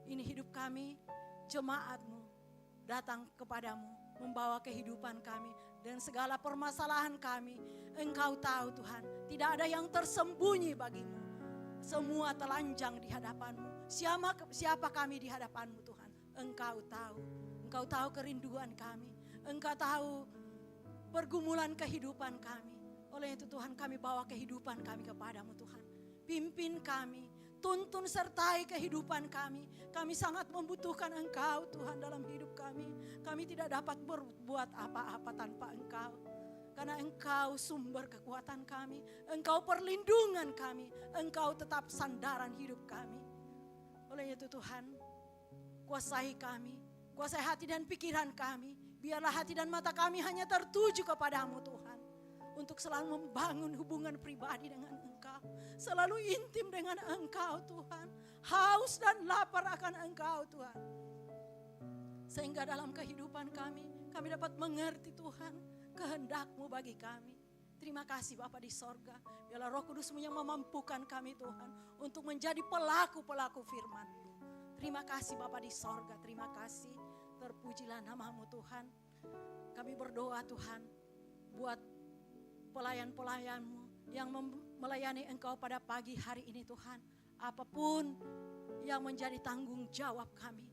Ini hidup kami, jemaat-Mu datang kepadamu, membawa kehidupan kami dan segala permasalahan kami. Engkau tahu Tuhan, tidak ada yang tersembunyi bagimu. Semua telanjang di hadapan-Mu. Siapa kami di hadapan-Mu Tuhan? Engkau tahu. Engkau tahu kerinduan kami. Engkau tahu pergumulan kehidupan kami. Oleh itu Tuhan, kami bawa kehidupan kami kepadamu Tuhan. Pimpin kami, tuntun sertai kehidupan kami. Kami sangat membutuhkan Engkau Tuhan dalam hidup kami. Kami tidak dapat berbuat apa-apa tanpa Engkau. Karena Engkau sumber kekuatan kami. Engkau perlindungan kami. Engkau tetap sandaran hidup kami. Oleh itu Tuhan, kuasai kami. Kuasai hati dan pikiran kami. Biarlah hati dan mata kami hanya tertuju kepadamu Tuhan. Untuk selalu membangun hubungan pribadi dengan Engkau. Selalu intim dengan Engkau Tuhan. Haus dan lapar akan Engkau Tuhan. Sehingga dalam kehidupan kami dapat mengerti Tuhan kehendak-Mu bagi kami. Terima kasih Bapa di sorga. Biarlah Roh Kudus-Mu yang memampukan kami Tuhan. Untuk menjadi pelaku-pelaku firman-Mu. Terima kasih Bapa di sorga, terima kasih. Terpujilah namamu Tuhan. Kami berdoa Tuhan buat pelayan-pelayan-Mu yang melayani Engkau pada pagi hari ini Tuhan. Apapun yang menjadi tanggung jawab kami.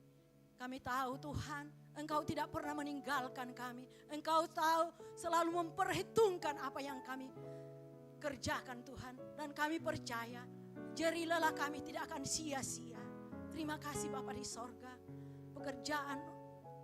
Kami tahu Tuhan, Engkau tidak pernah meninggalkan kami. Engkau tahu selalu memperhitungkan apa yang kami kerjakan Tuhan. Dan kami percaya jerih lelah kami tidak akan sia-sia. Terima kasih Bapa di sorga. Pekerjaan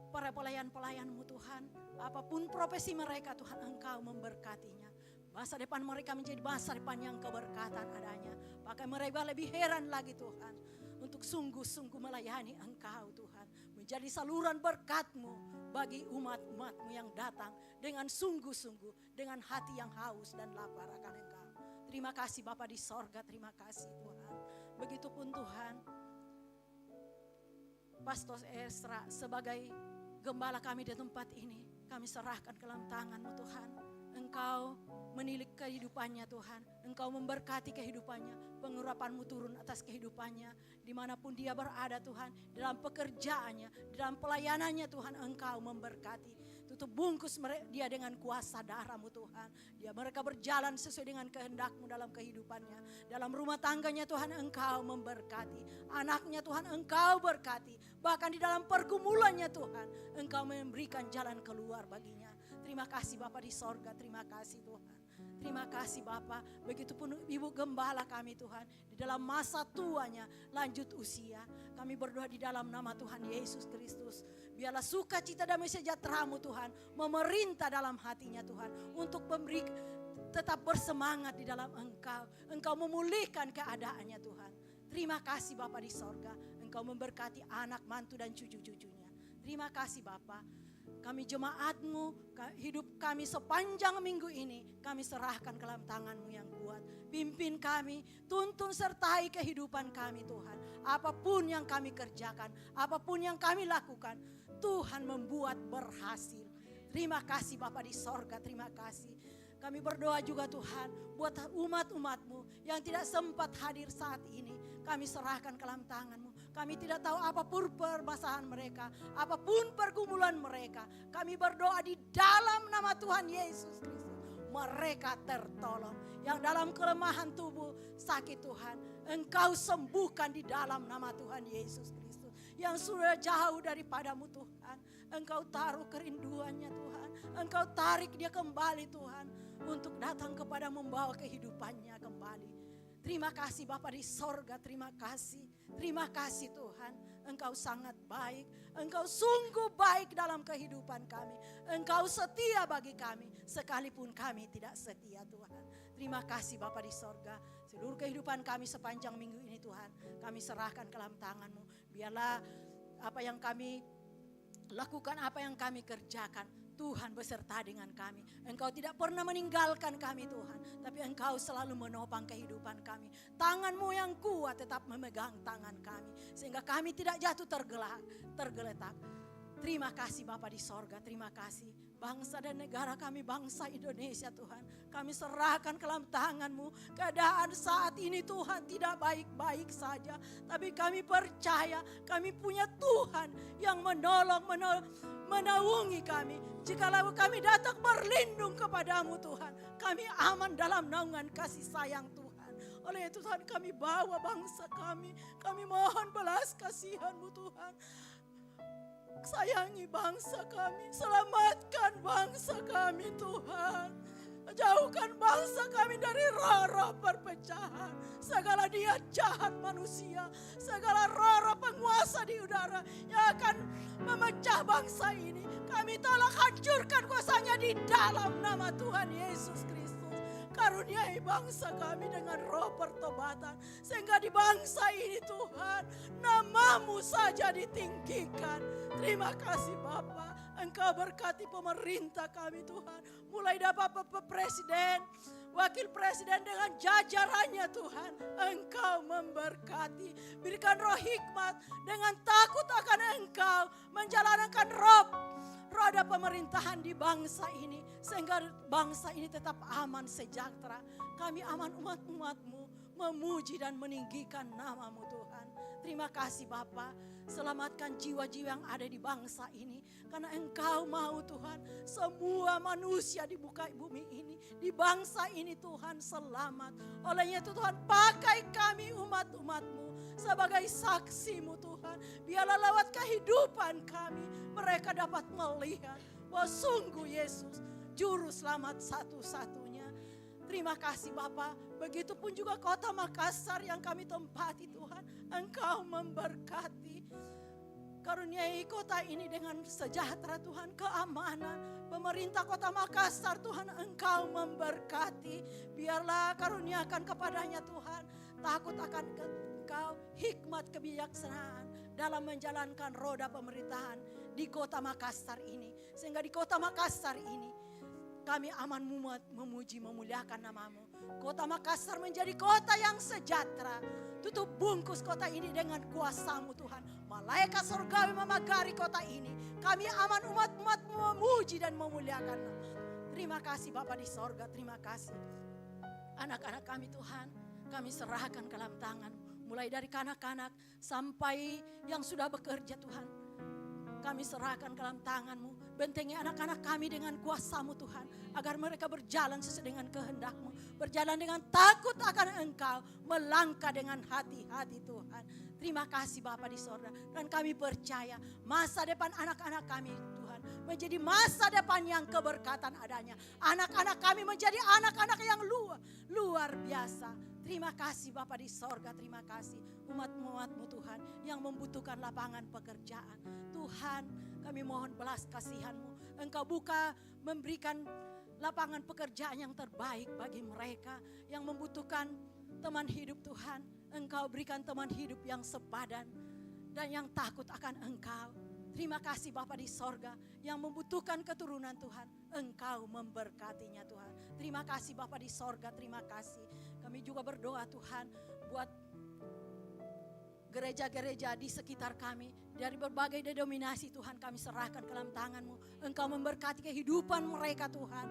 para pelayan-pelayan-Mu Tuhan. Apapun profesi mereka Tuhan, Engkau memberkatinya. Masa depan mereka menjadi masa depan yang keberkatan adanya. Bahkan mereka lebih heran lagi Tuhan. Untuk sungguh-sungguh melayani Engkau Tuhan. Menjadi saluran berkat-Mu bagi umat-umat-Mu yang datang. Dengan sungguh-sungguh. Dengan hati yang haus dan lapar akan Engkau. Terima kasih Bapa di sorga, terima kasih Tuhan. Begitupun Tuhan. Pastor Esra sebagai gembala kami di tempat ini. Kami serahkan ke dalam tangan-Mu Tuhan. Engkau menilik kehidupannya Tuhan. Engkau memberkati kehidupannya. Pengurapan-Mu turun atas kehidupannya. Dimanapun dia berada Tuhan. Dalam pekerjaannya. Dalam pelayanannya Tuhan. Engkau memberkati. Tutup bungkus dia dengan kuasa darah-Mu Tuhan. Mereka berjalan sesuai dengan kehendak-Mu dalam kehidupannya. Dalam rumah tangganya Tuhan Engkau memberkati. Anaknya Tuhan Engkau berkati. Bahkan di dalam pergumulannya Tuhan. Engkau memberikan jalan keluar baginya. Terima kasih Bapa di sorga, terima kasih Tuhan. Terima kasih Bapa. Begitupun Ibu Gembala kami Tuhan. Di dalam masa tuanya lanjut usia. Kami berdoa di dalam nama Tuhan Yesus Kristus. Biarlah sukacita damai sejahtera-Mu Tuhan. Memerintah dalam hatinya Tuhan. Untuk memberi tetap bersemangat di dalam Engkau. Engkau memulihkan keadaannya Tuhan. Terima kasih Bapa di sorga. Engkau memberkati anak, mantu dan cucu-cucunya. Terima kasih Bapa. Kami jemaat-Mu, hidup kami sepanjang minggu ini, kami serahkan ke dalam tangan-Mu yang kuat. Pimpin kami, tuntun sertai kehidupan kami Tuhan. Apapun yang kami kerjakan, apapun yang kami lakukan, Tuhan membuat berhasil. Terima kasih Bapa di sorga, terima kasih. Kami berdoa juga Tuhan buat umat-umat-Mu yang tidak sempat hadir saat ini. Kami serahkan ke dalam tangan-Mu. Kami tidak tahu apapun permasalahan mereka, apapun pergumulan mereka. Kami berdoa di dalam nama Tuhan Yesus Kristus. Mereka tertolong. Yang dalam kelemahan tubuh sakit Tuhan, Engkau sembuhkan di dalam nama Tuhan Yesus Kristus. Yang sudah jauh daripada-Mu Tuhan, Engkau taruh kerinduannya Tuhan. Engkau tarik dia kembali Tuhan. Untuk datang kepada membawa kehidupannya kembali. Terima kasih Bapa di sorga, terima kasih. Terima kasih Tuhan, Engkau sangat baik. Engkau sungguh baik dalam kehidupan kami. Engkau setia bagi kami, sekalipun kami tidak setia Tuhan. Terima kasih Bapa di sorga. Seluruh kehidupan kami sepanjang minggu ini Tuhan, kami serahkan ke dalam tangan-Mu. Biarlah apa yang kami lakukan, apa yang kami kerjakan, Tuhan beserta dengan kami. Engkau tidak pernah meninggalkan kami Tuhan. Tapi Engkau selalu menopang kehidupan kami. Tangan-Mu yang kuat tetap memegang tangan kami. Sehingga kami tidak jatuh tergeletak. Terima kasih Bapa di sorga, terima kasih. bangsa dan negara kami, bangsa Indonesia Tuhan. Kami serahkan ke dalam tangan-Mu. Keadaan saat ini Tuhan tidak baik-baik saja. Tapi kami percaya kami punya Tuhan yang menolong, menaungi kami. Jikalau kami datang berlindung kepadamu Tuhan, kami aman dalam naungan kasih sayang Tuhan. Oleh itu Tuhan, kami bawa bangsa kami mohon belas kasihan-Mu Tuhan. Sayangi bangsa kami, selamatkan bangsa kami Tuhan. Jauhkan bangsa kami dari roh-roh perpecahan. Segala niat jahat manusia, segala roh-roh penguasa di udara yang akan memecah bangsa ini, kami tolak hancurkan kuasanya di dalam nama Tuhan Yesus Kristus. Karuniai bangsa kami dengan roh pertobatan, sehingga di bangsa ini Tuhan, nama-Mu saja ditinggikan. Terima kasih Bapa, Engkau berkati pemerintah kami Tuhan. Mulai dari Bapak Presiden, Wakil Presiden dengan jajarannya Tuhan, Engkau memberkati. Berikan roh hikmat dengan takut akan Engkau, menjalankan roda pemerintahan di bangsa ini, sehingga bangsa ini tetap aman sejahtera. Kami aman umat-umat-Mu, memuji dan meninggikan nama-Mu Tuhan. Terima kasih Bapa, selamatkan jiwa-jiwa yang ada di bangsa ini. Karena Engkau mau Tuhan, semua manusia di muka bumi ini, di bangsa ini Tuhan selamat. Olehnya itu Tuhan, pakai kami umat-umat-Mu sebagai saksi-Mu Tuhan. Biarlah lewat kehidupan kami, mereka dapat melihat bahwa sungguh Yesus juru selamat satu-satunya. Terima kasih Bapa. Begitupun juga kota Makassar yang kami tempati Tuhan, Engkau memberkati. Karuniai kota ini dengan sejahtera Tuhan, keamanan. Pemerintah kota Makassar Tuhan, Engkau memberkati. Biarlah karuniakan kepadanya Tuhan, takut akan Engkau, hikmat kebijaksanaan dalam menjalankan roda pemerintahan di kota Makassar ini. Sehingga di kota Makassar ini kami aman memuji memuliakan nama-Mu. Kota Makassar menjadi kota yang sejahtera. Tutup bungkus kota ini dengan kuasa-Mu Tuhan. Malaikat surgawi memagari kota ini. Kami aman umat-umat-Mu memuji dan memuliakan nama. Terima kasih Bapa di sorga, terima kasih. Anak-anak kami Tuhan, kami serahkan ke dalam tangan. Mulai dari kanak-kanak sampai yang sudah bekerja Tuhan. Kami serahkan ke dalam tangan-Mu. Bentengi anak-anak kami dengan kuasa-Mu Tuhan. Agar mereka berjalan sesuai dengan kehendak-Mu. Berjalan dengan takut akan Engkau. Melangkah dengan hati-hati Tuhan. Terima kasih Bapa di sorga. Dan kami percaya masa depan anak-anak kami Tuhan. Menjadi masa depan yang keberkatan adanya. Anak-anak kami menjadi anak-anak yang luar biasa. Terima kasih Bapa di sorga, terima kasih umat-umat-Mu Tuhan yang membutuhkan lapangan pekerjaan. Tuhan, kami mohon belas kasihan-Mu. Engkau buka memberikan lapangan pekerjaan yang terbaik bagi mereka yang membutuhkan teman hidup Tuhan. Engkau berikan teman hidup yang sepadan dan yang takut akan Engkau. Terima kasih Bapa di sorga yang membutuhkan keturunan Tuhan. Engkau memberkatinya Tuhan. Terima kasih Bapa di sorga, terima kasih. Kami juga berdoa Tuhan buat gereja-gereja di sekitar kami. Dari berbagai denominasi Tuhan kami serahkan ke dalam tangan-Mu. Engkau memberkati kehidupan mereka Tuhan.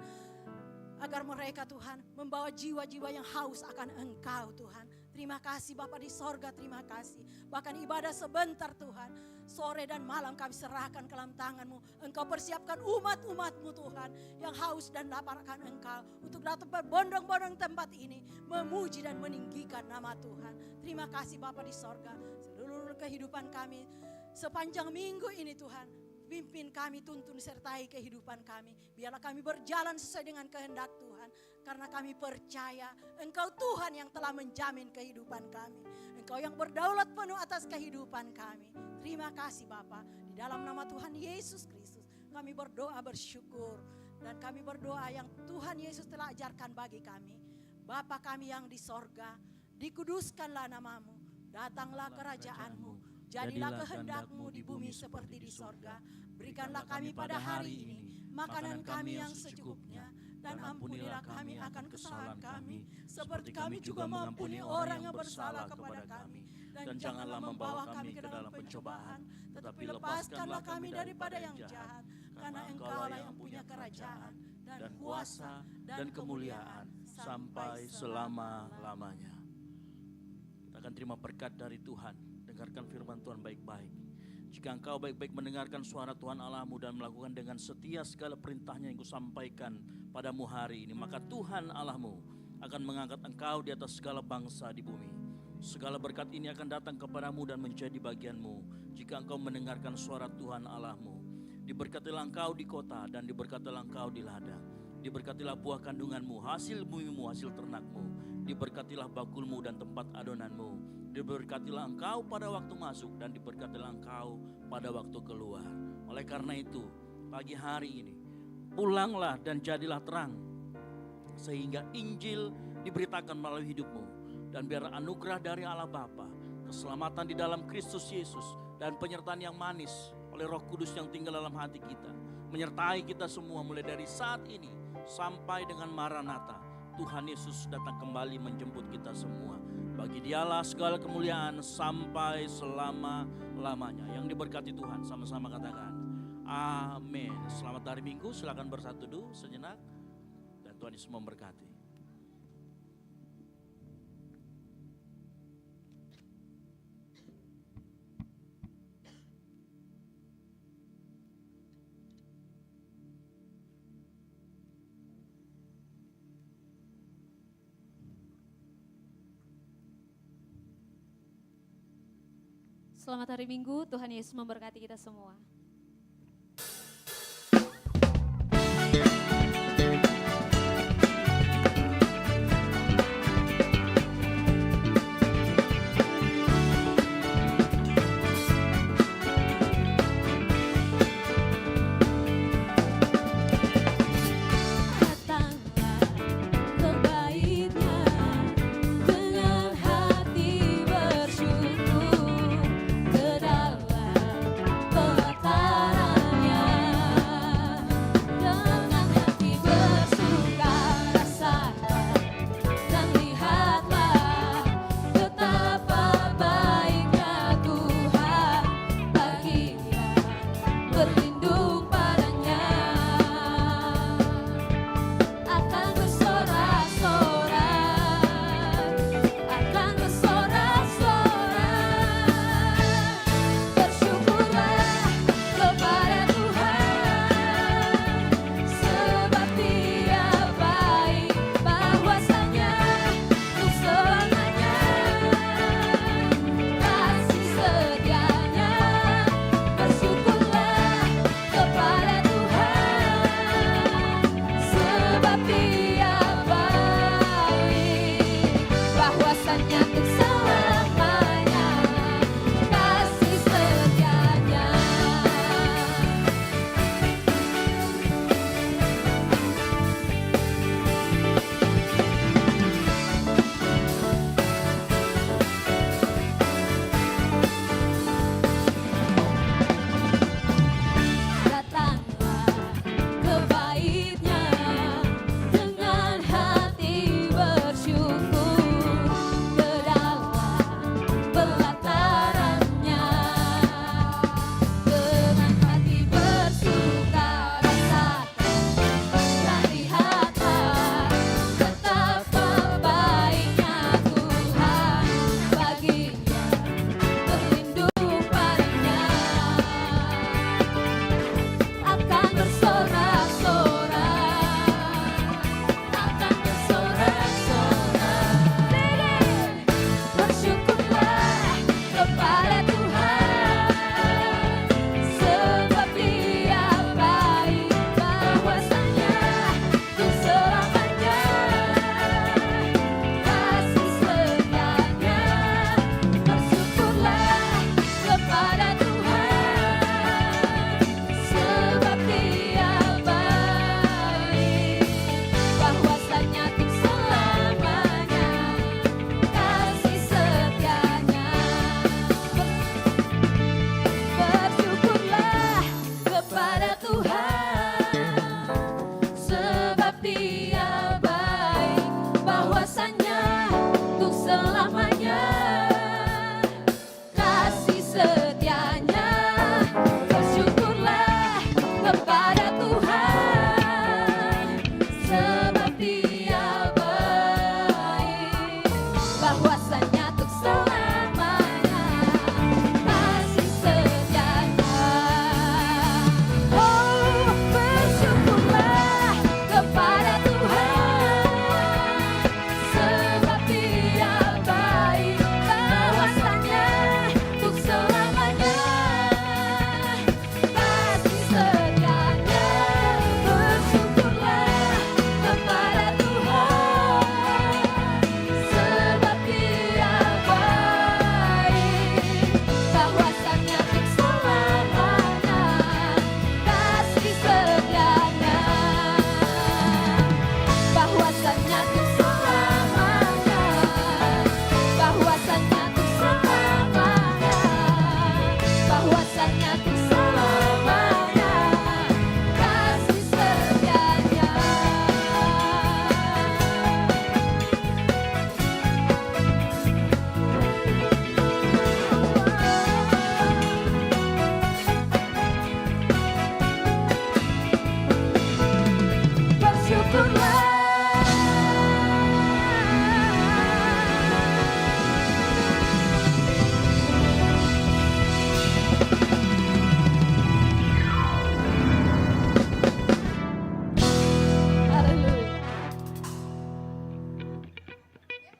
Agar mereka Tuhan membawa jiwa-jiwa yang haus akan Engkau Tuhan. Terima kasih Bapa di sorga, terima kasih. Bahkan ibadah sebentar Tuhan, sore dan malam kami serahkan ke dalam tangan-Mu. Engkau persiapkan umat-umat-Mu Tuhan yang haus dan lapar akan Engkau. Untuk datang berbondong-bondong tempat ini, memuji dan meninggikan nama Tuhan. Terima kasih Bapa di sorga. Seluruh kehidupan kami sepanjang minggu ini Tuhan, pimpin kami, tuntun sertai kehidupan kami. Biarlah kami berjalan sesuai dengan kehendak Tuhan. Karena kami percaya Engkau Tuhan yang telah menjamin kehidupan kami. Engkau yang berdaulat penuh atas kehidupan kami. Terima kasih Bapa. Di dalam nama Tuhan Yesus Kristus kami berdoa bersyukur. Dan kami berdoa yang Tuhan Yesus telah ajarkan bagi kami. Bapa kami yang di sorga, dikuduskanlah nama-Mu. Datanglah kerajaan-Mu. Jadilah kehendak-Mu di bumi seperti di sorga. Berikanlah kami pada hari ini makanan kami yang secukupnya. Dan ampunilah kami akan kesalahan kami, seperti kami juga mengampuni orang yang bersalah kepada kami. Dan janganlah membawa kami ke dalam pencobaan, tetapi lepaskanlah kami daripada yang jahat. karena Engkaulah yang punya kerajaan dan kuasa dan kemuliaan sampai selama-lamanya. Kita akan terima berkat dari Tuhan. Dengarkan firman Tuhan baik-baik. Jika engkau baik-baik mendengarkan suara Tuhan Allahmu dan melakukan dengan setia segala perintahnya yang kusampaikan padamu hari ini, maka Tuhan Allahmu akan mengangkat engkau di atas segala bangsa di bumi. Segala berkat ini akan datang kepadamu dan menjadi bagianmu jika engkau mendengarkan suara Tuhan Allahmu. Diberkatilah engkau di kota dan diberkatilah engkau di ladang. Diberkatilah buah kandunganmu, hasil bumimu, hasil ternakmu. Diberkatilah bakulmu dan tempat adonanmu. Diberkatilah engkau pada waktu masuk dan diberkatilah engkau pada waktu keluar. Oleh karena itu, pagi hari ini, pulanglah dan jadilah terang. Sehingga Injil diberitakan melalui hidupmu. Dan biar anugerah dari Allah Bapa, keselamatan di dalam Kristus Yesus, dan penyertaan yang manis oleh Roh Kudus yang tinggal dalam hati kita, menyertai kita semua mulai dari saat ini sampai dengan Maranatha. Tuhan Yesus datang kembali menjemput kita semua. Bagi Dialah segala kemuliaan sampai selama-lamanya. Yang diberkati Tuhan, sama-sama katakan amin. Selamat hari Minggu, silakan bersatu dulu sejenak dan Tuhan Yesus memberkati. Selamat hari Minggu, Tuhan Yesus memberkati kita semua. Dia baik, bahwasanya